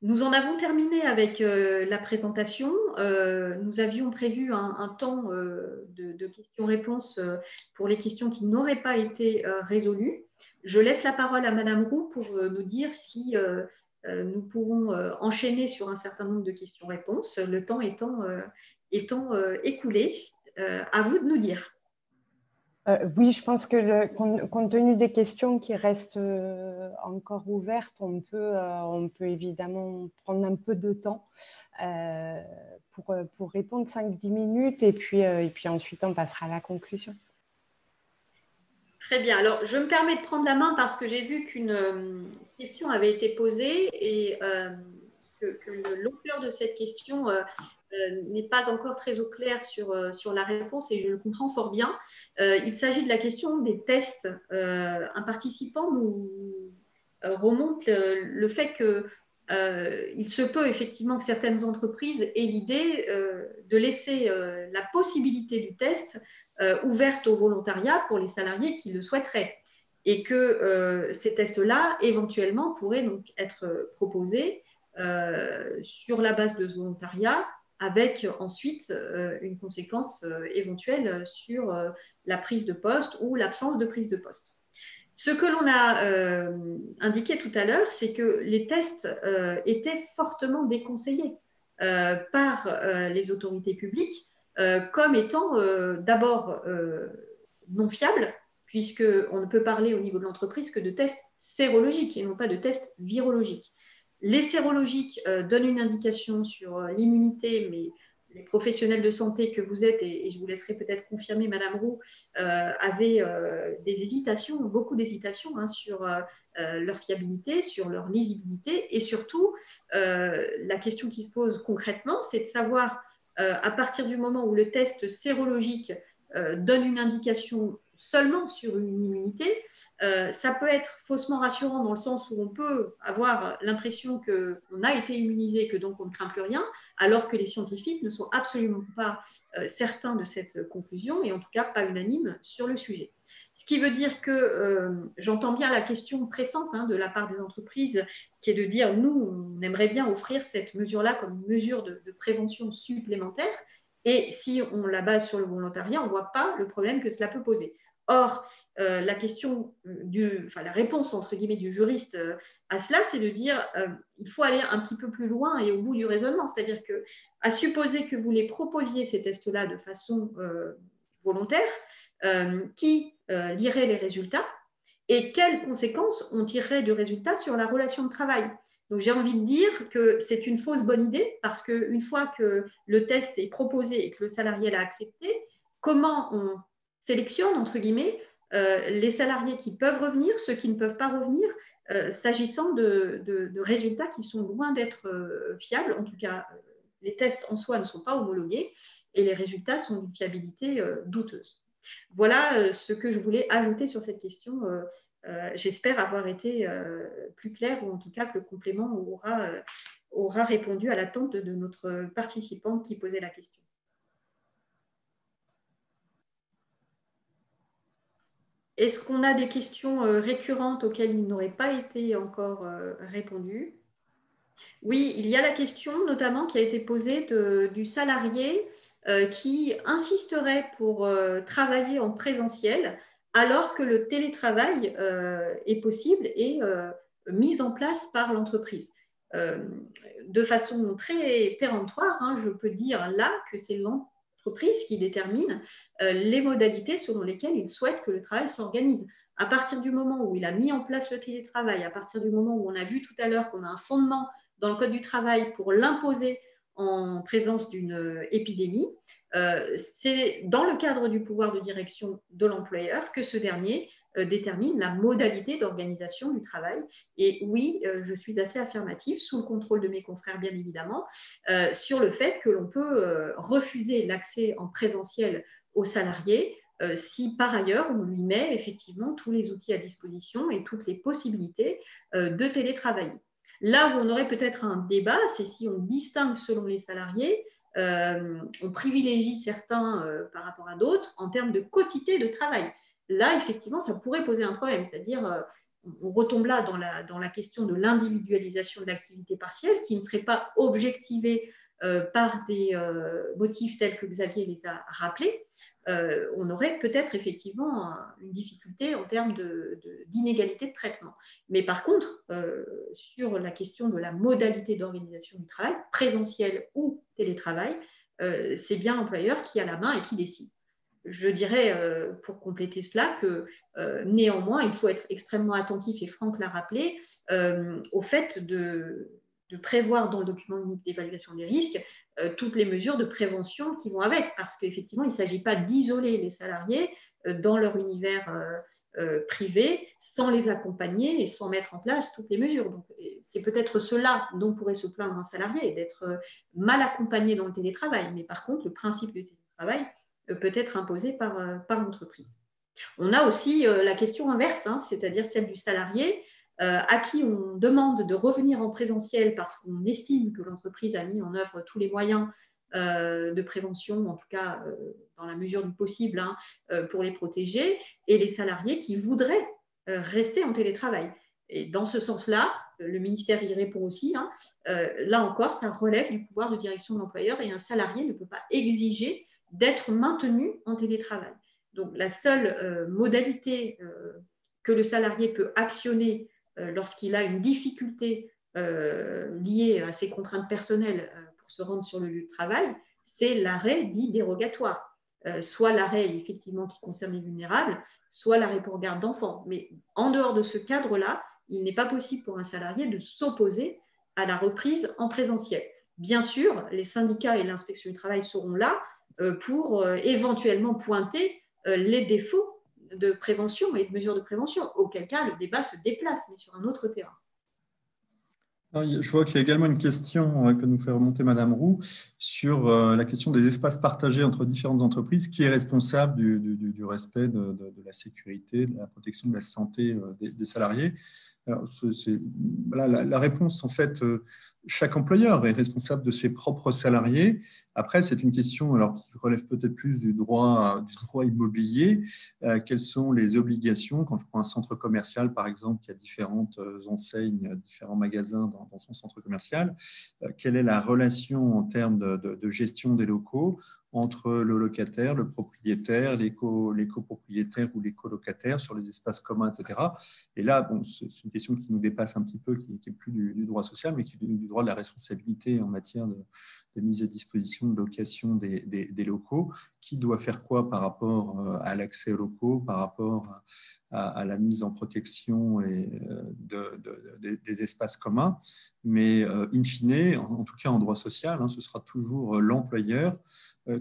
Nous en avons terminé avec la présentation. Nous avions prévu un temps de questions-réponses pour les questions qui n'auraient pas été résolues. Je laisse la parole à Madame Roux pour nous dire si nous pourrons enchaîner sur un certain nombre de questions-réponses, le temps étant écoulé. À vous de nous dire. Oui, je pense que compte tenu des questions qui restent encore ouvertes, on peut évidemment prendre un peu de temps pour répondre 5-10 minutes et puis ensuite on passera à la conclusion. Très bien. Alors, je me permets de prendre la main parce que j'ai vu qu'une question avait été posée et que l'auteur de cette question n'est pas encore très au clair sur la réponse et je le comprends fort bien. Il s'agit de la question des tests. Un participant nous remonte le fait que il se peut effectivement que certaines entreprises aient l'idée de laisser la possibilité du test ouverte au volontariat pour les salariés qui le souhaiteraient et que ces tests-là, éventuellement, pourraient donc être proposés sur la base de ce volontariat avec ensuite une conséquence éventuelle sur la prise de poste ou l'absence de prise de poste. Ce que l'on a indiqué tout à l'heure, c'est que les tests étaient fortement déconseillés par les autorités publiques comme étant d'abord non fiables, puisqu'on ne peut parler au niveau de l'entreprise que de tests sérologiques et non pas de tests virologiques. Les sérologiques donnent une indication sur l'immunité, mais les professionnels de santé que vous êtes, et je vous laisserai peut-être confirmer, Madame Roux, avaient des hésitations, beaucoup d'hésitations sur leur fiabilité, sur leur lisibilité, et surtout, la question qui se pose concrètement, c'est de savoir, à partir du moment où le test sérologique donne une indication seulement sur une immunité, ça peut être faussement rassurant dans le sens où on peut avoir l'impression qu'on a été immunisé et que donc on ne craint plus rien, alors que les scientifiques ne sont absolument pas certains de cette conclusion et en tout cas pas unanimes sur le sujet. Ce qui veut dire que j'entends bien la question pressante de la part des entreprises qui est de dire nous, on aimerait bien offrir cette mesure-là comme une mesure de prévention supplémentaire et si on la base sur le volontariat, on ne voit pas le problème que cela peut poser. Or, la question la réponse entre guillemets du juriste à cela, c'est de dire il faut aller un petit peu plus loin et au bout du raisonnement. C'est-à-dire que, à supposer que vous les proposiez ces tests-là de façon volontaire, qui lirait les résultats et quelles conséquences on tirerait du résultat sur la relation de travail. Donc, j'ai envie de dire que c'est une fausse bonne idée parce qu'une fois que le test est proposé et que le salarié l'a accepté, comment on sélectionne, entre guillemets, les salariés qui peuvent revenir, ceux qui ne peuvent pas revenir, s'agissant de résultats qui sont loin d'être fiables. En tout cas, les tests en soi ne sont pas homologués et les résultats sont d'une fiabilité douteuse. Voilà ce que je voulais ajouter sur cette question. J'espère avoir été plus claire ou en tout cas que le complément aura répondu à l'attente de notre participante qui posait la question. Est-ce qu'on a des questions récurrentes auxquelles il n'aurait pas été encore répondu? Oui, il y a la question notamment qui a été posée du salarié qui insisterait pour travailler en présentiel alors que le télétravail est possible et mis en place par l'entreprise. De façon très péremptoire, je peux dire là que c'est l'entreprise qui détermine les modalités selon lesquelles il souhaite que le travail s'organise. À partir du moment où il a mis en place le télétravail, à partir du moment où on a vu tout à l'heure qu'on a un fondement dans le Code du travail pour l'imposer en présence d'une épidémie, c'est dans le cadre du pouvoir de direction de l'employeur que ce dernier détermine la modalité d'organisation du travail. Et oui, je suis assez affirmative, sous le contrôle de mes confrères bien évidemment, sur le fait que l'on peut refuser l'accès en présentiel aux salariés si par ailleurs on lui met effectivement tous les outils à disposition et toutes les possibilités de télétravailler. Là où on aurait peut-être un débat, c'est si on distingue selon les salariés, on privilégie certains par rapport à d'autres en termes de quotité de travail. Là, effectivement, ça pourrait poser un problème, c'est-à-dire on retombe là dans la question de l'individualisation de l'activité partielle qui ne serait pas objectivée par des motifs tels que Xavier les a rappelés. On aurait peut-être effectivement une difficulté en termes d'inégalité de traitement. Mais par contre, sur la question de la modalité d'organisation du travail, présentiel ou télétravail, c'est bien l'employeur qui a la main et qui décide. Je dirais, pour compléter cela, que néanmoins, il faut être extrêmement attentif, et Franck l'a rappelé, au fait de prévoir dans le document unique d'évaluation des risques toutes les mesures de prévention qui vont avec, parce qu'effectivement, il ne s'agit pas d'isoler les salariés dans leur univers privés sans les accompagner et sans mettre en place toutes les mesures. Donc, c'est peut-être cela dont pourrait se plaindre un salarié, d'être mal accompagné dans le télétravail. Mais par contre, le principe du télétravail peut être imposé par l'entreprise. On a aussi la question inverse, hein, c'est-à-dire celle du salarié à qui on demande de revenir en présentiel parce qu'on estime que l'entreprise a mis en œuvre tous les moyens de prévention, en tout cas dans la mesure du possible, hein, pour les protéger, et les salariés qui voudraient rester en télétravail. Et dans ce sens-là, le ministère y répond aussi, hein, là encore, ça relève du pouvoir de direction de l'employeur et un salarié ne peut pas exiger d'être maintenu en télétravail. Donc, la seule modalité que le salarié peut actionner lorsqu'il a une difficulté liée à ses contraintes personnelles pour se rendre sur le lieu de travail, c'est l'arrêt dit dérogatoire. Soit l'arrêt effectivement qui concerne les vulnérables, soit l'arrêt pour garde d'enfants. Mais en dehors de ce cadre-là, il n'est pas possible pour un salarié de s'opposer à la reprise en présentiel. Bien sûr, les syndicats et l'inspection du travail seront là pour éventuellement pointer les défauts de prévention et de mesures de prévention, auquel cas le débat se déplace, mais sur un autre terrain. Je vois qu'il y a également une question que nous fait remonter Madame Roux sur la question des espaces partagés entre différentes entreprises. Qui est responsable du respect de la sécurité, de la protection de la santé des salariés? Alors, la réponse, en fait, chaque employeur est responsable de ses propres salariés. Après, c'est une question qui relève peut-être plus du droit immobilier. Quelles sont les obligations? Quand je prends un centre commercial, par exemple, qui a différentes enseignes, différents magasins dans son centre commercial, quelle est la relation en termes de gestion des locaux entre le locataire, le propriétaire, les copropriétaires ou les colocataires sur les espaces communs, etc. Et là, bon, c'est une question qui nous dépasse un petit peu, qui n'est plus du droit social, mais qui est du droit de la responsabilité en matière de mise à disposition, de location des locaux. Qui doit faire quoi par rapport à l'accès aux locaux, par rapport à la mise en protection des espaces communs. Mais in fine, en tout cas en droit social, ce sera toujours l'employeur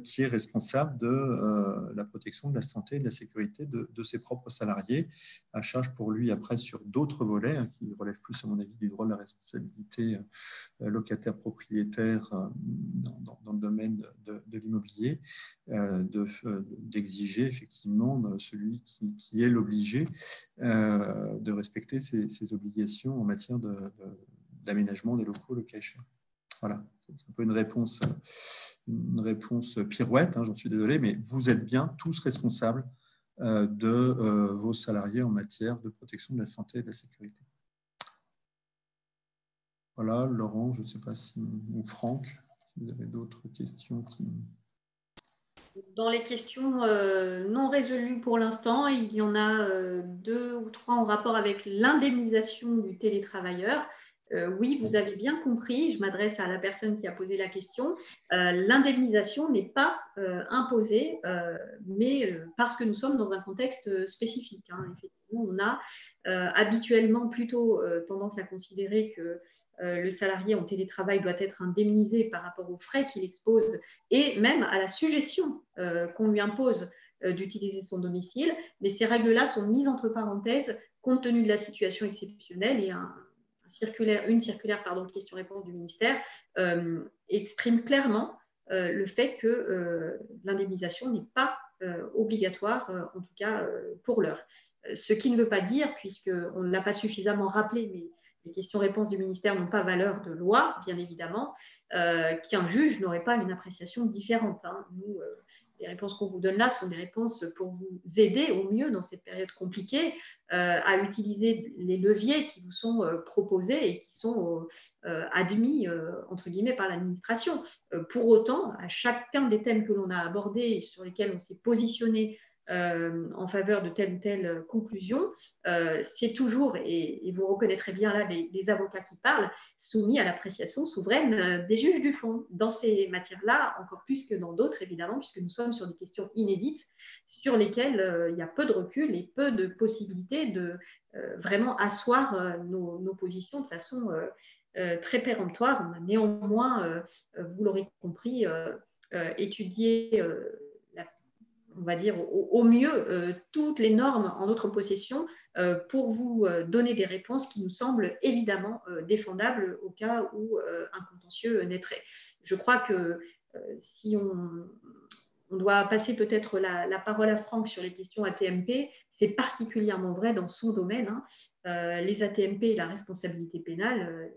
qui est responsable de la protection de la santé et de la sécurité de ses propres salariés, à charge pour lui après sur d'autres volets qui relèvent plus, à mon avis, du droit de la responsabilité locataire-propriétaire dans le domaine de l'immobilier, d'exiger effectivement celui qui est l'obligé de respecter ses obligations en matière d'aménagement des locaux, le cas échéant. Voilà, c'est un peu une réponse pirouette, j'en suis désolé, mais vous êtes bien tous responsables de vos salariés en matière de protection de la santé et de la sécurité. Voilà, Laurent, je ne sais pas ou Franck, si vous avez d'autres questions Dans les questions non résolues pour l'instant, il y en a 2 ou 3 en rapport avec l'indemnisation du télétravailleur. Oui, vous avez bien compris, je m'adresse à la personne qui a posé la question, l'indemnisation n'est pas imposée, mais parce que nous sommes dans un contexte spécifique. Effectivement, on a habituellement plutôt tendance à considérer que le salarié en télétravail doit être indemnisé par rapport aux frais qu'il expose et même à la suggestion qu'on lui impose d'utiliser son domicile. Mais ces règles-là sont mises entre parenthèses compte tenu de la situation exceptionnelle et une circulaire de question-réponse du ministère exprime clairement le fait que l'indemnisation n'est pas obligatoire, en tout cas pour l'heure. Ce qui ne veut pas dire, puisqu'on ne l'a pas suffisamment rappelé, mais les questions-réponses du ministère n'ont pas valeur de loi, bien évidemment, qu'un juge n'aurait pas une appréciation différente. Nous, les réponses qu'on vous donne là sont des réponses pour vous aider au mieux dans cette période compliquée à utiliser les leviers qui vous sont proposés et qui sont admis, entre guillemets, par l'administration. Pour autant, à chacun des thèmes que l'on a abordés et sur lesquels on s'est positionné en faveur de telle ou telle conclusion, c'est toujours, et vous reconnaîtrez bien là des avocats qui parlent, soumis à l'appréciation souveraine des juges du fond. Dans ces matières-là, encore plus que dans d'autres, évidemment, puisque nous sommes sur des questions inédites sur lesquelles il y a peu de recul et peu de possibilités de vraiment asseoir nos positions de façon très péremptoire. On a néanmoins, vous l'aurez compris, étudié on va dire au mieux toutes les normes en notre possession pour vous donner des réponses qui nous semblent évidemment défendables au cas où un contentieux naîtrait. Je crois que si on doit passer peut-être la parole à Franck sur les questions ATMP, c'est particulièrement vrai dans son domaine. Les ATMP et la responsabilité pénale,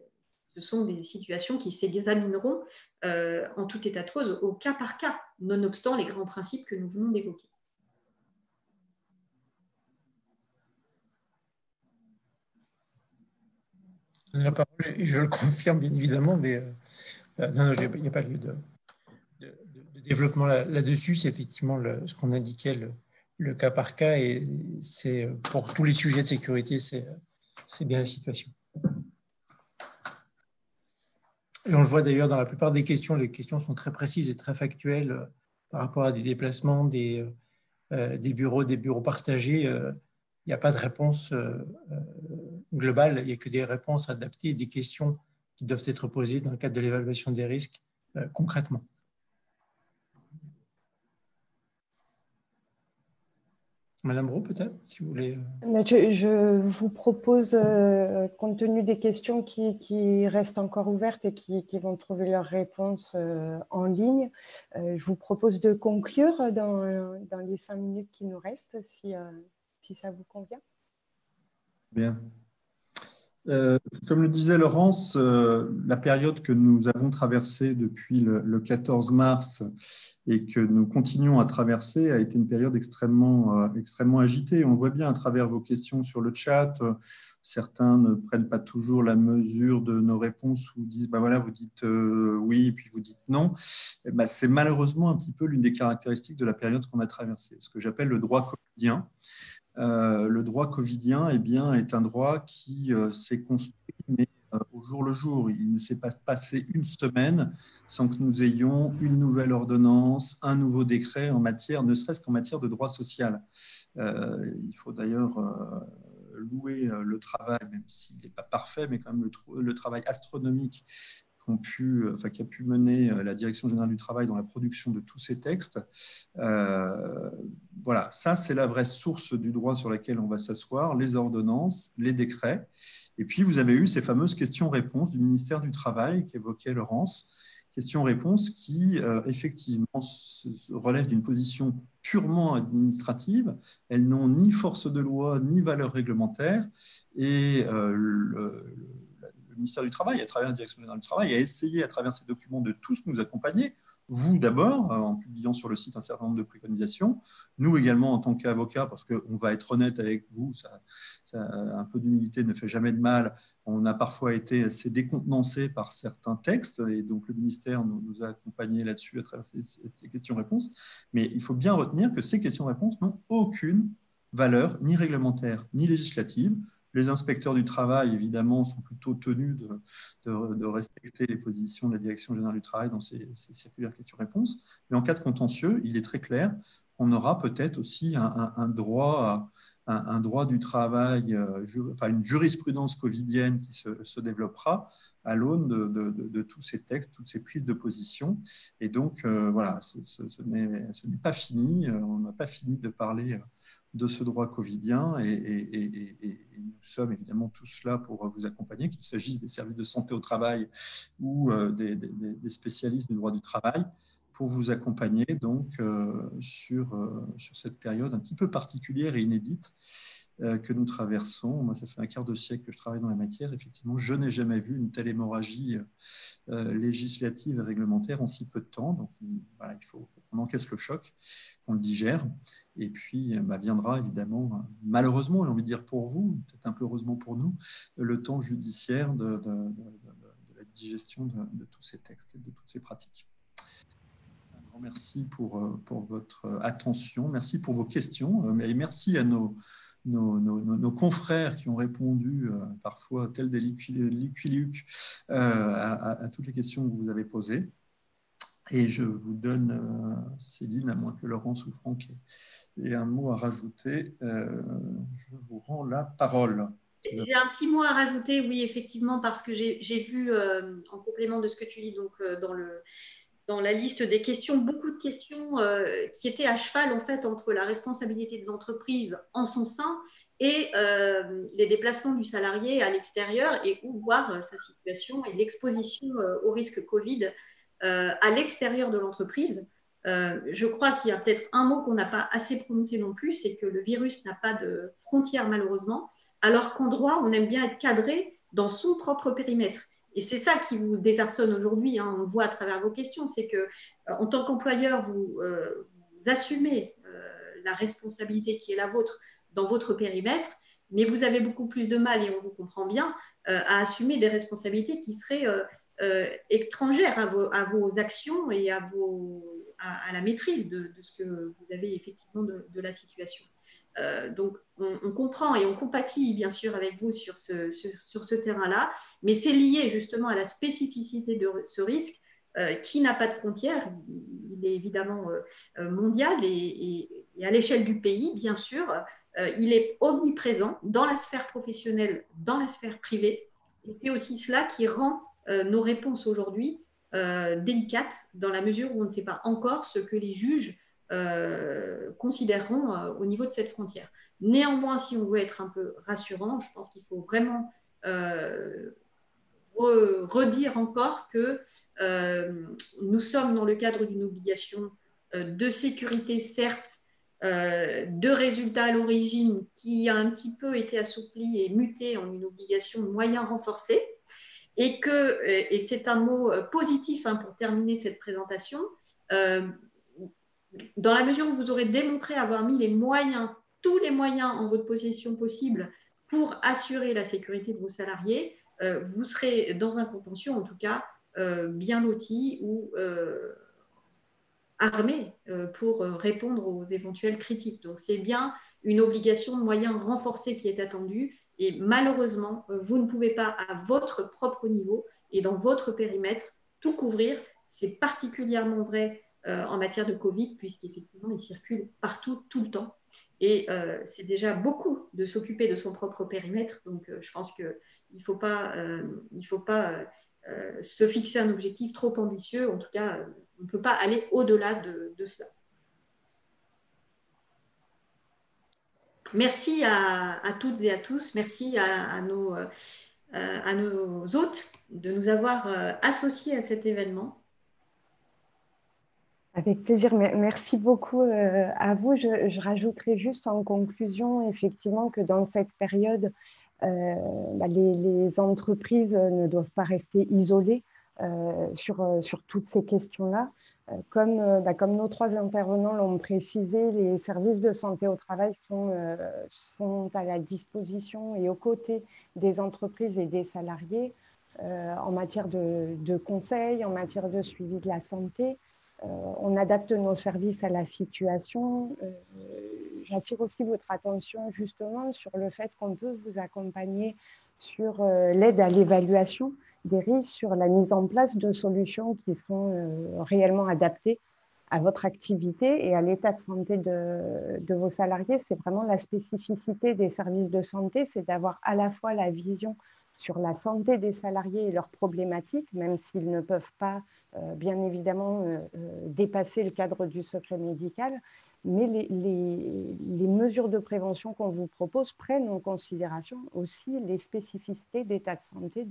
ce sont des situations qui s'examineront en tout état de cause au cas par cas, nonobstant les grands principes que nous venons d'évoquer. La parole, je le confirme bien évidemment, mais non, il n'y a pas lieu de développement là-dessus. C'est effectivement ce qu'on indiquait, le cas par cas, et c'est pour tous les sujets de sécurité, c'est bien la situation. Et on le voit d'ailleurs dans la plupart des questions, les questions sont très précises et très factuelles par rapport à des déplacements, des bureaux partagés. Il n'y a pas de réponse globale, il n'y a que des réponses adaptées et des questions qui doivent être posées dans le cadre de l'évaluation des risques concrètement. Madame Brault, peut-être, si vous voulez. Je vous propose, compte tenu des questions qui restent encore ouvertes et qui vont trouver leur réponse en ligne, je vous propose de conclure dans les 5 minutes qui nous restent, si ça vous convient. Bien. Comme le disait Laurence, la période que nous avons traversée depuis le 14 mars et que nous continuons à traverser a été une période extrêmement agitée. On voit bien à travers vos questions sur le chat, certains ne prennent pas toujours la mesure de nos réponses ou disent voilà, vous dites oui, puis vous dites non. C'est malheureusement un petit peu l'une des caractéristiques de la période qu'on a traversée, ce que j'appelle le droit covidien. Le droit covidien est un droit qui s'est construit, mais au jour le jour. Il ne s'est pas passé une semaine sans que nous ayons une nouvelle ordonnance, un nouveau décret en matière, ne serait-ce qu'en matière de droit social. Il faut d'ailleurs louer le travail, même s'il n'est pas parfait, mais quand même le travail astronomique qui a pu mener la Direction générale du travail dans la production de tous ces textes. Voilà, ça c'est la vraie source du droit sur laquelle on va s'asseoir, les ordonnances, les décrets. Et puis vous avez eu ces fameuses questions-réponses du ministère du Travail qu'évoquait Laurence, questions-réponses qui effectivement relèvent d'une position purement administrative. Elles n'ont ni force de loi ni valeur réglementaire, et le ministère du Travail, à travers la Direction générale du travail, a essayé à travers ces documents de tous nous accompagner, vous d'abord, en publiant sur le site un certain nombre de préconisations, nous également en tant qu'avocats, parce qu'on va être honnête avec vous, un peu d'humilité ne fait jamais de mal, on a parfois été assez décontenancés par certains textes, et donc le ministère nous a accompagnés là-dessus à travers ces questions-réponses, mais il faut bien retenir que ces questions-réponses n'ont aucune valeur ni réglementaire ni législative. Les inspecteurs du travail, évidemment, sont plutôt tenus de respecter les positions de la Direction générale du travail dans ces circulaires questions-réponses. Mais en cas de contentieux, il est très clair qu'on aura peut-être aussi un droit du travail, une jurisprudence covidienne qui se développera à l'aune de tous ces textes, toutes ces prises de position. Et donc, voilà, ce n'est pas fini. On n'a pas fini de parler de ce droit covidien et nous sommes évidemment tous là pour vous accompagner, qu'il s'agisse des services de santé au travail ou des spécialistes du droit du travail, pour vous accompagner donc sur cette période un petit peu particulière et inédite que nous traversons. Moi, ça fait un quart de siècle que je travaille dans la matière. Effectivement, je n'ai jamais vu une telle hémorragie législative et réglementaire en si peu de temps. Donc, il faut qu'on encaisse le choc, qu'on le digère. Et puis, viendra évidemment, malheureusement, j'ai envie de dire pour vous, peut-être un peu heureusement pour nous, le temps judiciaire de la digestion de tous ces textes et de toutes ces pratiques. Un grand merci pour votre attention. Merci pour vos questions. Et merci à nos confrères qui ont répondu parfois tels des liquilucs à toutes les questions que vous avez posées. Et je vous donne, Céline, à moins que Laurence ou Franck ait un mot à rajouter, je vous rends la parole. J'ai un petit mot à rajouter, oui, effectivement, parce que j'ai vu, en complément de ce que tu dis donc, dans la liste des questions, beaucoup de questions qui étaient à cheval en fait entre la responsabilité de l'entreprise en son sein et les déplacements du salarié à l'extérieur et où voir sa situation et l'exposition au risque Covid à l'extérieur de l'entreprise. Je crois qu'il y a peut-être un mot qu'on n'a pas assez prononcé non plus, c'est que le virus n'a pas de frontières malheureusement, alors qu'en droit, on aime bien être cadré dans son propre périmètre. Et c'est ça qui vous désarçonne aujourd'hui, hein, on le voit à travers vos questions, c'est que en tant qu'employeur, vous assumez la responsabilité qui est la vôtre dans votre périmètre, mais vous avez beaucoup plus de mal, et on vous comprend bien, à assumer des responsabilités qui seraient étrangères à vos actions et à la maîtrise de ce que vous avez effectivement de la situation. Donc, on comprend et on compatit bien sûr avec vous sur ce terrain-là, mais c'est lié justement à la spécificité de ce risque qui n'a pas de frontières. Il est évidemment mondial et à l'échelle du pays, bien sûr. Il est omniprésent dans la sphère professionnelle, dans la sphère privée. Et c'est aussi cela qui rend nos réponses aujourd'hui délicates dans la mesure où on ne sait pas encore ce que les juges considéreront au niveau de cette frontière. Néanmoins, si on veut être un peu rassurant, je pense qu'il faut vraiment redire encore que nous sommes dans le cadre d'une obligation de sécurité, certes, de résultats à l'origine qui a un petit peu été assouplie et mutée en une obligation de moyens renforcés, et c'est un mot positif hein, pour terminer cette présentation, dans la mesure où vous aurez démontré avoir mis les moyens, tous les moyens en votre possession possible pour assurer la sécurité de vos salariés, vous serez dans un contentieux, en tout cas, bien loti ou armé pour répondre aux éventuelles critiques. Donc, c'est bien une obligation de moyens renforcés qui est attendue. Et malheureusement, vous ne pouvez pas, à votre propre niveau et dans votre périmètre, tout couvrir. C'est particulièrement vrai en matière de Covid, puisqu'effectivement, il circule partout, tout le temps. Et c'est déjà beaucoup de s'occuper de son propre périmètre. Donc, je pense qu'il ne faut pas, se fixer un objectif trop ambitieux. En tout cas, on ne peut pas aller au-delà de cela. Merci à toutes et à tous. Merci à nos hôtes de nous avoir associés à cet événement. Avec plaisir. Merci beaucoup à vous. Je rajouterai juste en conclusion, effectivement, que dans cette période, les entreprises ne doivent pas rester isolées sur toutes ces questions-là. Comme nos trois intervenants l'ont précisé, les services de santé au travail sont à la disposition et aux côtés des entreprises et des salariés en matière de conseils, en matière de suivi de la santé. On adapte nos services à la situation. J'attire aussi votre attention justement sur le fait qu'on peut vous accompagner sur l'aide à l'évaluation des risques, sur la mise en place de solutions qui sont réellement adaptées à votre activité et à l'état de santé de vos salariés. C'est vraiment la spécificité des services de santé, c'est d'avoir à la fois la vision sur la santé des salariés et leurs problématiques, même s'ils ne peuvent pas, bien évidemment, dépasser le cadre du secret médical, mais les mesures de prévention qu'on vous propose prennent en considération aussi les spécificités d'état de santé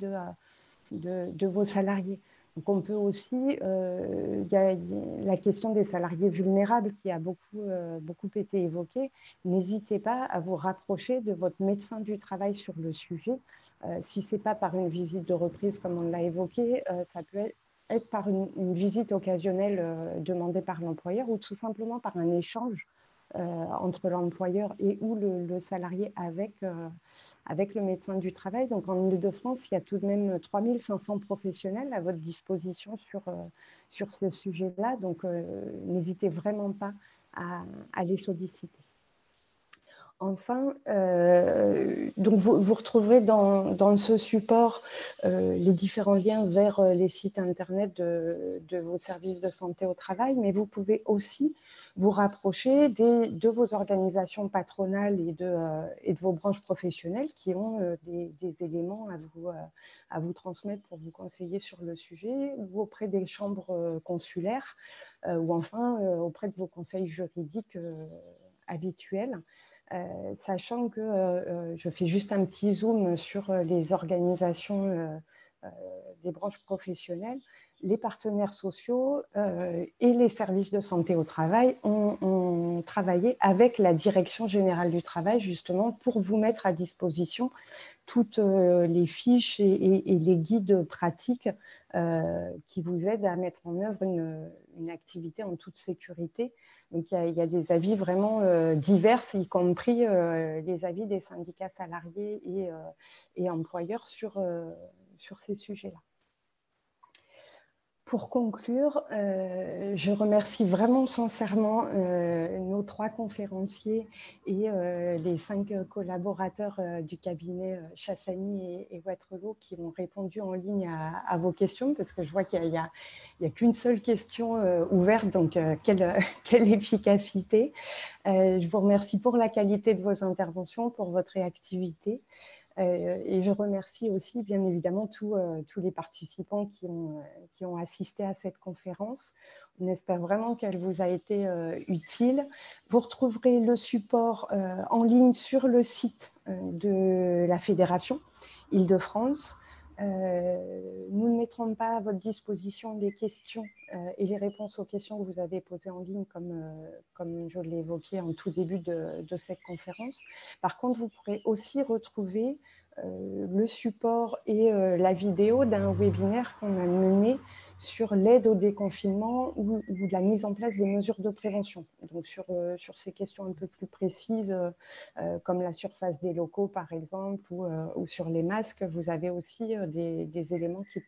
de vos salariés. Donc on peut aussi, il y a la question des salariés vulnérables qui a beaucoup été évoquée. N'hésitez pas à vous rapprocher de votre médecin du travail sur le sujet. Si ce n'est pas par une visite de reprise comme on l'a évoqué, ça peut être par une visite occasionnelle demandée par l'employeur ou tout simplement par un échange entre l'employeur et ou le salarié avec le médecin du travail. Donc en Île-de-France, il y a tout de même 3500 professionnels à votre disposition sur ce sujet-là. Donc n'hésitez vraiment pas à les solliciter. Enfin, donc vous retrouverez dans ce support les différents liens vers les sites internet de vos services de santé au travail, mais vous pouvez aussi vous rapprocher de vos organisations patronales et de vos branches professionnelles qui ont des éléments à vous transmettre pour vous conseiller sur le sujet, ou auprès des chambres consulaires, ou enfin auprès de vos conseils juridiques habituels. Sachant que je fais juste un petit zoom sur les organisations des branches professionnelles, les partenaires sociaux et les services de santé au travail ont travaillé avec la Direction générale du travail justement pour vous mettre à disposition toutes les fiches et les guides pratiques qui vous aident à mettre en œuvre une activité en toute sécurité. Donc, il y a des avis vraiment divers, y compris les avis des syndicats salariés et employeurs sur ces sujets-là. Pour conclure, je remercie vraiment sincèrement nos 3 conférenciers et les 5 collaborateurs du cabinet Chassani et Waterloo qui ont répondu en ligne à vos questions, parce que je vois qu'il n'y a qu'une seule question ouverte, donc quelle efficacité. Je vous remercie pour la qualité de vos interventions, pour votre réactivité. Et je remercie aussi, bien évidemment, tous les participants qui ont assisté à cette conférence. On espère vraiment qu'elle vous a été utile. Vous retrouverez le support en ligne sur le site de la Fédération Île-de-France. Nous ne mettrons pas à votre disposition les questions et les réponses aux questions que vous avez posées en ligne, comme je l'ai évoqué en tout début de cette conférence. Par contre, vous pourrez aussi retrouver le support et la vidéo d'un webinaire qu'on a mené sur l'aide au déconfinement ou la mise en place des mesures de prévention. Donc sur ces questions un peu plus précises, comme la surface des locaux par exemple, ou sur les masques, vous avez aussi des éléments qui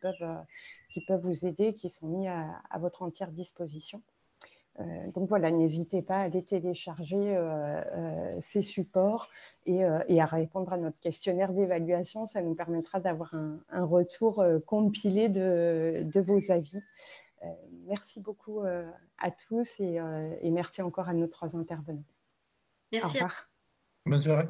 peuvent vous aider, qui sont mis à votre entière disposition. Donc voilà, n'hésitez pas à aller télécharger ces supports et à répondre à notre questionnaire d'évaluation. Ça nous permettra d'avoir un retour compilé de vos avis. Merci beaucoup à tous et merci encore à nos 3 intervenants. Merci. Au revoir. Bonne soirée.